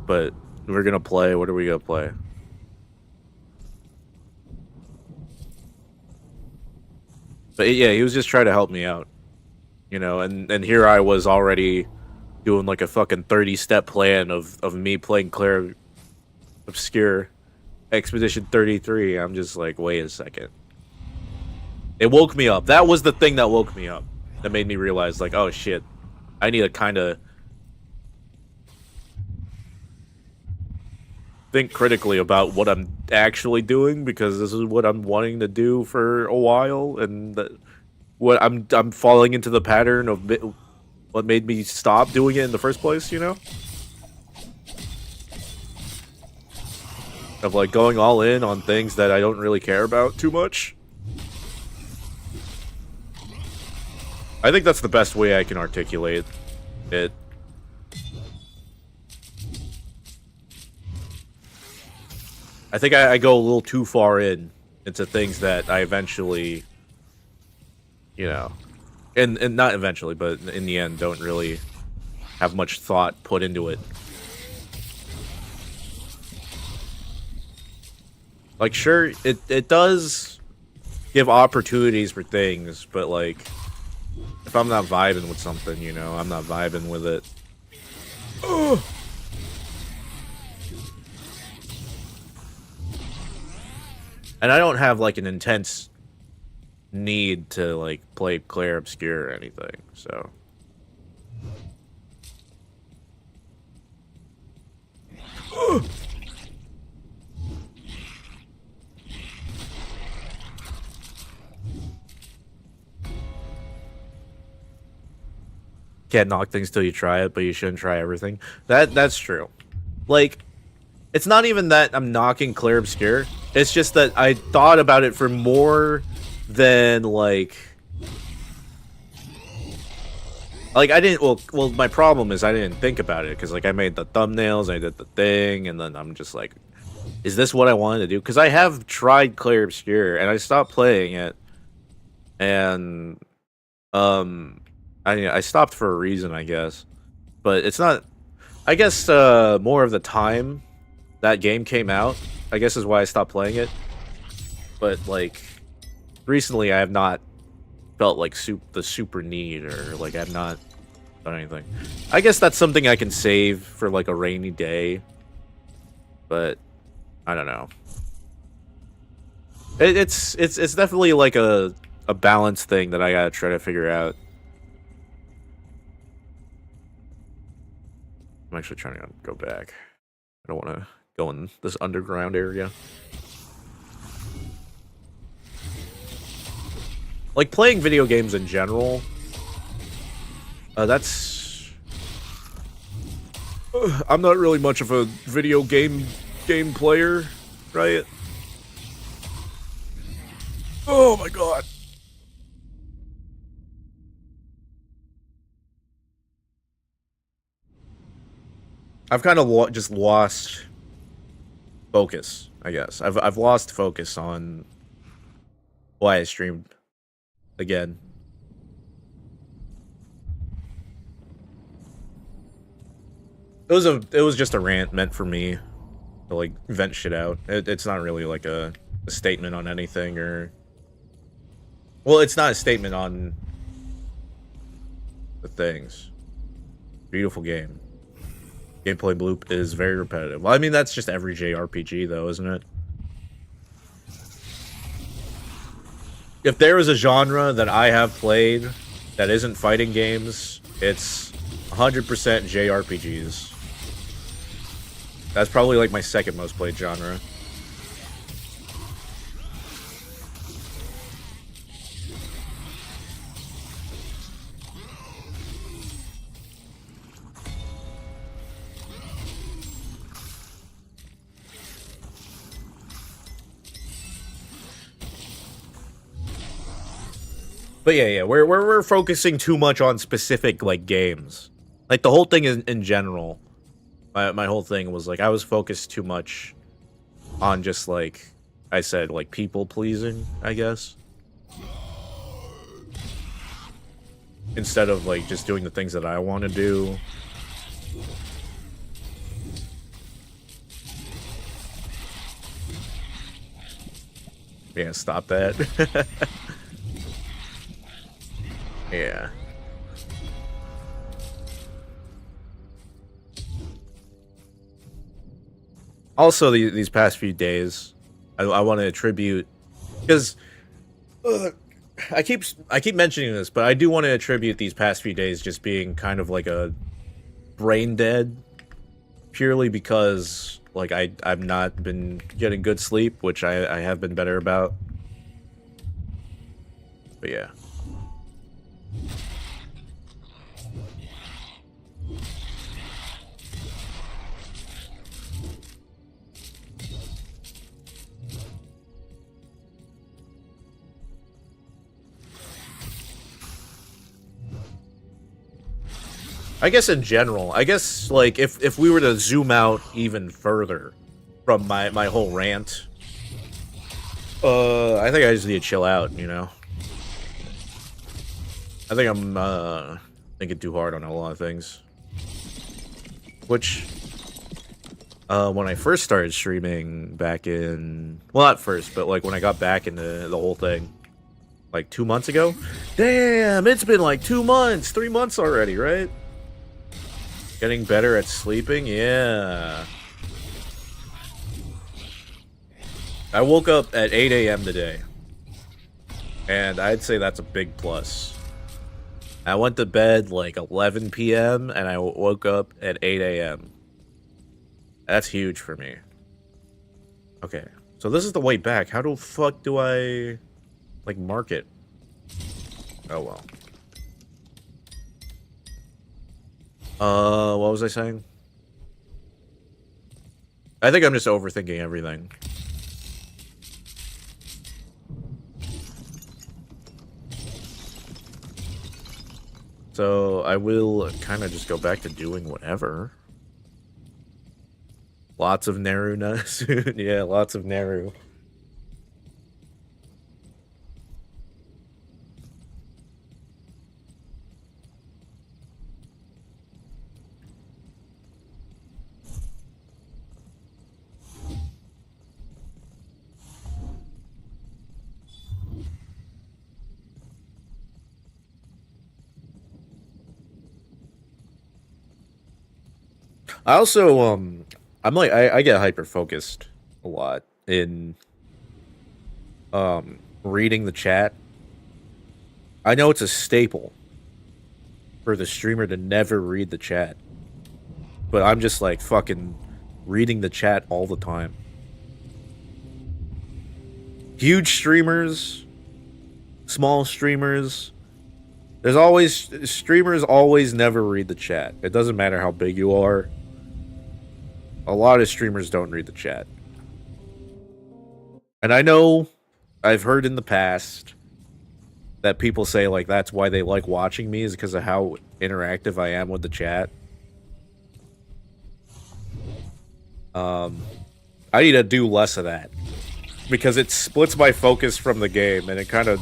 But we're gonna play. What are we gonna play? But yeah, he was just trying to help me out, you know. And here I was already doing like a fucking 30-step plan of me playing Clair Obscur Expedition 33. I'm just like, wait a second. It woke me up. That was the thing that woke me up. That made me realize, like, oh shit, I need to kind of think critically about what I'm actually doing, because this is what I'm wanting to do for a while, and what I'm falling into the pattern of what made me stop doing it in the first place, you know? Of like going all in on things that I don't really care about too much. I think that's the best way I can articulate it. I think I go a little too far into things that I eventually, you know, and not eventually, but in the end, don't really have much thought put into it. Like, sure, it does give opportunities for things, but like, if I'm not vibing with something, you know, I'm not vibing with it. Ugh. And I don't have like an intense need to like play Clair Obscur or anything, so. can't knock things till you try it, but you shouldn't try everything. That's true. Like, it's not even that I'm knocking Clair Obscur. It's just that I thought about it for more than like I didn't. Well, my problem is I didn't think about it because like I made the thumbnails, I did the thing, and then I'm just like, is this what I wanted to do? Because I have tried Clair Obscur and I stopped playing it, and I stopped for a reason, I guess. But it's not. I guess more of the time that game came out, I guess, is why I stopped playing it. But like recently, I have not felt like the super need, or like I've not done anything. I guess that's something I can save for like a rainy day. But I don't know. It's definitely like a balance thing that I gotta try to figure out. I'm actually trying to go back. I don't want to go in this underground area. Like playing video games in general. That's. I'm not really much of a video game player, right? Oh my god. I've kind of just lost focus, I guess. I've lost focus on why I streamed again. It was just a rant meant for me to like vent shit out. It's not really like a statement on anything, or well, it's not a statement on the things. Beautiful game. Gameplay loop is very repetitive. Well, I mean, that's just every JRPG, though, isn't it? If there is a genre that I have played that isn't fighting games, it's 100% JRPGs. That's probably like my second most played genre. But yeah, we're focusing too much on specific like games. Like the whole thing in general. My whole thing was like I was focused too much on just like I said, like people pleasing, I guess. Instead of like just doing the things that I want to do. Yeah, stop that. Yeah. Also, these past few days, I want to attribute because I keep mentioning this, but I do want to attribute these past few days just being kind of like a brain dead, purely because like I've not been getting good sleep, which I have been better about. But yeah. I guess in general, I guess like if we were to zoom out even further from my whole rant, I think I just need to chill out, you know. I think I'm thinking too hard on a lot of things. Which when I first started streaming back in, well, not first, but like when I got back into the whole thing, like 2 months ago. Damn, it's been like 2 months, 3 months already, right? Getting better at sleeping? Yeah. I woke up at 8 a.m. today. And I'd say that's a big plus. I went to bed like 11 p.m. and I woke up at 8 a.m. That's huge for me. Okay. So this is the way back. How the fuck do I like mark it? Oh well. What was I saying? I think I'm just overthinking everything. So I will kind of just go back to doing whatever. Lots of Naru soon. Yeah, lots of Naru. I also I'm like I get hyper focused a lot in reading the chat. I know it's a staple for the streamer to never read the chat. But I'm just like fucking reading the chat all the time. Huge streamers, small streamers, there's always streamers always never read the chat. It doesn't matter how big you are. A lot of streamers don't read the chat. And I know I've heard in the past that people say like that's why they like watching me is because of how interactive I am with the chat. I need to do less of that because it splits my focus from the game and it kind of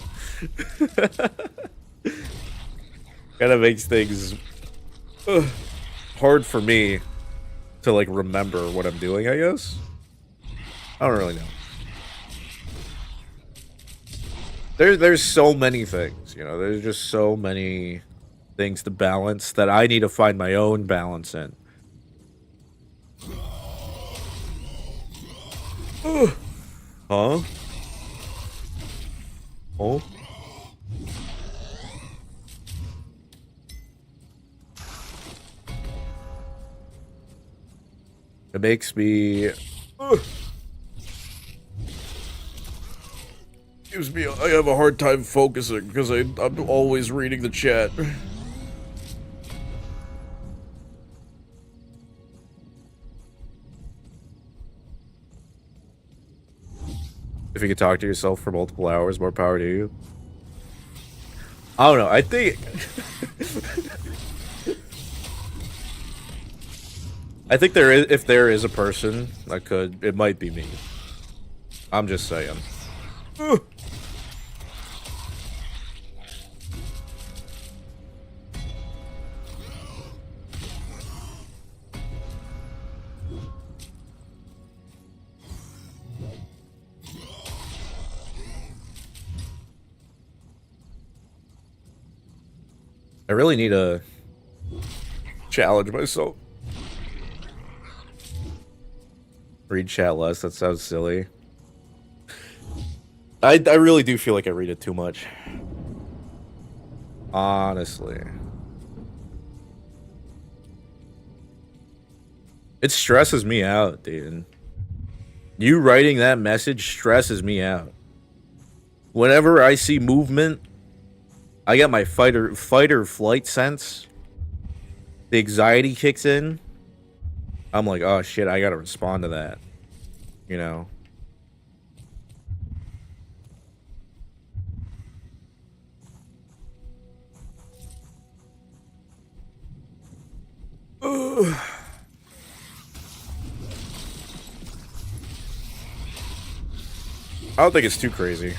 makes things hard for me to like remember what I'm doing, I guess. I don't really know. There's so many things, you know, there's just so many things to balance that I need to find my own balance in. Huh? Oh? It makes me... Gives me... I have a hard time focusing because I'm always reading the chat. If you could talk to yourself for multiple hours, more power to you. I don't know, I think... I think there is, if there is a person that could, it might be me. I'm just saying. I really need to challenge myself. Read chat less, that sounds silly. I really do feel like I read it too much. Honestly. It stresses me out, dude. You writing that message stresses me out. Whenever I see movement, I get my fight or flight sense. The anxiety kicks in. I'm like, oh shit, I gotta respond to that. You know? I don't think it's too crazy.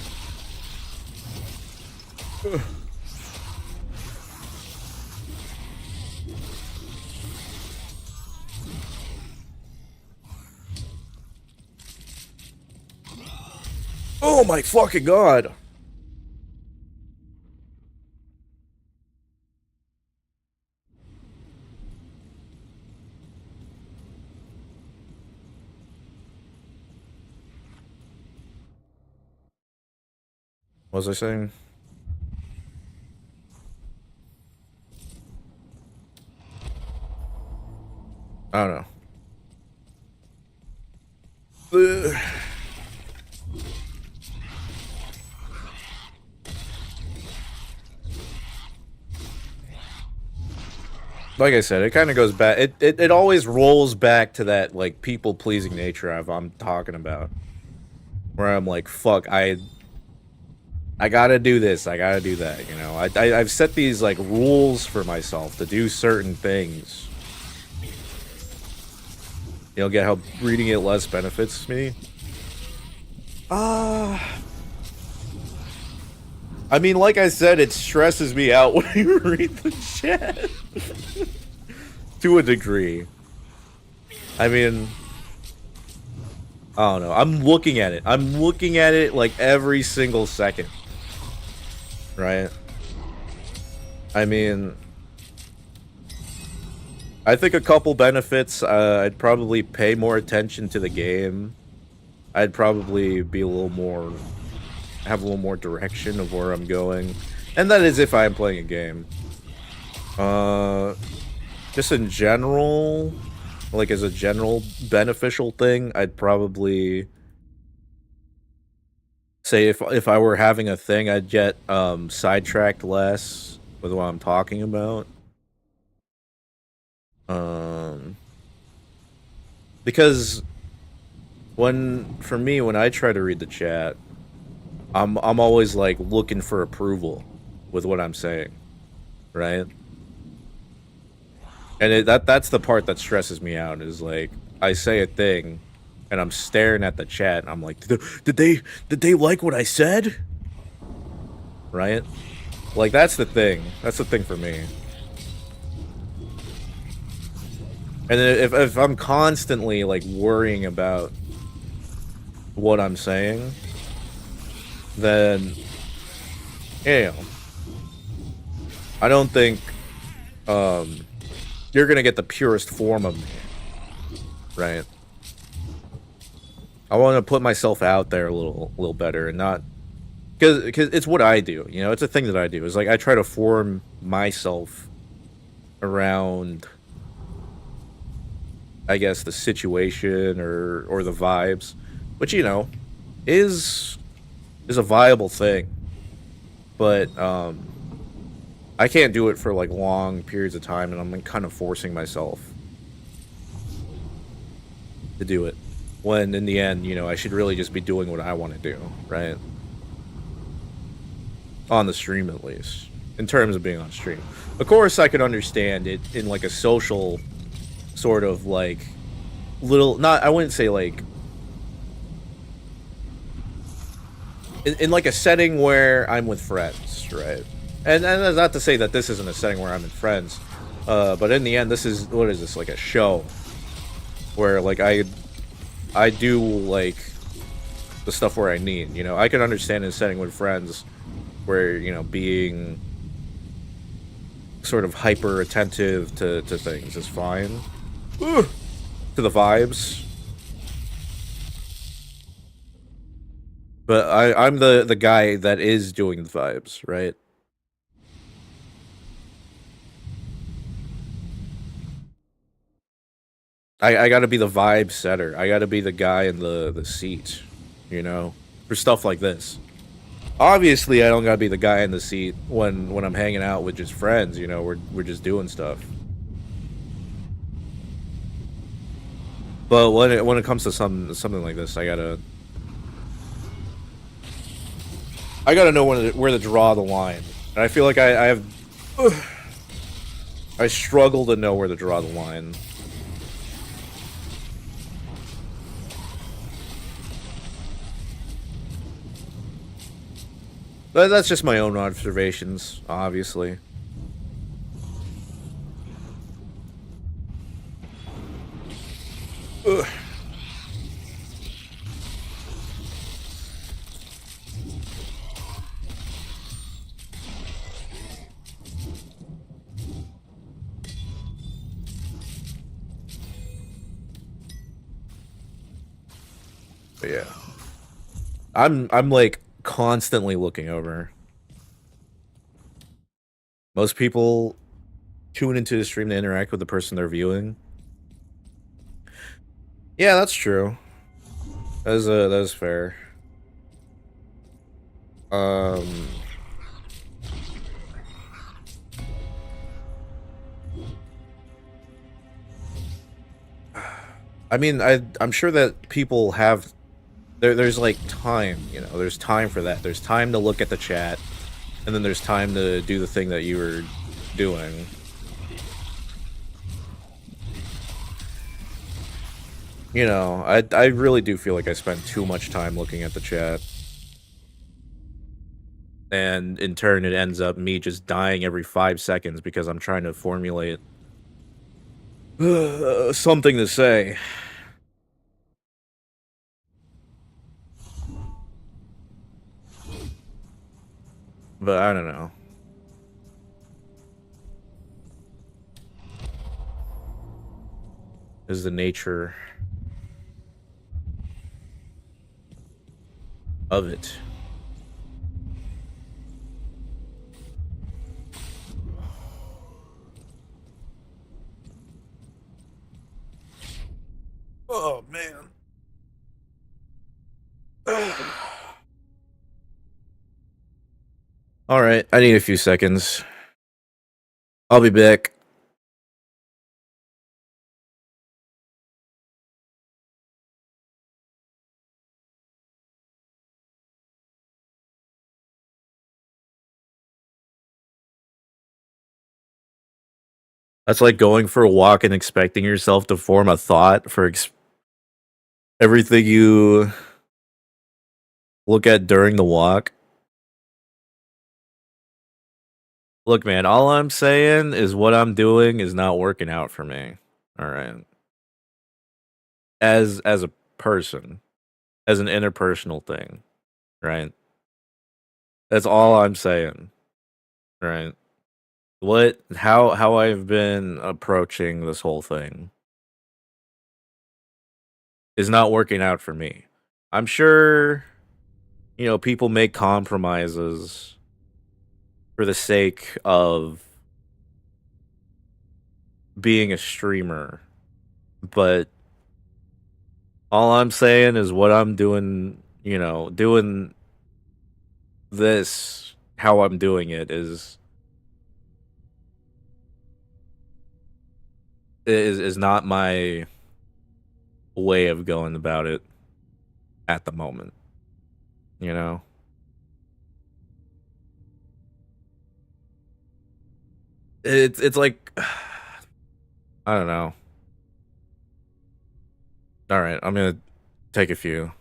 Oh my fucking god. What was I saying? I don't know. like I said, it kind of goes back. It always rolls back to that like people pleasing nature I'm talking about, where I'm like, fuck, I gotta do this, I gotta do that. You know, I've set these like rules for myself to do certain things. You know, get how reading it less benefits me. I mean, like I said, it stresses me out when you read the chat. To a degree. I mean, I don't know. I'm looking at it. I'm looking at it like every single second. Right? I mean, I think a couple benefits. I'd probably pay more attention to the game. I'd probably be a little more, have a little more direction of where I'm going. And that is if I'm playing a game. Just in general, like as a general beneficial thing, I'd probably say if I were having a thing, I'd get sidetracked less with what I'm talking about. Because for me, when I try to read the chat, I'm always like looking for approval with what I'm saying, right? And that's the part that stresses me out, is like I say a thing and I'm staring at the chat and I'm like, did they like what I said? Right? Like that's the thing. That's the thing for me. And if I'm constantly like worrying about what I'm saying, then you know, I don't think you're gonna get the purest form of me, right? I want to put myself out there a little better, and not because it's what I do. You know, it's a thing that I do. It's like I try to form myself around, I guess, the situation or the vibes, which, you know, is a viable thing, but I can't do it for like long periods of time, and I'm like kind of forcing myself to do it, when in the end, you know, I should really just be doing what I want to do, right? On the stream, at least, in terms of being on stream. Of course, I could understand it in like a social sort of like little, not, I wouldn't say like in like a setting where I'm with friends, right? And that's not to say that this isn't a setting where I'm with friends, but in the end, this is, what is this, like a show where like I do like the stuff where I need, you know. I can understand in a setting with friends where, you know, being sort of hyper attentive to things is fine. To the vibes. But I'm the guy that is doing the vibes, right? I gotta be the vibe setter. I gotta be the guy in the seat, you know, for stuff like this. Obviously, I don't gotta be the guy in the seat when I'm hanging out with just friends, you know, we're just doing stuff. But when it comes to something like this, I gotta know where to draw the line. And I feel like I struggle to know where to draw the line. But that's just my own observations, obviously. Ugh. But yeah, I'm like constantly looking over. Most people tune into the stream to interact with the person they're viewing. Yeah, that's true. That is fair. I mean, I'm sure that people have there's like time, you know, there's time for that. There's time to look at the chat, and then there's time to do the thing that you were doing. You know, I really do feel like I spend too much time looking at the chat. And in turn, it ends up me just dying every 5 seconds because I'm trying to formulate something to say. But I don't know. Is the nature of it. Oh man. All right, I need a few seconds. I'll be back. That's like going for a walk and expecting yourself to form a thought for everything you look at during the walk. Look, man, all I'm saying is what I'm doing is not working out for me. All right. As a person, as an interpersonal thing, right? That's all I'm saying. Right? How I've been approaching this whole thing is not working out for me. I'm sure, you know, people make compromises for the sake of being a streamer, but all I'm saying is what I'm doing, you know, doing this how I'm doing it is not my way of going about it at the moment, you know? It's like I don't know. All right, I'm gonna take a few.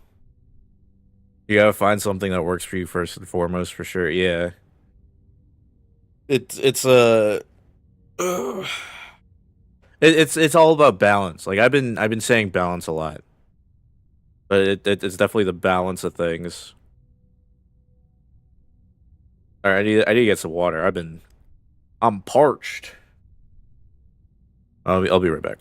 You gotta find something that works for you first and foremost, for sure. Yeah, it's ugh. It's all about balance. Like I've been saying balance a lot, but it's definitely the balance of things. All right, I need to get some water. I'm parched. I'll be right back.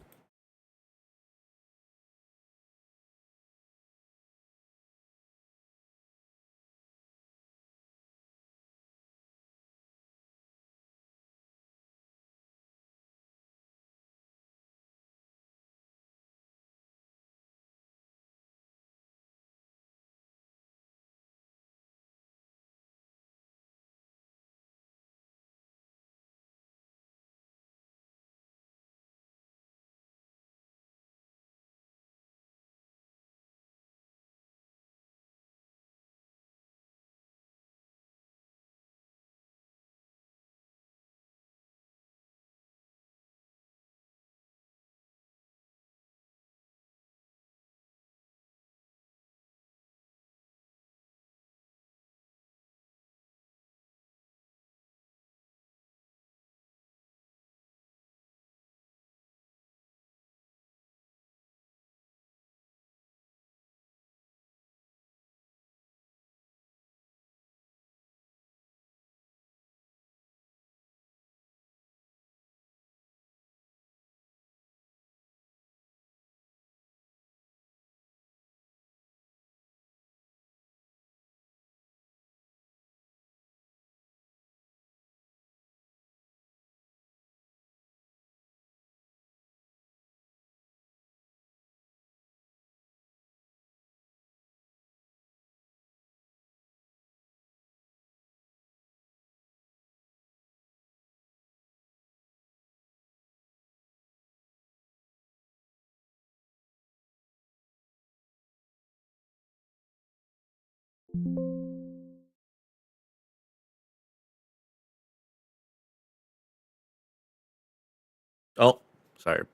Oh, sorry.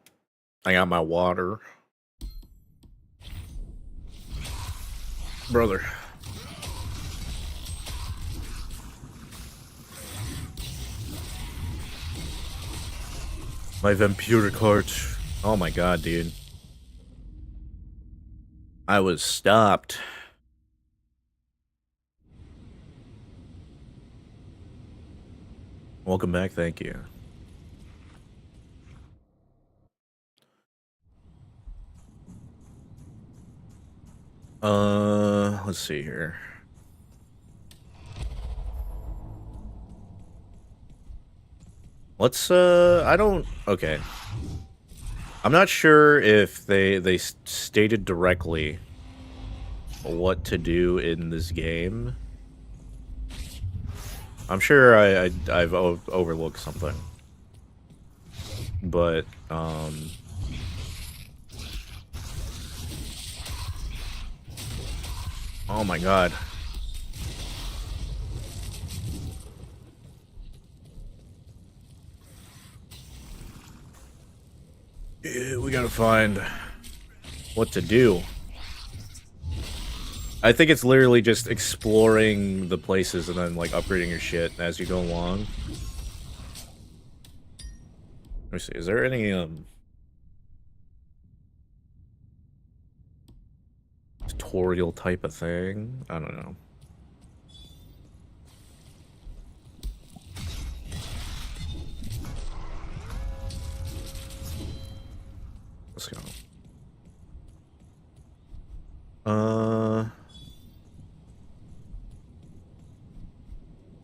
I got my water. Brother. My vampiric heart. Oh my god, dude. I was stopped. Welcome back, thank you. Let's see here. Let's I don't okay. I'm not sure if they stated directly what to do in this game. I'm sure I've overlooked something. But oh my god. Yeah, we gotta find what to do. I think it's literally just exploring the places and then like upgrading your shit as you go along. Let me see, is there any tutorial type of thing? I don't know. Let's go.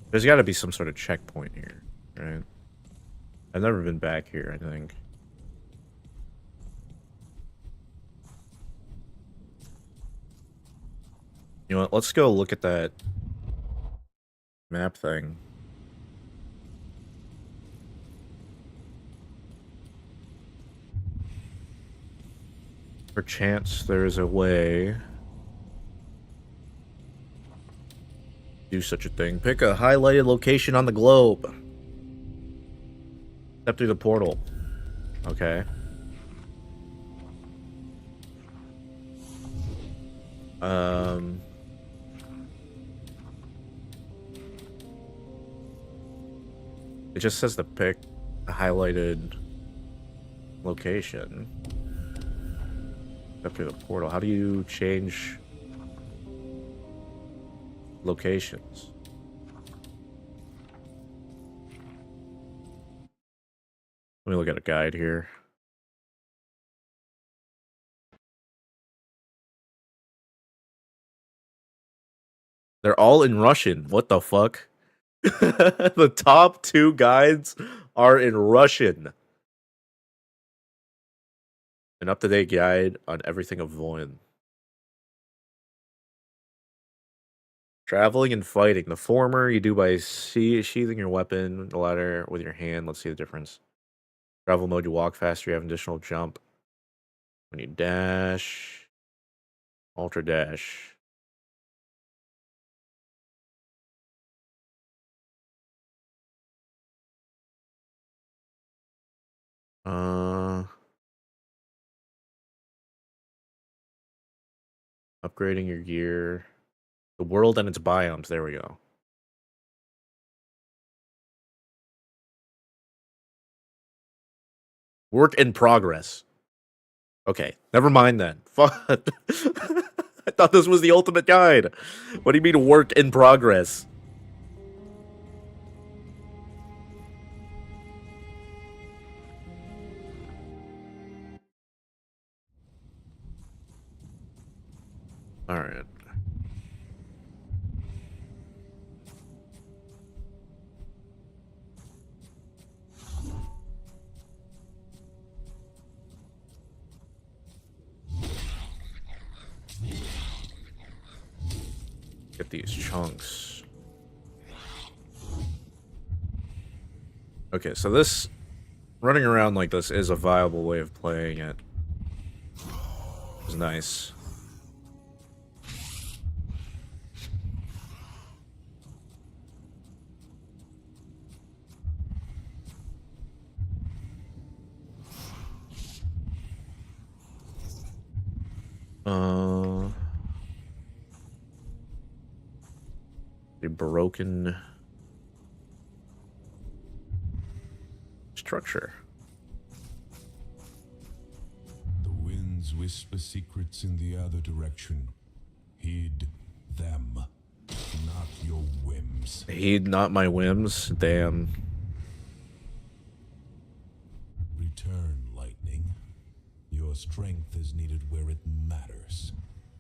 There's got to be some sort of checkpoint here, right? I've never been back here, I think. You know what? Let's go look at that map thing. Perchance there's a way do such a thing. Pick a highlighted location on the globe. Step through the portal. Okay. It just says to pick a highlighted location. Step through the portal. How do you change locations? Let me look at a guide here. They're all in Russian. What the fuck? The top 2 guides are in Russian. An up-to-date guide on everything of Voin. Traveling and fighting. The former you do by sheathing your weapon, the latter with your hand. Let's see the difference. Travel mode, you walk faster, you have an additional jump. When you dash, ultra dash. Upgrading your gear. The world and its biomes. There we go. Work in progress. Okay, never mind then. Fuck. I thought this was the ultimate guide. What do you mean work in progress? Alright. Get these chunks. Okay, so this running around like this is a viable way of playing it. It's nice. A broken structure. The winds whisper secrets in the other direction. Heed them, not your whims. Heed not my whims. Damn. Return, lightning. Your strength is needed where it matters.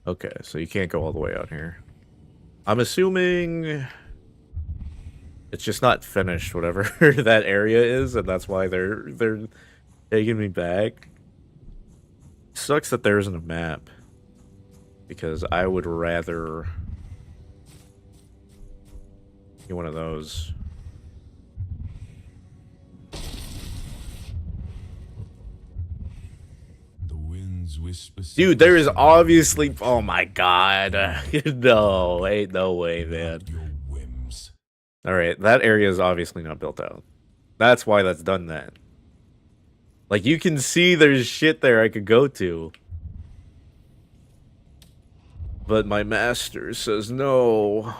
Okay, so you can't go all the way out here. I'm assuming it's just not finished, whatever that area is, and that's why they're taking me back. Sucks that there isn't a map, because I would rather get one of those. The winds whisper Dude, there is secrets obviously. Oh my god. No, ain't no way, man. not your whims. Alright, that area is obviously not built out. That's why that's done that. Like, you can see there's shit there I could go to. But my master says no.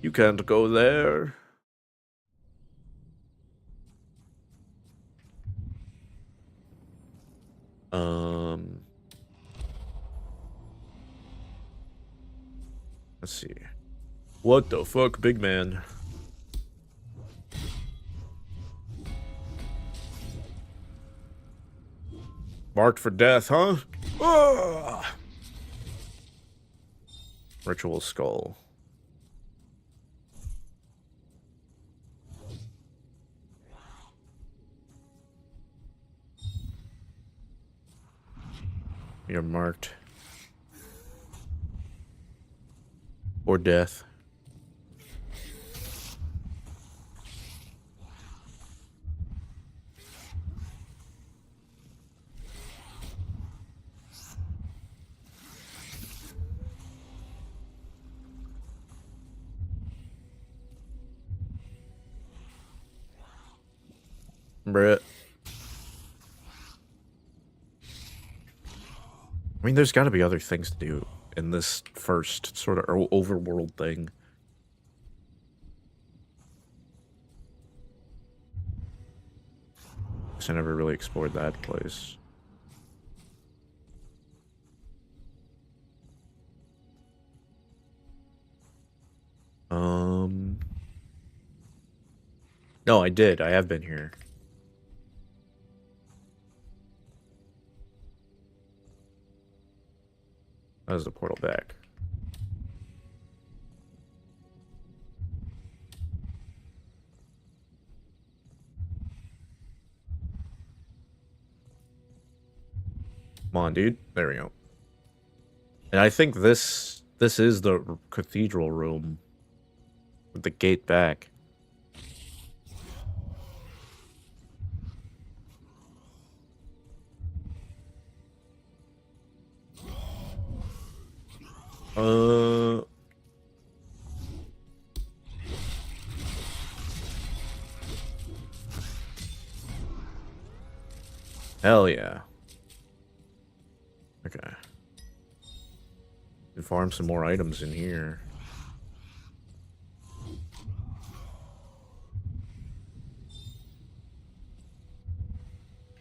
You can't go there. Let's see. What the fuck, big man? Marked for death, huh? Ah! Ritual skull. You're marked. Or death. Bruh. I mean, there's got to be other things to do in this first sort of overworld thing. 'Cause I never really explored that place. No, I did. I have been here. That was the portal back. Come on, dude. There we go. And I think this is the cathedral room with the gate back. Hell yeah. Okay. Can farm some more items in here.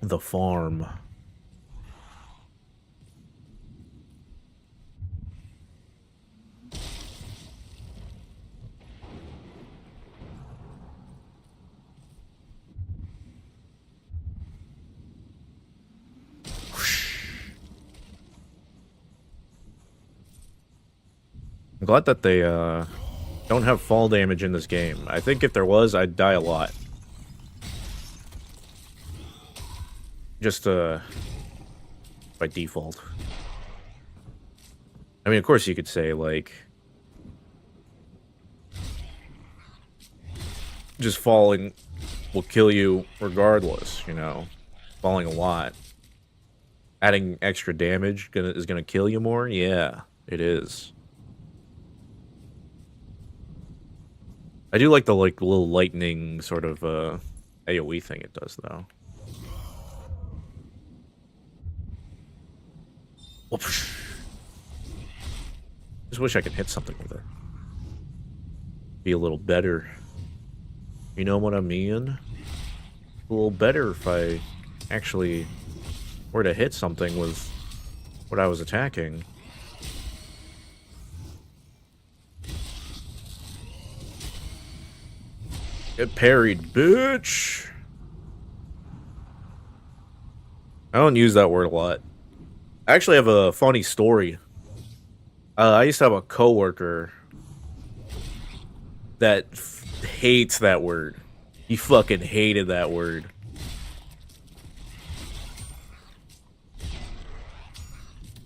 The farm. I'm glad that they don't have fall damage in this game. I think if there was, I'd die a lot. Just by default. I mean, of course you could say, like, just falling will kill you regardless, you know? Falling a lot. Adding extra damage is gonna kill you more? Yeah, it is. I do like the little lightning sort of AoE thing it does though. Just wish I could hit something with it. Be a little better. You know what I mean? A little better if I actually were to hit something with what I was attacking. Get parried, bitch! I don't use that word a lot. I actually have a funny story. I used to have a coworker that hates that word. He fucking hated that word.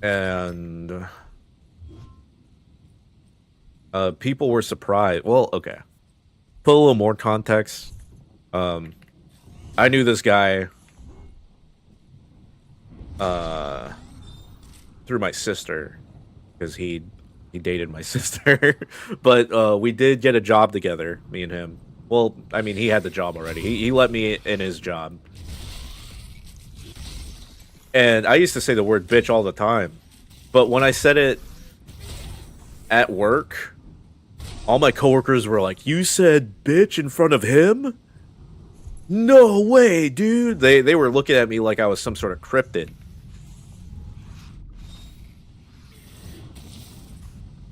And people were surprised. Well, okay. Put a little more context. I knew this guy through my sister, because he dated my sister. But we did get a job together, me and him. Well, I mean, he had the job already. He let me in his job. And I used to say the word bitch all the time. But when I said it at work, all my coworkers were like, "You said bitch in front of him? No way, dude." They were looking at me like I was some sort of cryptid.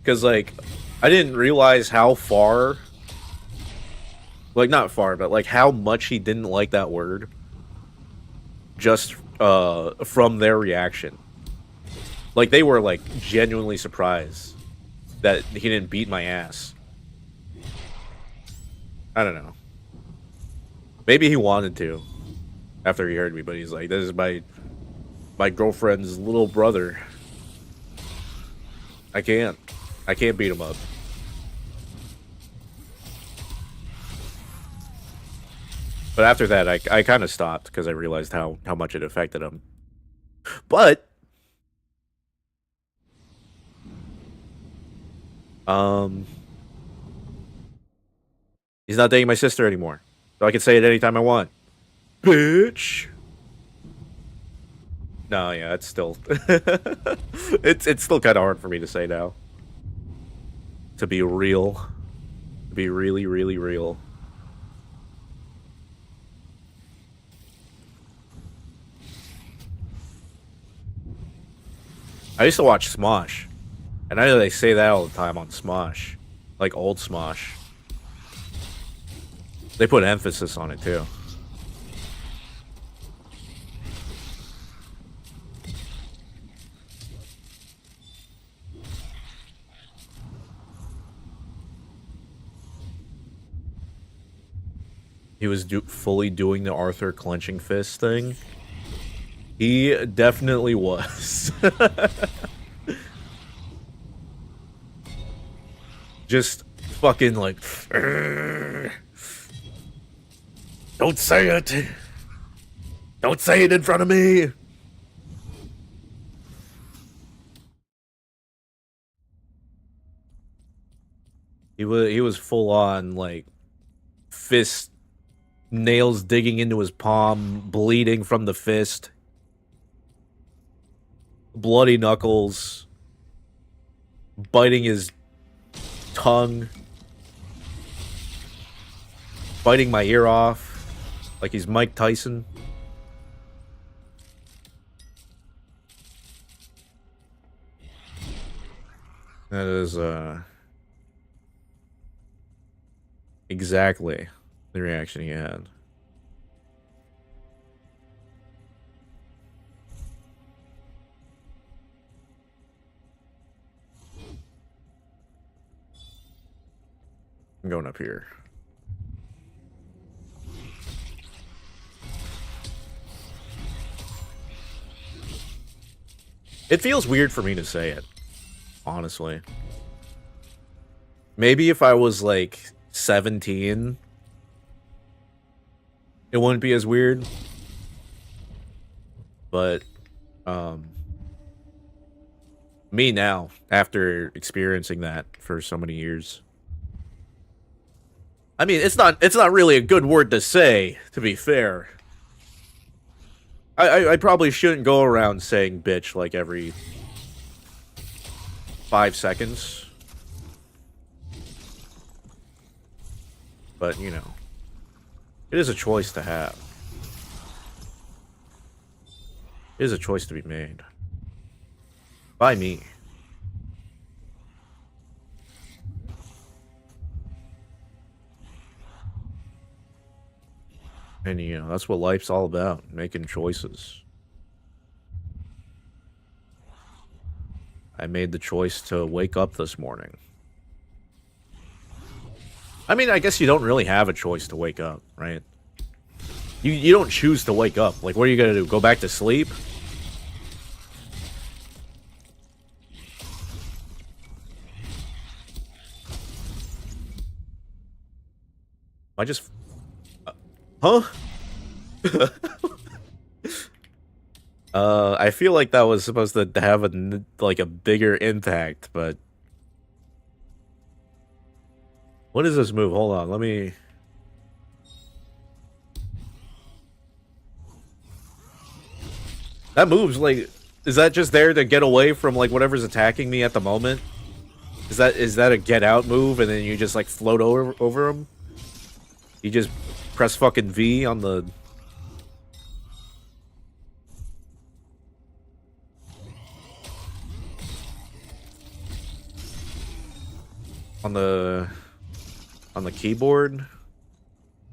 Because, like, I didn't realize how far... Like, not far, but, like, how much he didn't like that word. Just from their reaction. Like, they were, like, genuinely surprised that he didn't beat my ass. I don't know. Maybe he wanted to after he heard me, but he's like, "This is my girlfriend's little brother. I can't beat him up." But after that, I kind of stopped because I realized how much it affected him. But he's not dating my sister anymore, so I can say it anytime I want. Bitch. No, yeah, it's still it's still kind of hard for me to say now. To be real, to be really, really real. I used to watch Smosh, and I know they say that all the time on Smosh, like old Smosh. They put emphasis on it too. He was fully doing the Arthur clenching fist thing. He definitely was. Just fucking like... Don't say it! Don't say it in front of me! He was full on, like, fist, nails digging into his palm, bleeding from the fist. Bloody knuckles, biting his tongue, biting my ear off like he's Mike Tyson. That is exactly the reaction he had. I'm going up here. It feels weird for me to say it, honestly. Maybe if I was like 17, it wouldn't be as weird. But me now, after experiencing that for so many years, I mean, it's not really a good word to say, to be fair. I probably shouldn't go around saying bitch like every 5 seconds. But, you know, it is a choice to have. It is a choice to be made. By me. And, you know, that's what life's all about, making choices. I made the choice to wake up this morning. I mean, I guess you don't really have a choice to wake up, right? You don't choose to wake up. Like, what are you gonna do? Go back to sleep? I just... huh? I feel like that was supposed to have like a bigger impact, but... What is this move? Hold on, let me... That move's like... Is that just there to get away from like whatever's attacking me at the moment? Is that a get out move and then you just like float over him? You just press fucking V on the... On the keyboard?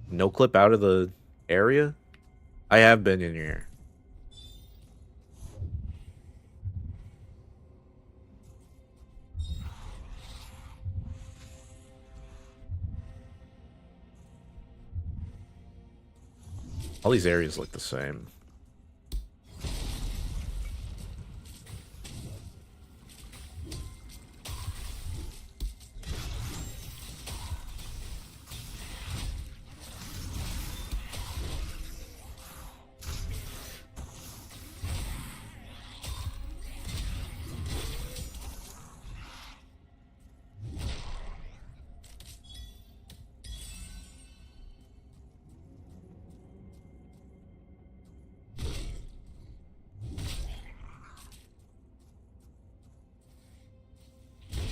No clip out of the area? I have been in here. All these areas look the same.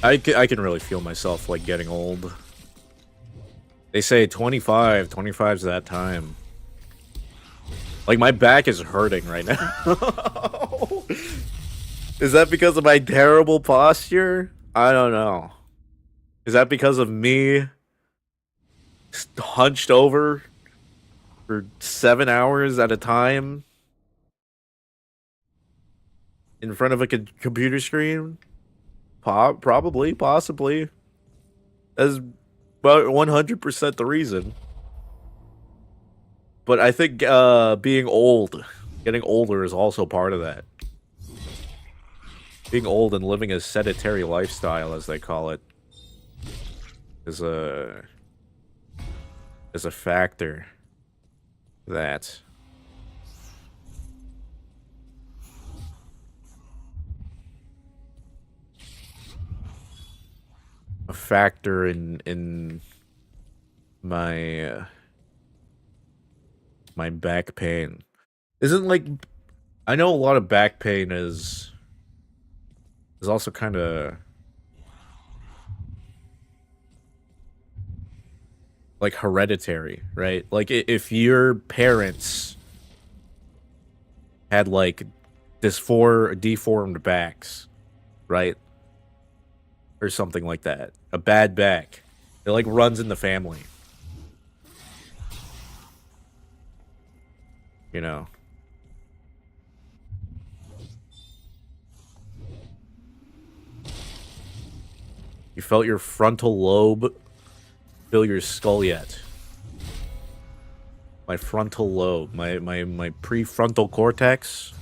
I can really feel myself, like, getting old. They say 25, 25's that time. Like, my back is hurting right now. Is that because of my terrible posture? I don't know. Is that because of me hunched over for 7 hours at a time in front of a computer screen? Probably, possibly. That's about 100% the reason. But I think being old, getting older is also part of that. Being old and living a sedentary lifestyle, as they call it, is a factor that in my my back pain. Isn't like, I know a lot of back pain is also kind of like hereditary, right? Like if your parents had like deformed backs, right? Or something like that. A bad back. It like runs in the family. You know. You felt your frontal lobe fill your skull yet? My frontal lobe, my prefrontal cortex.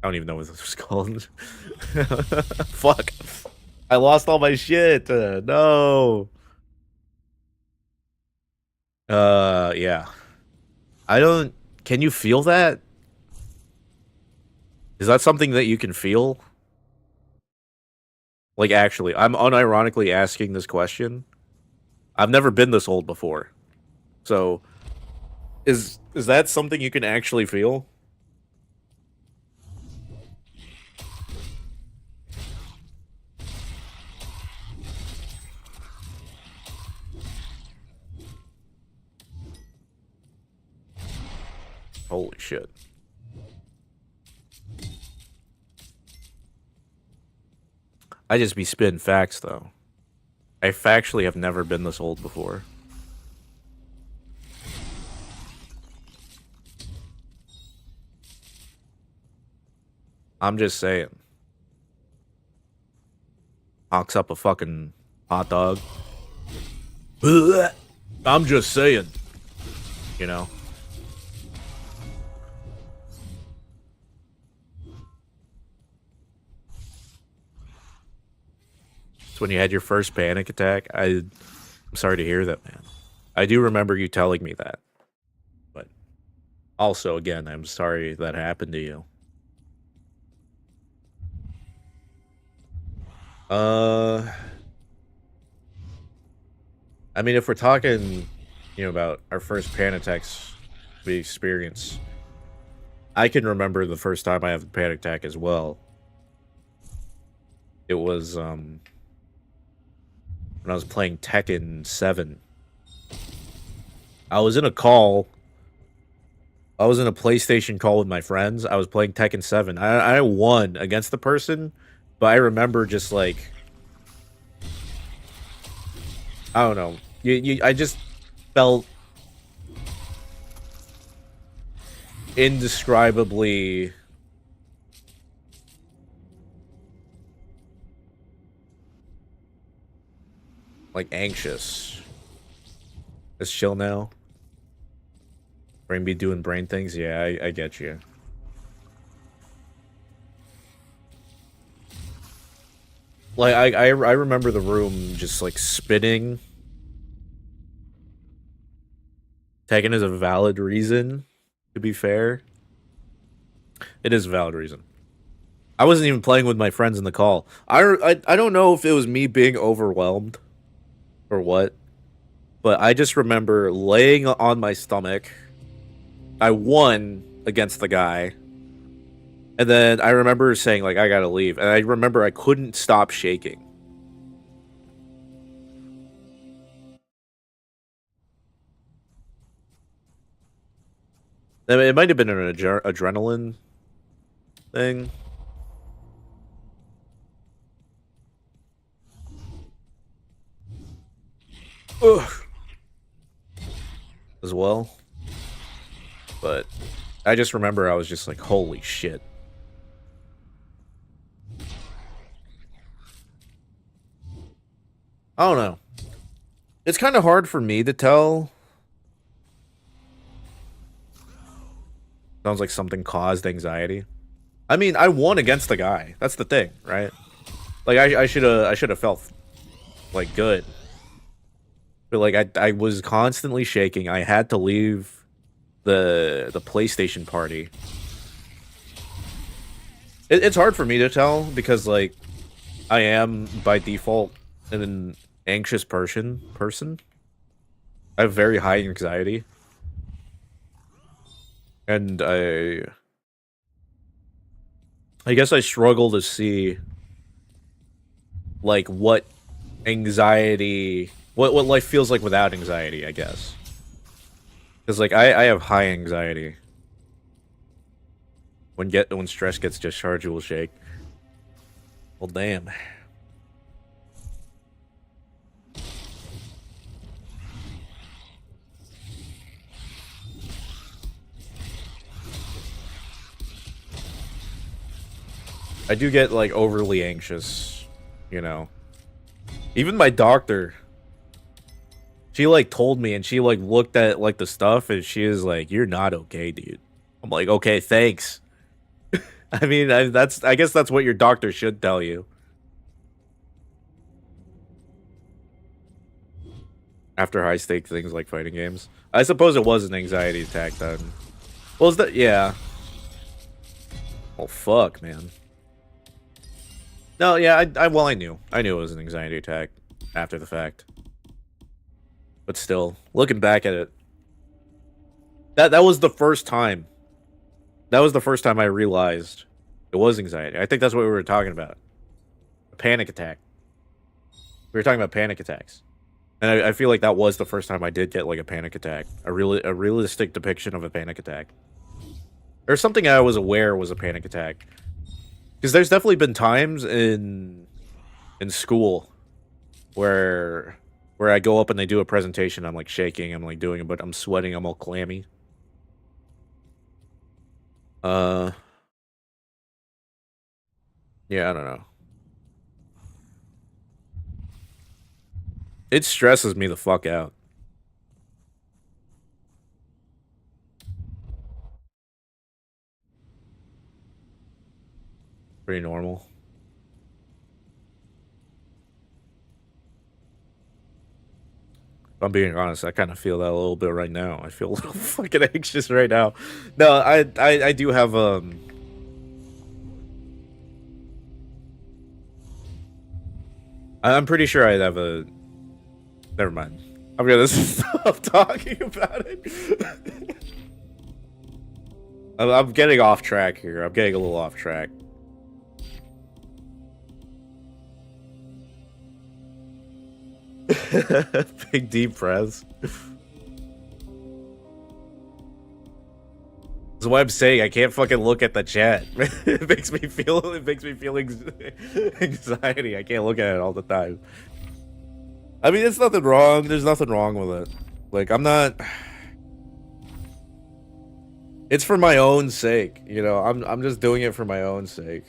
I don't even know what this was called. Fuck. I lost all my shit. No. Yeah. I don't... Can you feel that? Is that something that you can feel? Like, actually, I'm unironically asking this question. I've never been this old before. So, is that something you can actually feel? Holy shit. I just be spitting facts, though. I factually have never been this old before. I'm just saying. Hawks up a fucking hot dog. I'm just saying. You know? It's when you had your first panic attack. I'm sorry to hear that, man. I do remember you telling me that. But also, again, I'm sorry that happened to you. I mean, if we're talking, about our first panic attacks we experienced, I can remember the first time I had a panic attack as well. It was, when I was playing Tekken 7. I was in a call. I was in a PlayStation call with my friends. I was playing Tekken 7. I won against the person, but I remember just like, I don't know. I just felt indescribably like anxious. Let's chill now. Brain be doing brain things. Yeah, I get you. Like I remember the room just like spinning. Taken as a valid reason, to be fair. It is a valid reason. I wasn't even playing with my friends in the call. I don't know if it was me being overwhelmed or what, but I just remember laying on my stomach. I won against the guy. And then I remember saying, like, I gotta leave. And I remember I couldn't stop shaking. It might have been an adrenaline thing. Ugh. As well. But I just remember I was just like, holy shit. I don't know. It's kind of hard for me to tell. Sounds like something caused anxiety. I mean, I won against the guy. That's the thing, right? Like I should have felt like good. But like I was constantly shaking. I had to leave the PlayStation party. It's hard for me to tell because like I am by default an anxious person. I have very high anxiety. And I guess I struggle to see like what anxiety, what life feels like without anxiety, I guess. Because like I have high anxiety. When stress gets discharged, it will shake. Well, damn. I do get like overly anxious, Even my doctor, she like told me and she like looked at like the stuff and she is like, "You're not okay, dude." I'm like, "Okay, thanks." I mean, I guess that's what your doctor should tell you. After high stake things like fighting games. I suppose it was an anxiety attack then. Well, is that, yeah. Oh fuck, man. No, yeah, I knew. I knew it was an anxiety attack after the fact. But still, looking back at it, that was the first time. That was the first time I realized it was anxiety. I think that's what we were talking about. A panic attack. We were talking about panic attacks. And I feel like that was the first time I did get like a panic attack. A realistic depiction of a panic attack. or something I was aware was a panic attack. Because there's definitely been times in school where I go up and they do a presentation, I'm like shaking, I'm like doing it, but I'm sweating, I'm all clammy. Yeah, I don't know. It stresses me the fuck out. Pretty normal. If I'm being honest, I kind of feel that a little bit right now. I feel a little fucking anxious right now. No, I do have I'm pretty sure I have a. Never mind. I'm gonna stop talking about it. I'm getting off track here. I'm getting a little off track. Big deep breaths. That's why I'm saying I can't fucking look at the chat. It makes me feel anxiety. I can't look at it all the time. I mean, it's nothing wrong. There's nothing wrong with it. Like, I'm not. It's for my own sake, you know. I'm just doing it for my own sake.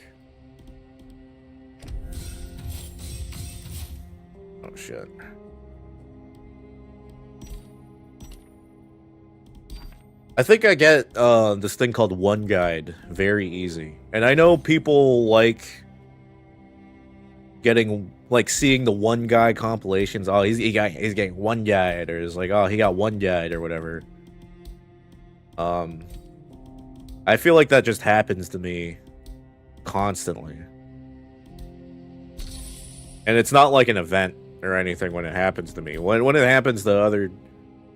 Oh shit. I think I get this thing called One Guide very easy. And I know people like getting like seeing the one guy compilations. Oh, he's getting one guide, or it's like, oh, he got one guide or whatever. I feel like that just happens to me constantly. And it's not like an event or anything when it happens to me. When it happens to other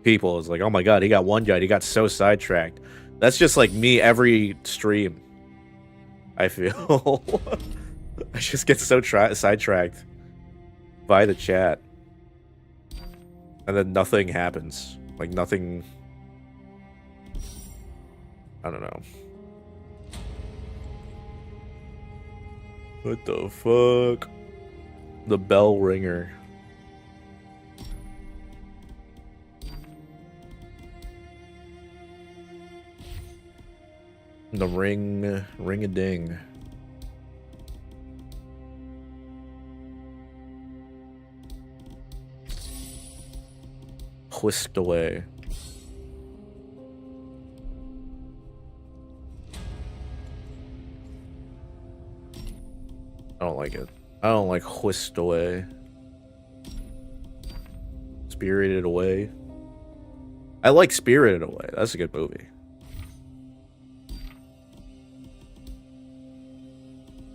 people, it's like, oh my god, he got one guide, he got so sidetracked. That's just like me every stream. I feel. I just get so sidetracked by the chat. And then nothing happens. Like nothing. I don't know. What the fuck? The bell ringer. The ring-a-ding. Whisked away. I don't like it. I don't like whisked away. Spirited Away. I like Spirited Away. That's a good movie.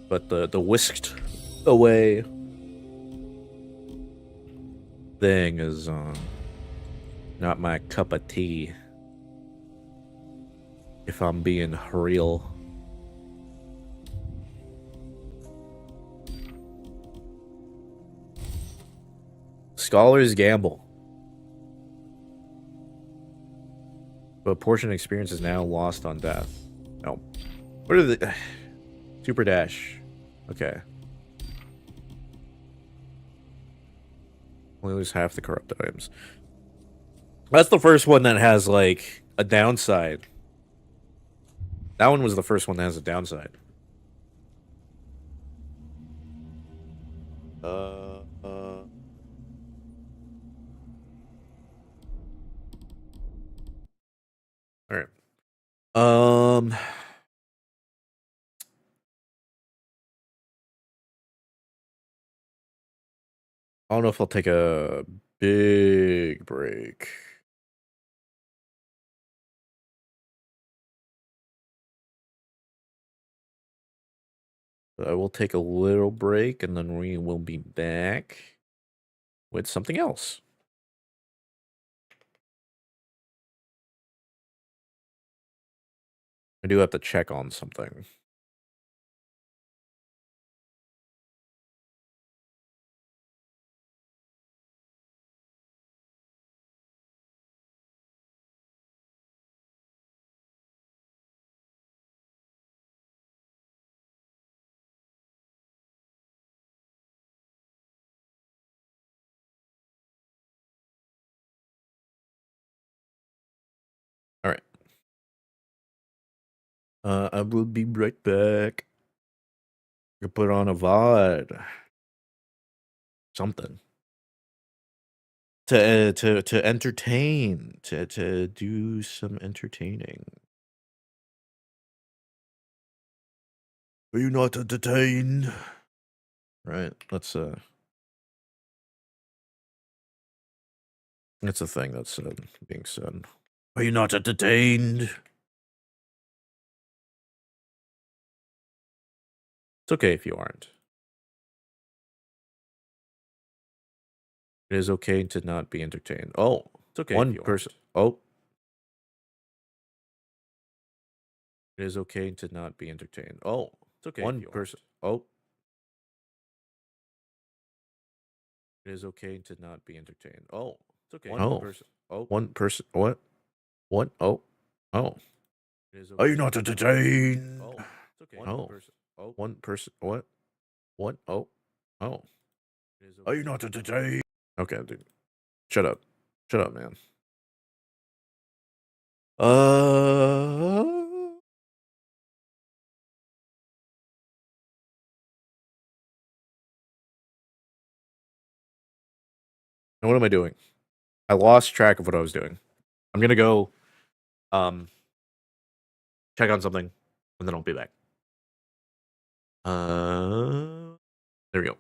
But the whisked away thing is not my cup of tea. If I'm being real. Scholars gamble. But portion experience is now lost on death. No. What are the Super Dash? Okay. Only lose half the corrupt items. That's the first one that has like a downside. That one was the first one that has a downside. All right. I don't know if I'll take a big break. But I will take a little break and then we will be back with something else. I do have to check on something. I will be right back. You put on a VOD. Something. To entertain. To do some entertaining. Are you not entertained? Right. That's a thing that's being said. Are you not entertained? It's okay if you aren't. It is okay to not be entertained. Oh, It's okay if one you person. aren't. Oh. It is okay to not be entertained. Oh, It's okay if one you person. aren't. Oh. It is okay to not be entertained. Oh. It's okay One if you person. aren't. Oh. One person. What? What? Oh. Oh. It is Are okay you not to entertained? Oh, it's okay. One Oh. person. Oh. One person. What? What? Oh. Oh. It is Are okay you not to entertained? Okay, dude. Shut up. Shut up, man. Now what am I doing? I lost track of what I was doing. I'm gonna go check on something and then I'll be back. There we go.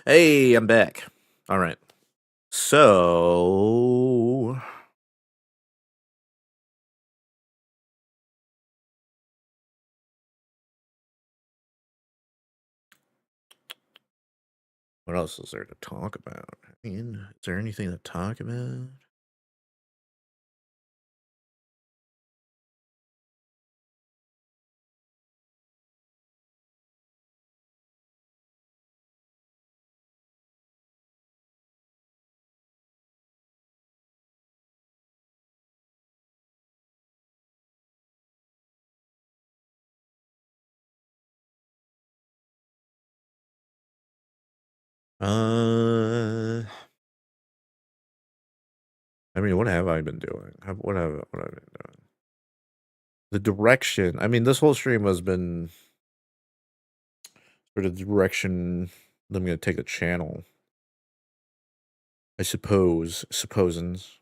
Hey, I'm back. All right. So what else is there to talk about? I mean, is there anything to talk about? Uh, I mean, what have I been doing? What have I been doing? The direction. I mean, this whole stream has been for the direction that I'm gonna take the channel. I suppose, supposins.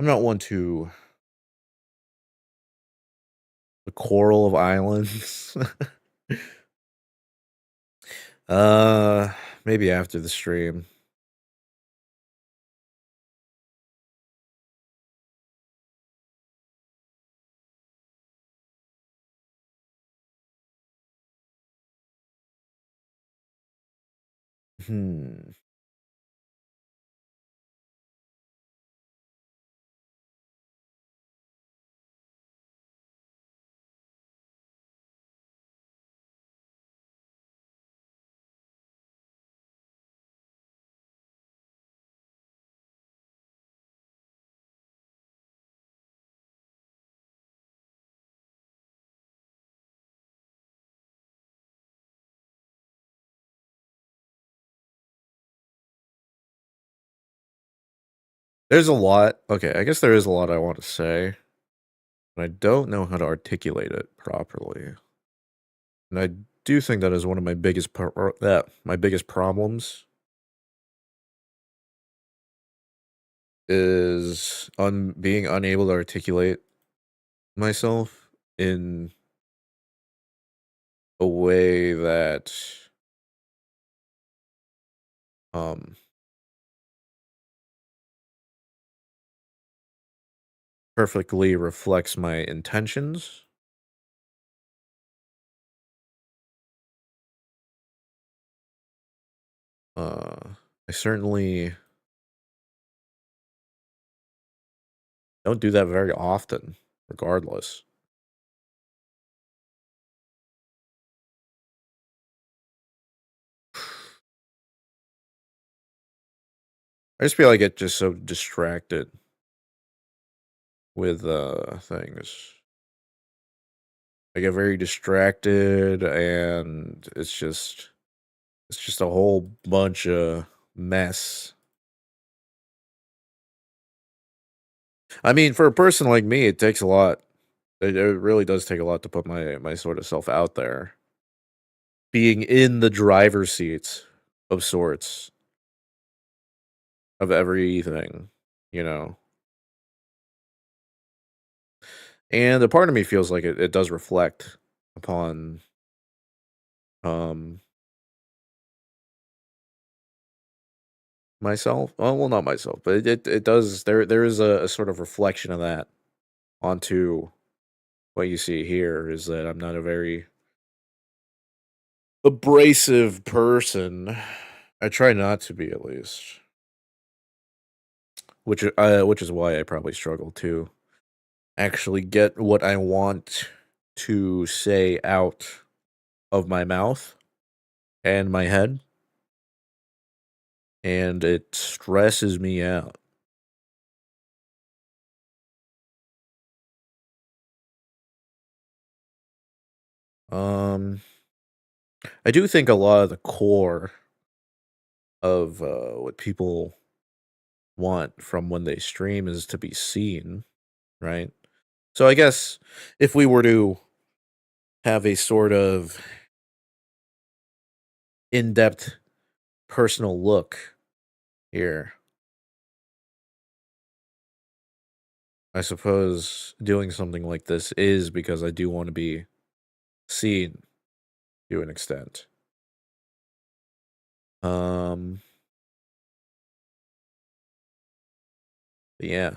I'm not one to the Coral of Islands. Maybe after the stream. Hmm. There's a lot. Okay, I guess there is a lot I want to say, but I don't know how to articulate it properly. And I do think that is one of my biggest my biggest problems is being unable to articulate myself in a way that um perfectly reflects my intentions. I certainly don't do that very often, regardless. I just feel like I get just so distracted with things. I get very distracted and it's just a whole bunch of mess. I mean, for a person like me, it takes a lot. It really does take a lot to put my sort of self out there. Being in the driver's seat of sorts of everything, you know. And a part of me feels like it does reflect upon um myself. Well, not myself, but it does. There is a sort of reflection of that onto what you see here. Is that I'm not a very abrasive person. I try not to be, at least. Which is why I probably struggle to actually get what I want to say out of my mouth and my head, and it stresses me out. Um, I do think a lot of the core of what people want from when they stream is to be seen, right? So I guess if we were to have a sort of in-depth personal look here, I suppose doing something like this is because I do want to be seen to an extent. Um, but yeah,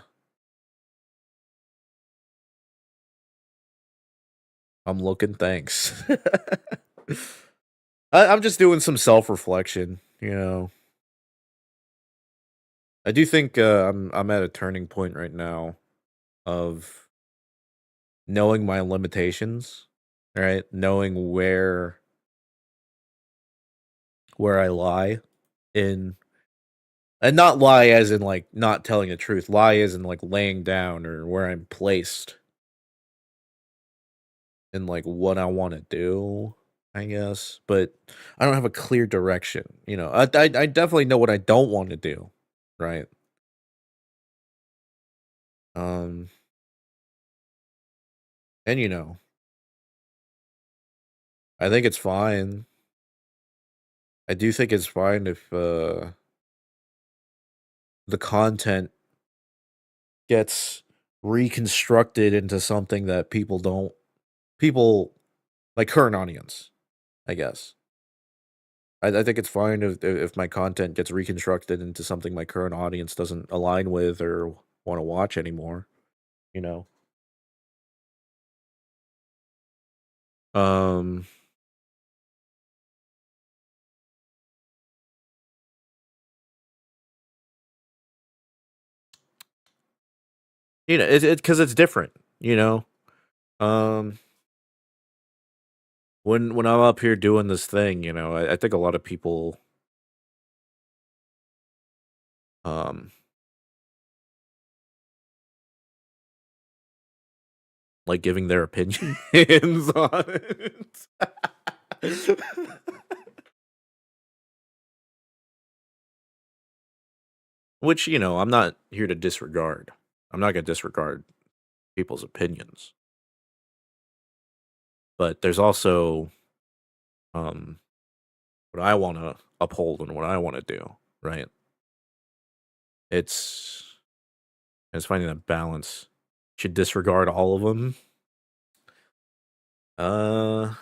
I'm looking. Thanks. I'm just doing some self-reflection, you know. I do think I'm at a turning point right now of knowing my limitations, right? Knowing where I lie in And not lie as in like not telling the truth. Lie as in like laying down or where I'm placed in like what I want to do, I guess. But I don't have a clear direction. You know, I definitely know what I don't want to do, right? Um, and you know, I think it's fine. I do think it's fine if the content gets reconstructed into something that people my current audience, I guess. I think it's fine if my content gets reconstructed into something my current audience doesn't align with or want to watch anymore. You know, um, it's because it's different. You know, um, when I'm up here doing this thing, you know, I think a lot of people, um, like giving their opinions on it. Which, you know, I'm not here to disregard. I'm not gonna disregard people's opinions. But there's also um what I wanna uphold and what I wanna do, right? It's it's finding that balance. Should disregard all of them. Uh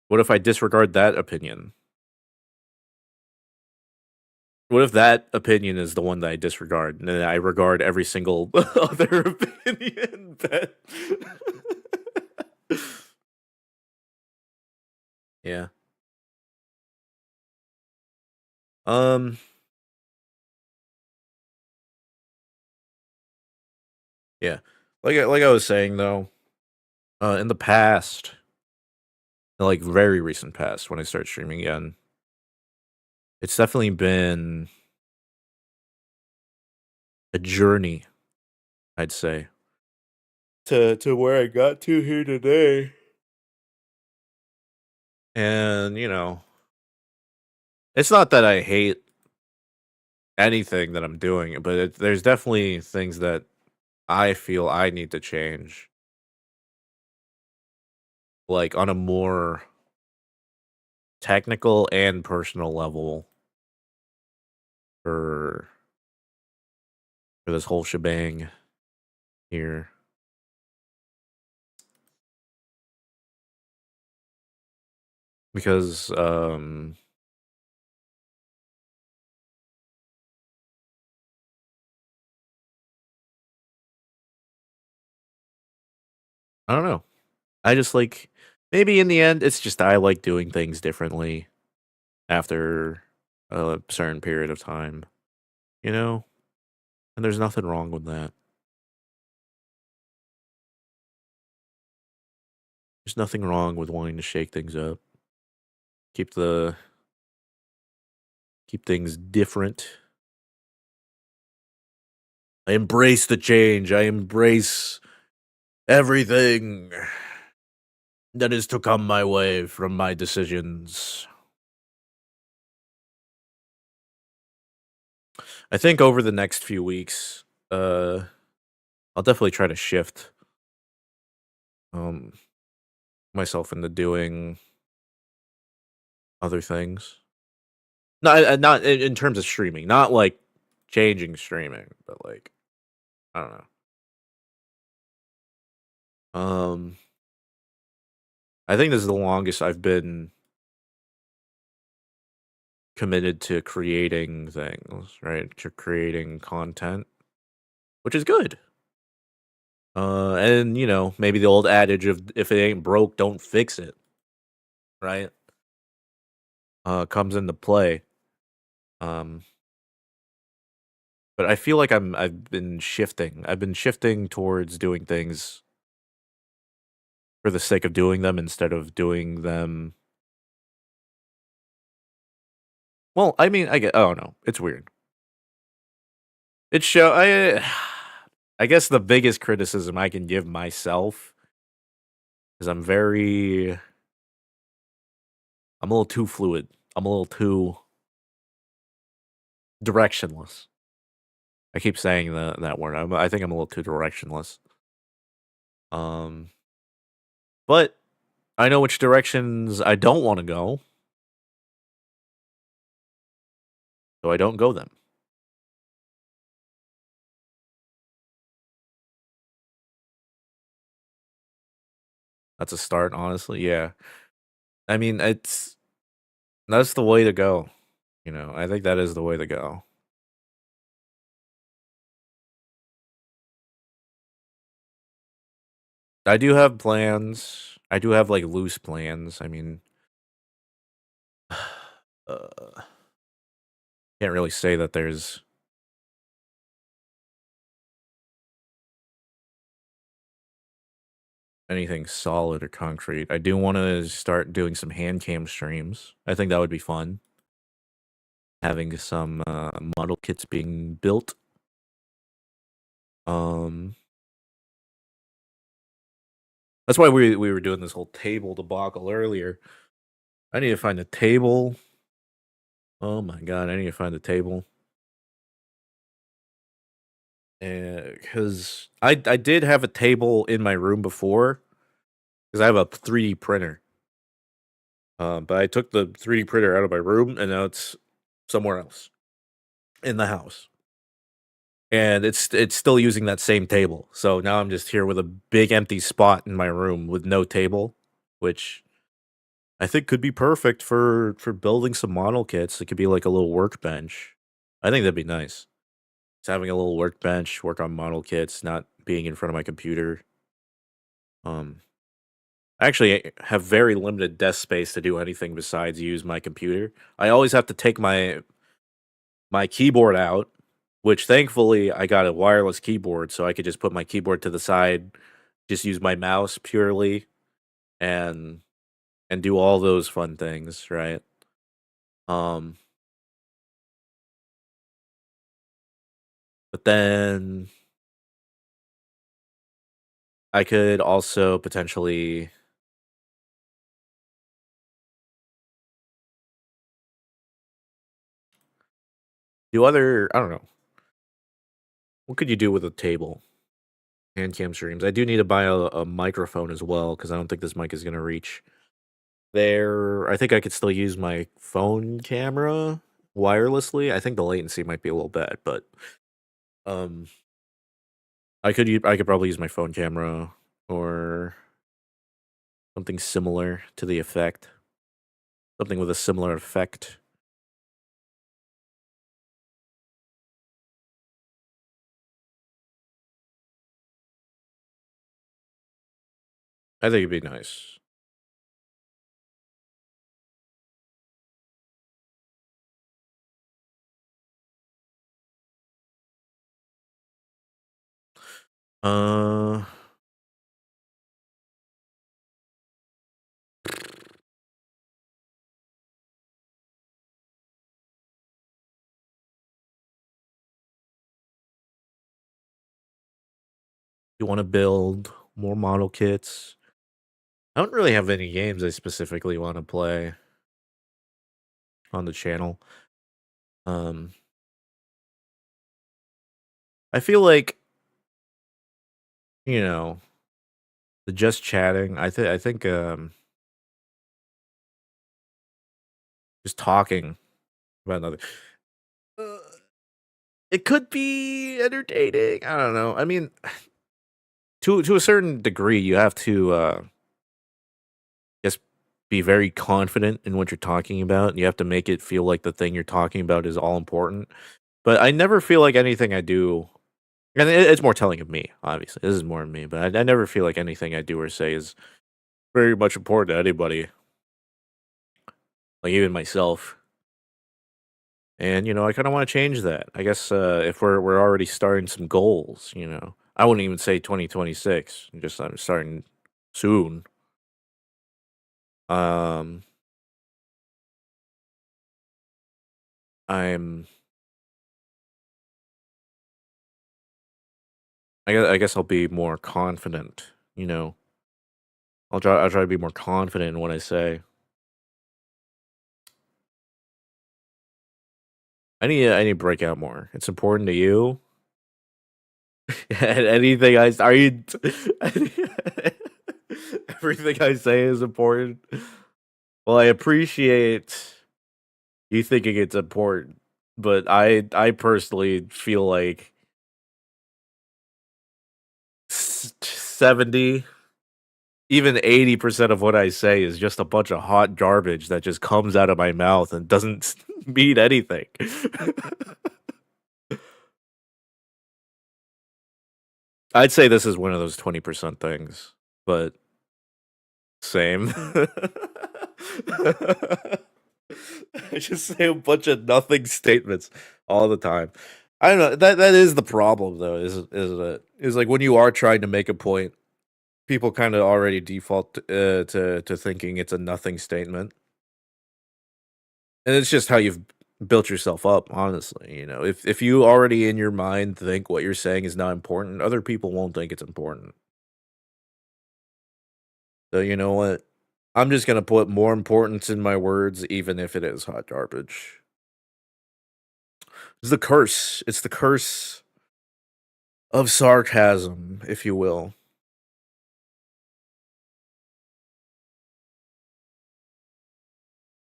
what if I disregard that opinion? What if that opinion is the one that I disregard, and then I regard every single other opinion that Yeah. Um, yeah. Like I was saying though, in the past, like very recent past when I started streaming again, it's definitely been a journey, I'd say. To where I got to here today. And, you know, it's not that I hate anything that I'm doing, but there's definitely things that I feel I need to change, like on a more technical and personal level for this whole shebang here. Because I don't know. I just like maybe in the end it's just I like doing things differently after a certain period of time, you know? And there's nothing wrong with that. There's nothing wrong with wanting to shake things up. Keep the keep things different. I embrace the change. I embrace everything that is to come my way from my decisions. I think over the next few weeks, I'll definitely try to shift um myself into doing other things. Not in terms of streaming, not like changing streaming, but like I don't know. I think this is the longest I've been committed to creating things, right? To creating content, which is good. And you know, maybe the old adage of if it ain't broke, don't fix it, right? Comes into play. Um, but I feel like I've been shifting. I've been shifting towards doing things for the sake of doing them instead of doing them. Well, I mean, I don't know. It's weird. It show I guess the biggest criticism I can give myself is I'm a little too fluid. I'm a little too directionless. I keep saying that word. I think I'm a little too directionless. Um, but I know which directions I don't want to go, so I don't go them. That's a start, honestly. Yeah. I mean, that's the way to go. You know, I think that is the way to go. I do have plans. I do have like loose plans. I mean, can't really say that there's anything solid or concrete. I do want to start doing some hand cam streams. I think that would be fun. Having some model kits being built. That's why we were doing this whole table debacle earlier. I need to find a table. Oh my god, I need to find a table. Because I did have a table in my room before, because I have a 3D printer. But I took the 3D printer out of my room, and now it's somewhere else in the house. And it's still using that same table. So now I'm just here with a big empty spot in my room with no table, which I think could be perfect for building some model kits. It could be like a little workbench. I think that'd be nice. Just having a little workbench, work on model kits, not being in front of my computer. I actually have very limited desk space to do anything besides use my computer. I always have to take my keyboard out, which thankfully I got a wireless keyboard, so I could just put my keyboard to the side, just use my mouse purely, and do all those fun things, right? Um, but then I could also potentially do other. I don't know. What could you do with a table? Hand cam streams. I do need to buy a microphone as well because I don't think this mic is gonna reach there. I think I could still use my phone camera wirelessly. I think the latency might be a little bad, but um, I could probably use my phone camera or something similar to the effect. Something with a similar effect. I think it'd be nice. Uh, you want to build more model kits? I don't really have any games I specifically want to play on the channel. I feel like you know the just chatting. I think just talking about another. Uh, it could be entertaining. I don't know. I mean, to a certain degree, you have to just be very confident in what you're talking about. You have to make it feel like the thing you're talking about is all important. But I never feel like anything I do, and it's more telling of me. Obviously, this is more of me. But I never feel like anything I do or say is very much important to anybody, like even myself. And I kind of want to change that. I guess if we're already starting some goals, I wouldn't even say 2026. Just I'm starting soon. Um, I'm I guess I'll be more confident, you know. I'll try to be more confident in what I say. I need to break out more. It's important to you. And anything I s- are you everything I say is important. Well, I appreciate you thinking it's important, but I personally feel like 70, even 80% of what I say is just a bunch of hot garbage that just comes out of my mouth and doesn't mean anything. I'd say this is one of those 20% things, but same. I just say a bunch of nothing statements all the time. I don't know. That is the problem, though. Isn't it? Is like when you are trying to make a point, people kind of already default to thinking it's a nothing statement, and it's just how you've built yourself up. Honestly, you know, if you already in your mind think what you're saying is not important, other people won't think it's important. So you know what? I'm just gonna put more importance in my words, even if it is hot garbage. It's the curse. It's the curse of sarcasm, if you will.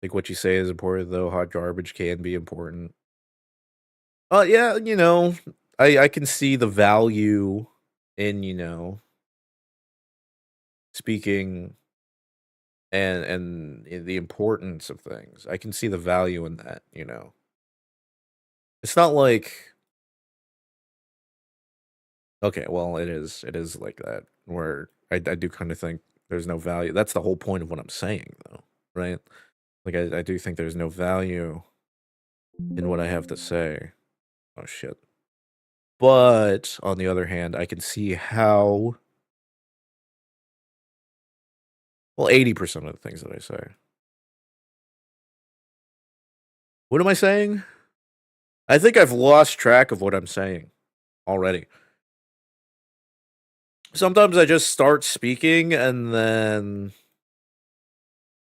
Like what you say is important, though. Hot garbage can be important. Yeah, you know, I can see the value in speaking and the importance of things. I can see the value in that. It's not like okay, well, it is like that where I do kind of think there's no value. That's the whole point of what I'm saying, though, right? Like I do think there's no value in what I have to say. Oh shit. But on the other hand, I can see how well 80% of the things that I say. What am I saying? I think I've lost track of what I'm saying already. Sometimes I just start speaking and then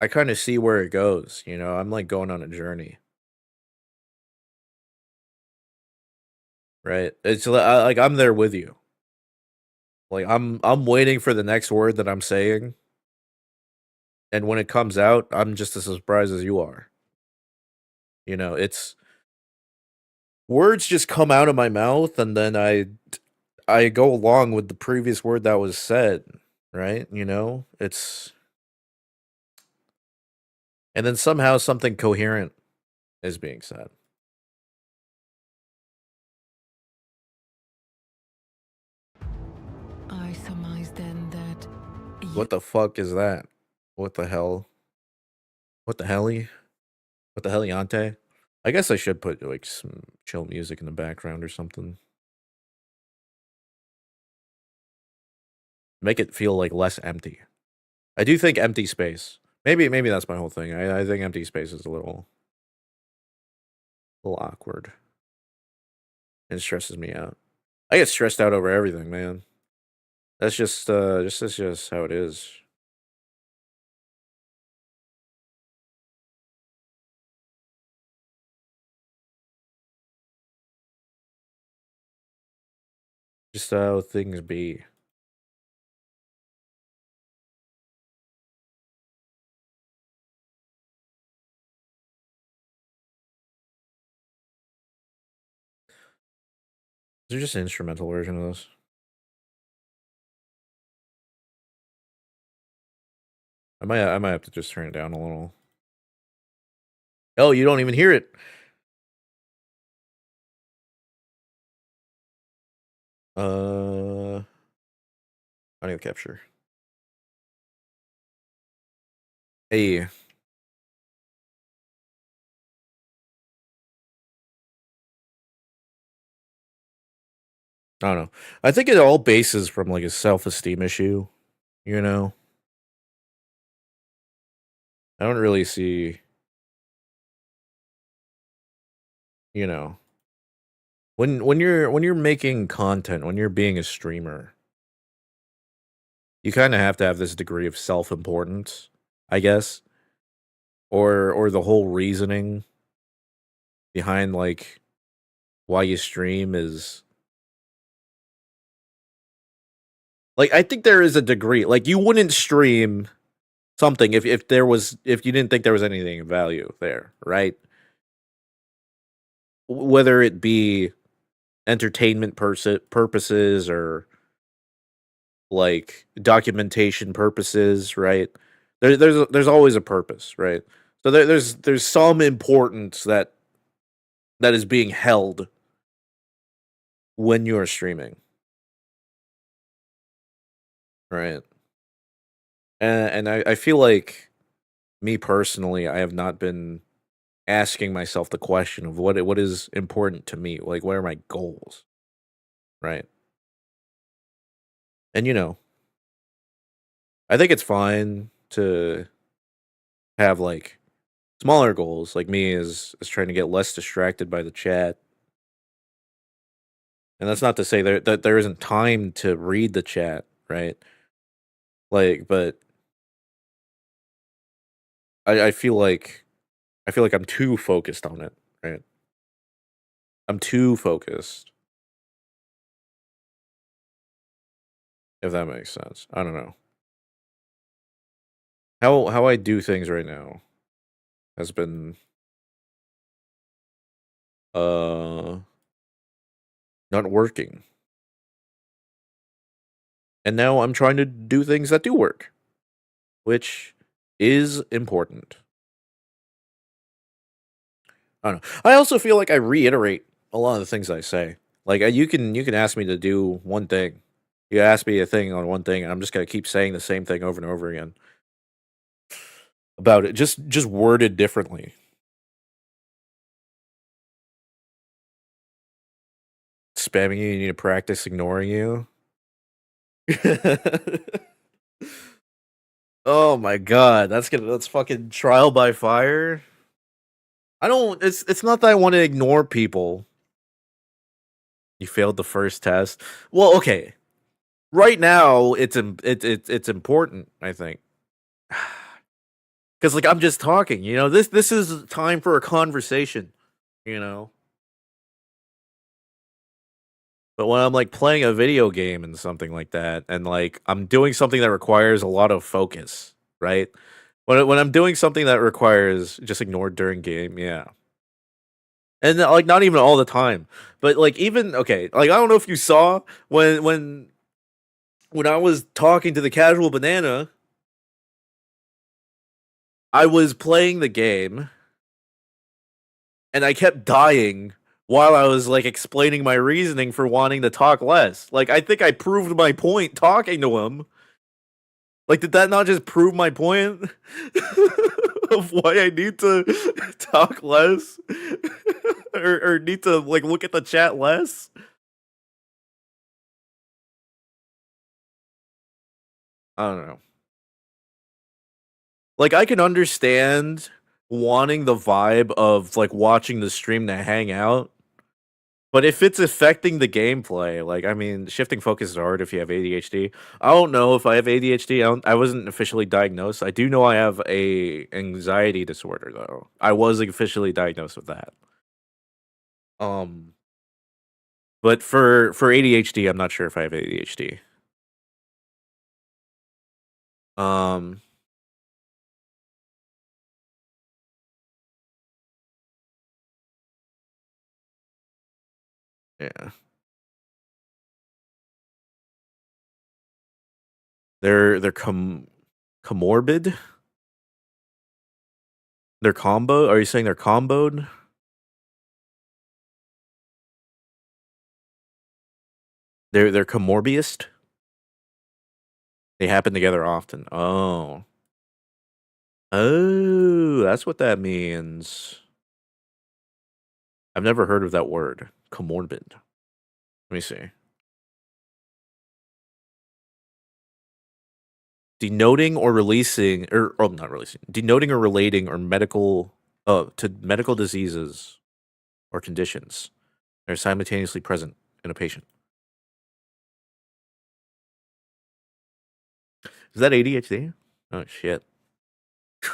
I kind of see where it goes, I'm like going on a journey, right? It's like I'm there with you. Like I'm waiting for the next word that I'm saying, and when it comes out, I'm just as surprised as you are. It's words just come out of my mouth and then I go along with the previous word that was said, right? It's and then somehow something coherent is being said. I surmise then that What the fuck is that? What the hell? What the helly? What the heliante? I guess I should put like some chill music in the background or something. Make it feel like less empty. I do think empty space. Maybe that's my whole thing. I think empty space is a little awkward. It stresses me out. I get stressed out over everything, man. That's just how it is. Just how things be. Is there just an instrumental version of this? I might have to just turn it down a little. Oh, you don't even hear it. Audio capture. Hey, I don't know. I think it all bases from like a self-esteem issue, you know? I don't really see, you know, when you're making content, when you're being a streamer, you kind of have to have this degree of self-importance, I guess, or the whole reasoning behind like why you stream is like I think there is a degree. Like you wouldn't stream something if if you didn't think there was anything of value there, right? Whether it be entertainment purposes or like documentation purposes, right? There's always a purpose, right? So there's some importance that is being held when you're streaming, right? And I feel like me personally, I have not been asking myself the question of what is important to me, like what are my goals, right? And you know, I think it's fine to have like smaller goals, like me is trying to get less distracted by the chat. And that's not to say that there isn't time to read the chat, right? Like, but I feel like I'm too focused on it, right? I'm too focused. If that makes sense. I don't know. How I do things right now has been not working. And now I'm trying to do things that do work, which is important. I don't know. I also feel like I reiterate a lot of the things I say. Like you can ask me to do one thing. You ask me a thing on one thing, and I'm just gonna keep saying the same thing over and over again about it, just worded differently. Spamming you need to practice ignoring you. Oh my god, that's fucking trial by fire. I don't. It's not that I want to ignore people. You failed the first test. Well, okay. Right now, it's important. I think because like I'm just talking. You know, this is time for a conversation. You know. But when I'm like playing a video game and something like that, and like I'm doing something that requires a lot of focus, right? When I'm doing something that requires just ignored during game, yeah. And like not even all the time, but like even okay, like I don't know if you saw when I was talking to the casual banana, I was playing the game and I kept dying while I was like explaining my reasoning for wanting to talk less. Like I think I proved my point talking to him. Like did that not just prove my point of why I need to talk less or need to like look at the chat less? I don't know. Like I can understand wanting the vibe of like watching the stream to hang out. But if it's affecting the gameplay, like I mean, shifting focus is hard if you have ADHD. I don't know if I have ADHD. I wasn't officially diagnosed. I do know I have a anxiety disorder though. I was officially diagnosed with that. Um, but for ADHD, I'm not sure if I have ADHD. Um, yeah. They're comorbid. They're combo. Are you saying they're comboed? They're comorbiest. They happen together often. Oh. Oh, that's what that means. I've never heard of that word. Comorbid. Let me see. Denoting or releasing or oh not releasing. Denoting or relating or medical to medical diseases or conditions. They're simultaneously present in a patient. Is that ADHD? Oh shit.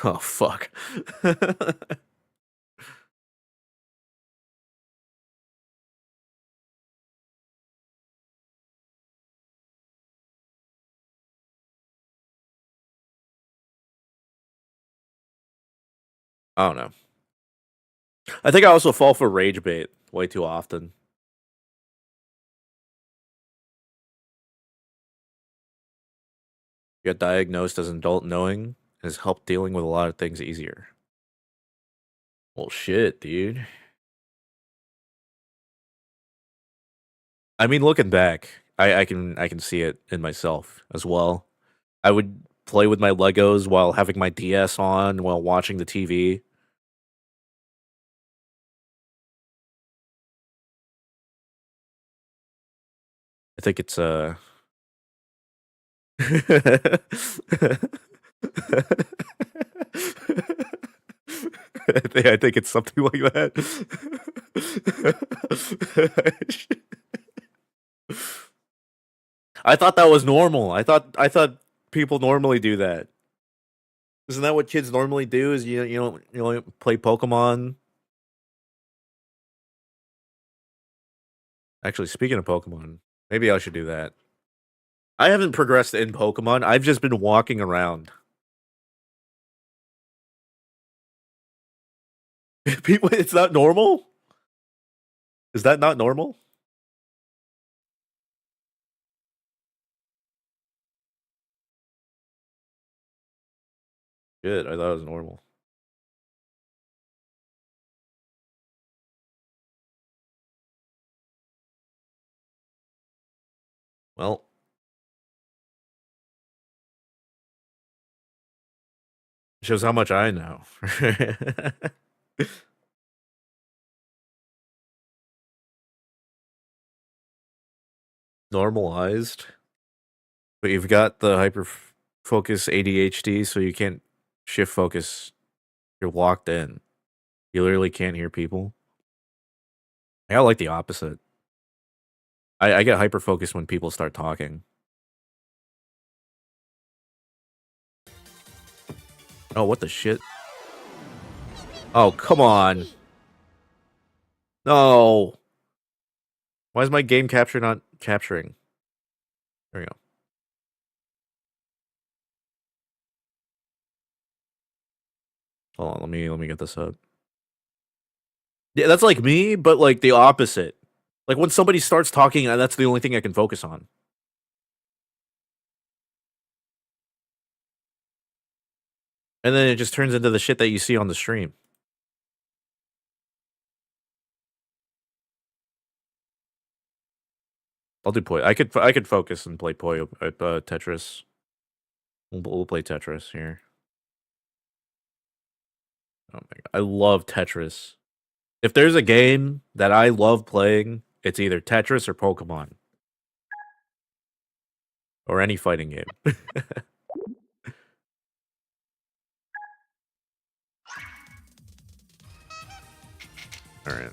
Oh fuck. I don't know. I think I also fall for rage bait way too often. Get diagnosed as an adult knowing has helped dealing with a lot of things easier. Well, shit, dude. I mean, looking back, I can see it in myself as well. I would play with my Legos while having my DS on while watching the TV. I think it's I think it's something like that. I thought that was normal. I thought people normally do that. Isn't that what kids normally do? Is you don't play Pokemon? Actually, speaking of Pokemon, maybe I should do that. I haven't progressed in Pokemon. I've just been walking around. People, it's not normal? Is that not normal? Good, I thought it was normal. Well, shows how much I know. Normalized. But you've got the hyper focus ADHD, so you can't shift focus. You're locked in. You literally can't hear people. I like the opposite. I get hyper focused when people start talking. Oh, what the shit? Oh, come on. No. Why is my game capture not capturing? There we go. Hold on, let me get this up. Yeah, that's like me, but like the opposite. Like when somebody starts talking, that's the only thing I can focus on. And then it just turns into the shit that you see on the stream. I'll do Puyo. I could focus and play Puyo Tetris. We'll play Tetris here. Oh my god, I love Tetris. If there's a game that I love playing, it's either Tetris or Pokemon. Or any fighting game. Alright.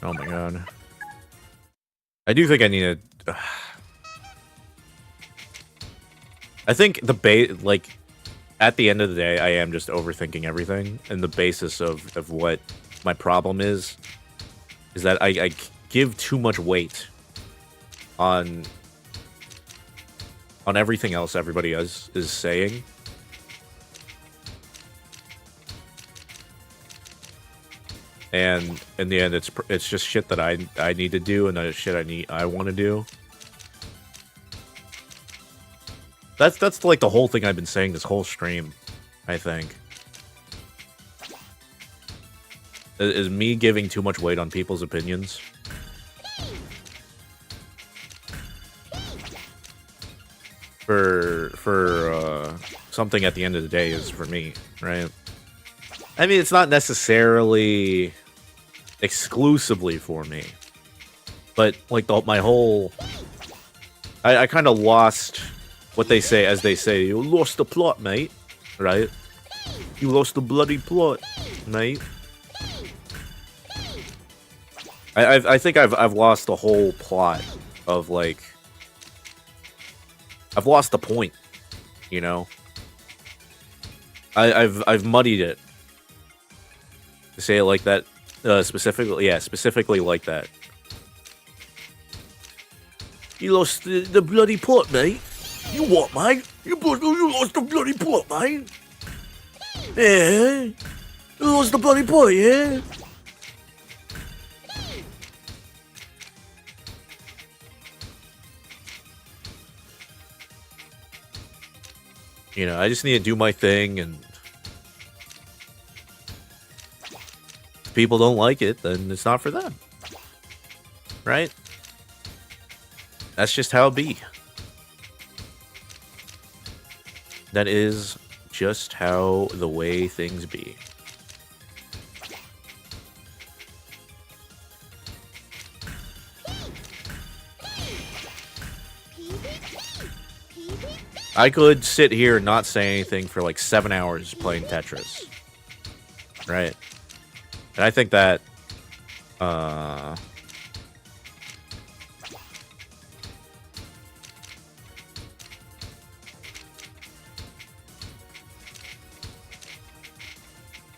Oh my god. I do think I need to... I think the like, at the end of the day, I am just overthinking everything, and the basis of what my problem is that I give too much weight on everything else everybody else is saying. And in the end, it's just shit that I need to do, and that shit I want to do. That's like the whole thing I've been saying this whole stream, I think. Is me giving too much weight on people's opinions. For something at the end of the day is for me, right? I mean, it's not necessarily exclusively for me, but like my whole I kind of lost what they say, as they say, you lost the plot, mate. Right? You lost the bloody plot, mate. I think I've lost the whole plot of, like, I've lost the point, you know. I've muddied it, to say it like that. Specifically like that. You lost the bloody plot, mate. You what, mate? You lost the bloody plot, mate. Yeah, you lost the bloody plot, yeah. You know, I just need to do my thing, and if people don't like it, then it's not for them. Right? That's just how it be. That is just how the way things be. I could sit here and not say anything for like 7 hours playing Tetris. Right? And I think that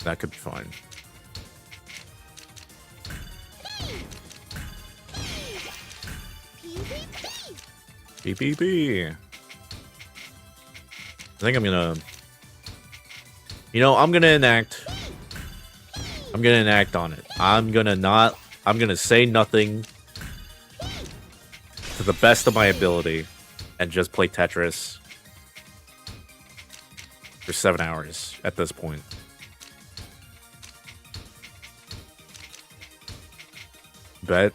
that could be fine. PPP. I think I'm gonna... You know, I'm gonna enact on it. I'm gonna say nothing to the best of my ability and just play Tetris for 7 hours at this point. Bet.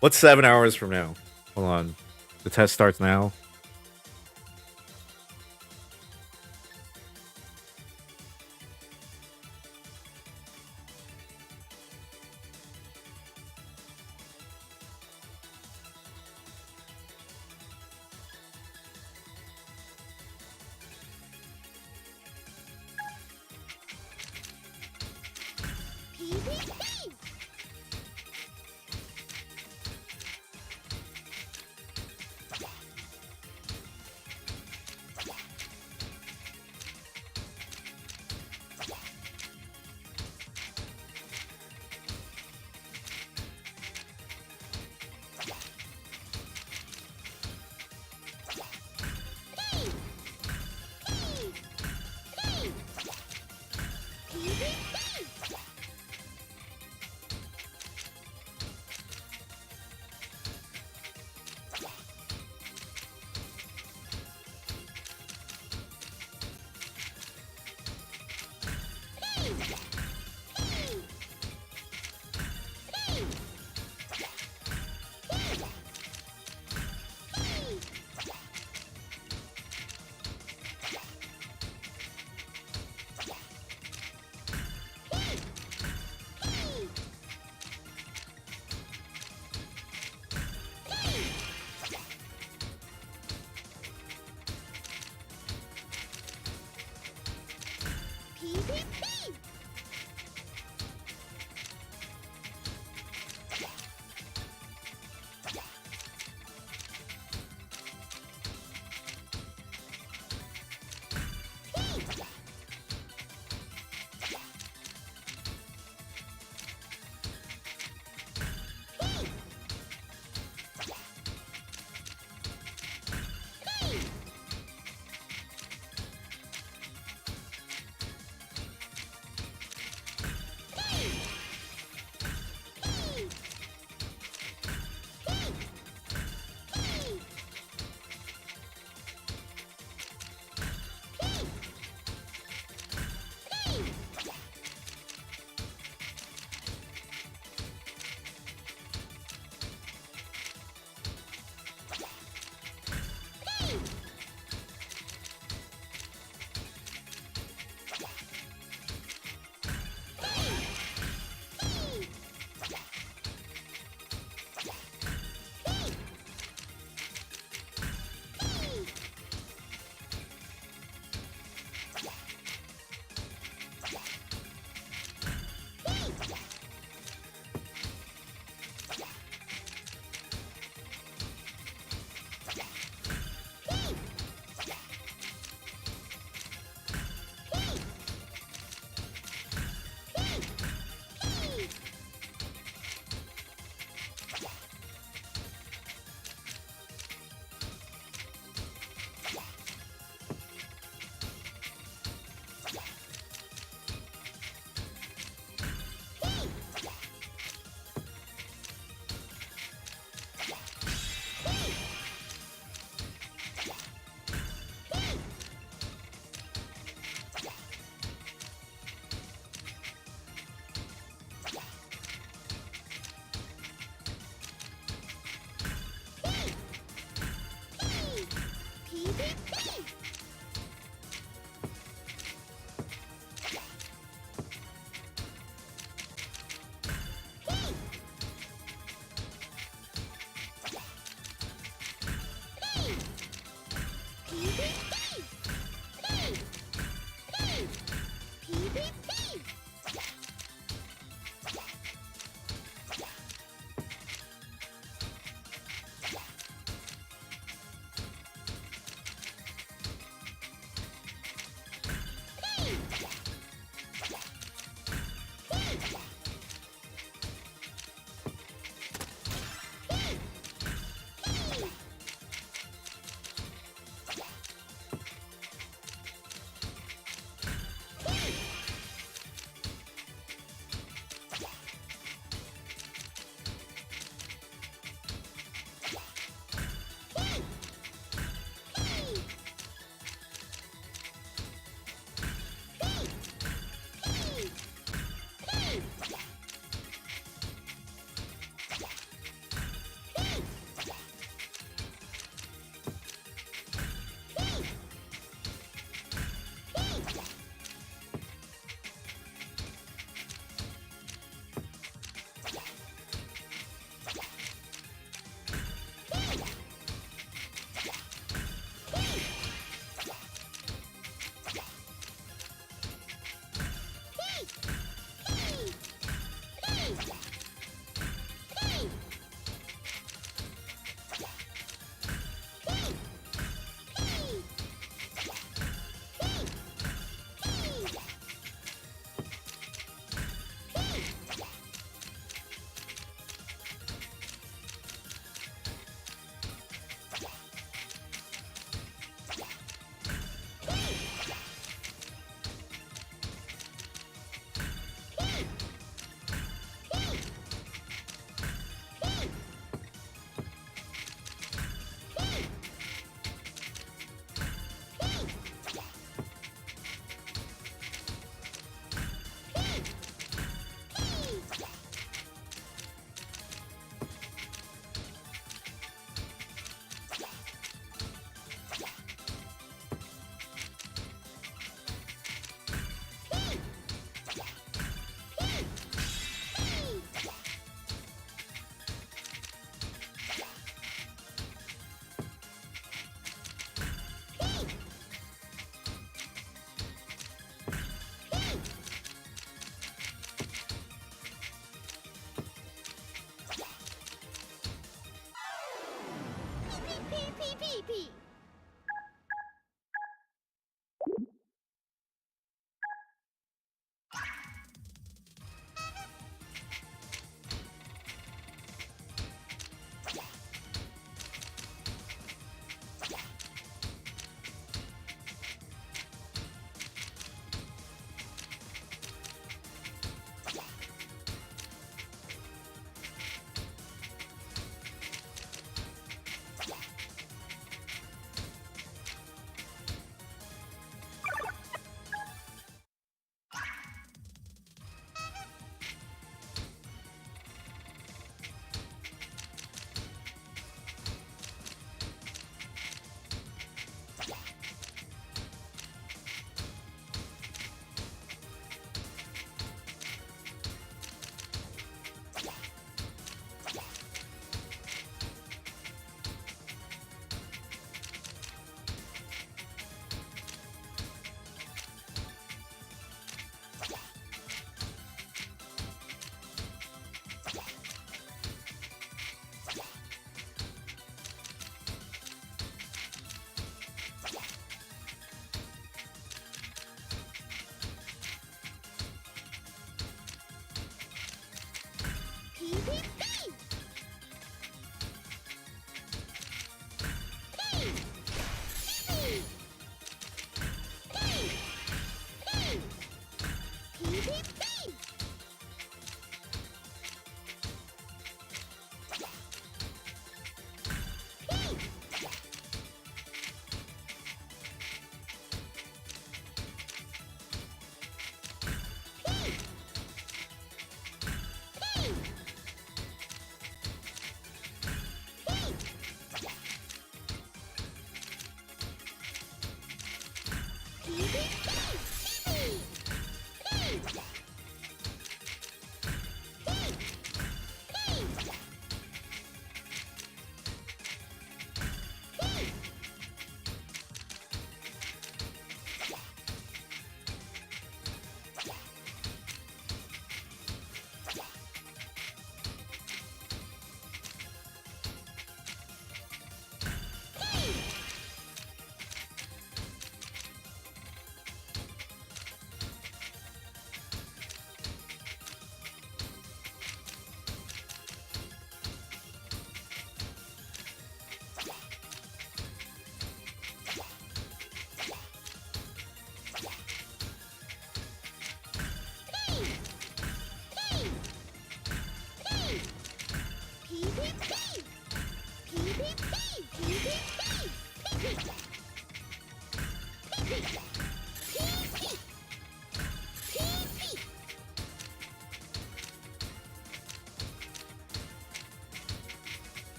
What's 7 hours from now? Hold on. The test starts now.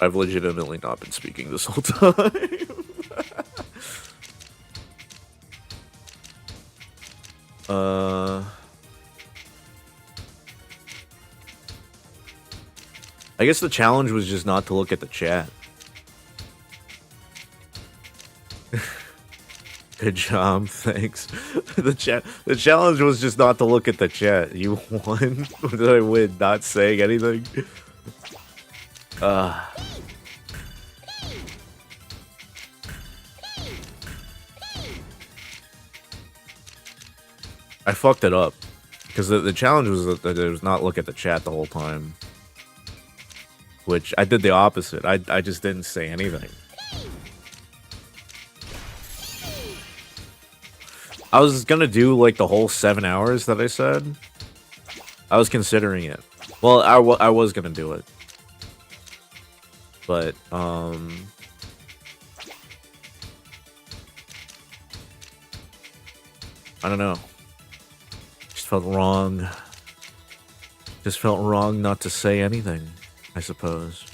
I've legitimately not been speaking this whole time. I guess the challenge was just not to look at the chat. Good job, thanks. The challenge was just not to look at the chat. You won. Did I win? Not saying anything. I fucked it up because the challenge was that it was not look at the chat the whole time, which I did the opposite. I just didn't say anything. I was gonna do like the whole 7 hours that I said. I was considering it. Well, I was gonna do it, but I don't know. Just felt wrong. Just felt wrong not to say anything, I suppose.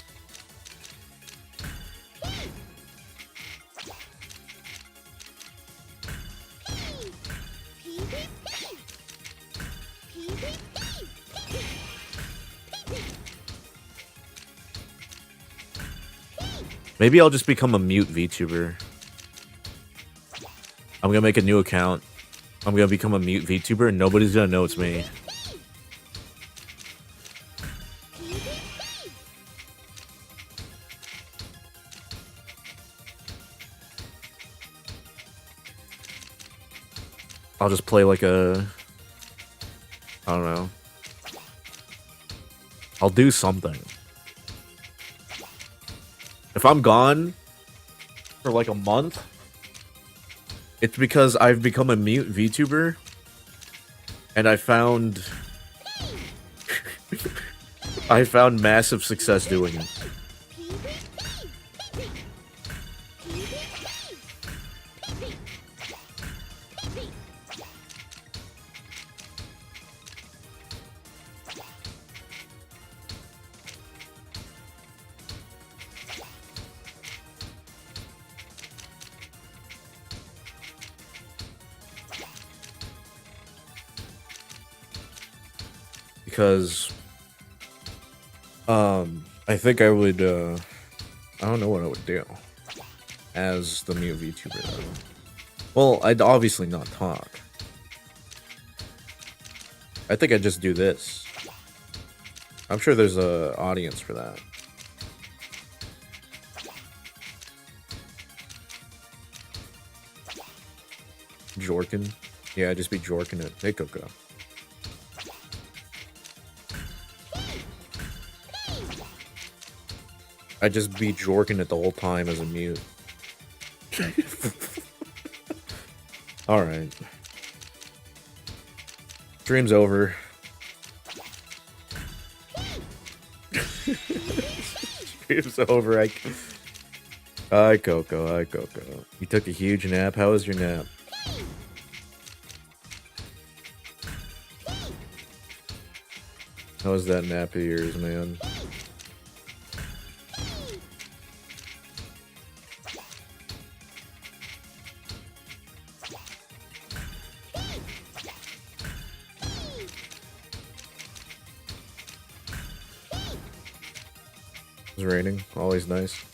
Maybe I'll just become a mute VTuber. I'm gonna make a new account. I'm gonna become a mute VTuber and nobody's gonna know it's me. I'll just play like a... I don't know. I'll do something. If I'm gone for like a month, it's because I've become a mute VTuber and I found I found massive success doing it. Because I think I would I don't know what I would do as the mute VTuber though. Well, I'd obviously not talk. I think I'd just do this. I'm sure there's a audience for that. Jorkin? Yeah, I'd just be Jorkin it. Hey, Coco. I'd just be jorking it the whole time as a mute. Alright. Stream's over. Stream's over. Hi, Coco. Hi, Coco. You took a huge nap? How was your nap? How was that nap of yours, man? It's raining. Always nice.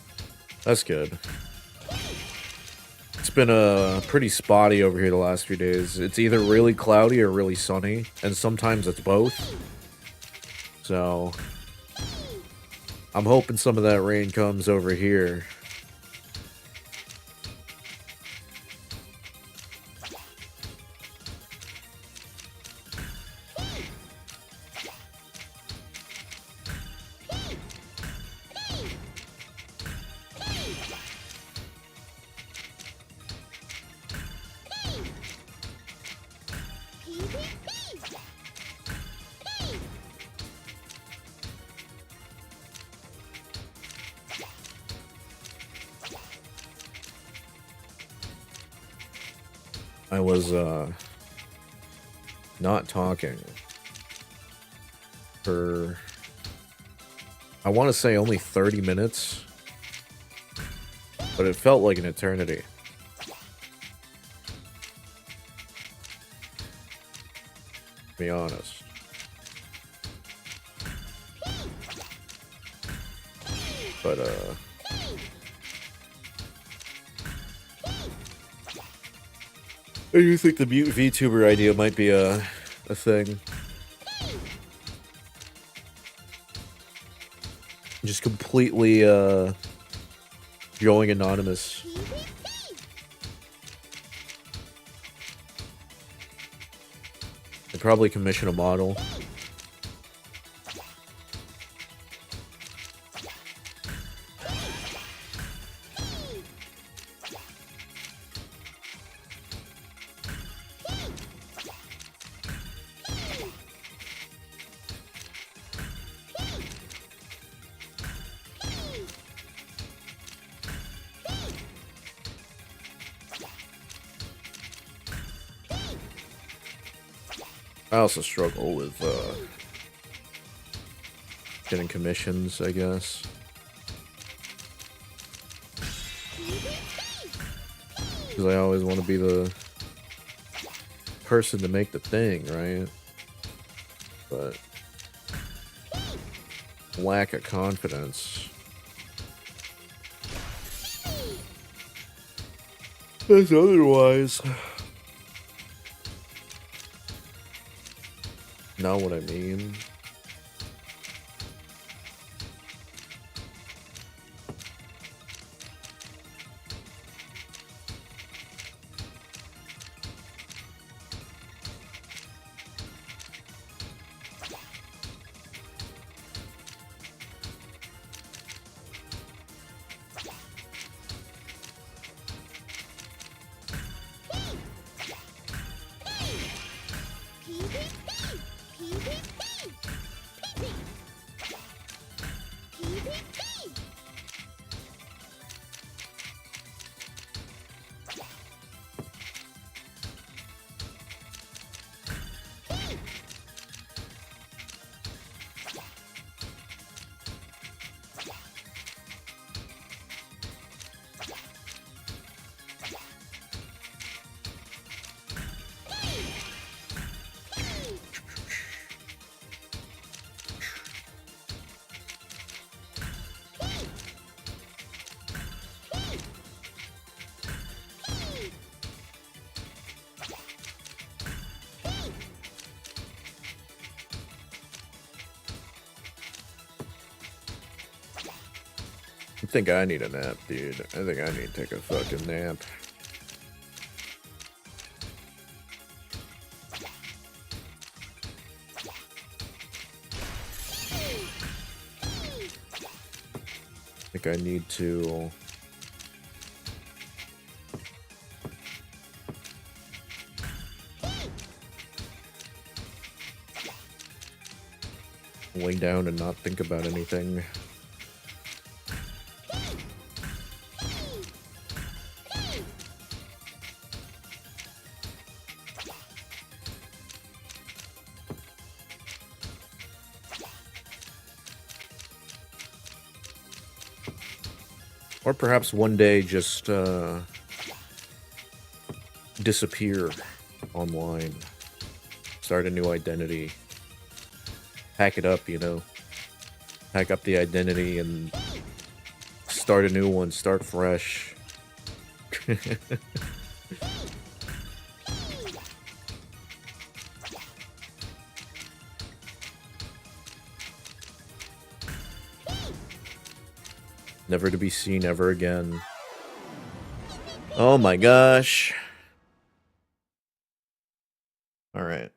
That's good. It's been pretty spotty over here the last few days. It's either really cloudy or really sunny, and sometimes it's both. So I'm hoping some of that rain comes over here. I was not talking for, I want to say, only 30 minutes, but it felt like an eternity. To be honest. But I do think the mute VTuber idea might be a thing. Just completely going anonymous. I'd probably commission a model. I also struggle with getting commissions, I guess. Because I always want to be the person to make the thing, right? But lack of confidence. As otherwise. Know what I mean? I think I need a nap, dude. I think I need to take a fucking nap. I think I need to lay down and not think about anything. Or perhaps one day just disappear online. Start a new identity. Pack it up, you know. Pack up the identity and start a new one. Start fresh. Never to be seen ever again. Oh my gosh. All right.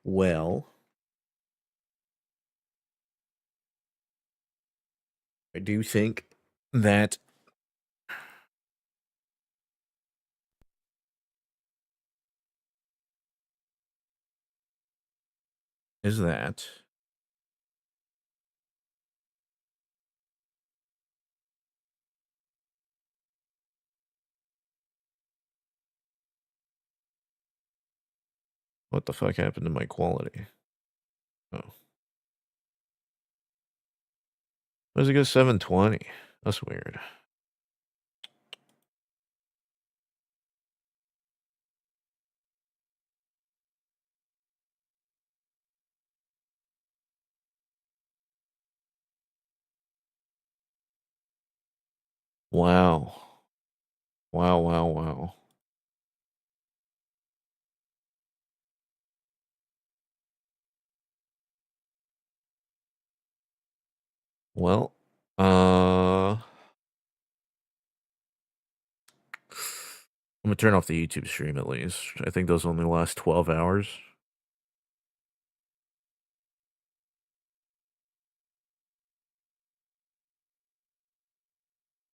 Well, I do think that is that. What the fuck happened to my quality? Oh. Why does it go 720? That's weird. Wow. Wow, wow, wow. Well, I'm gonna turn off the YouTube stream at least. I think those only last 12 hours.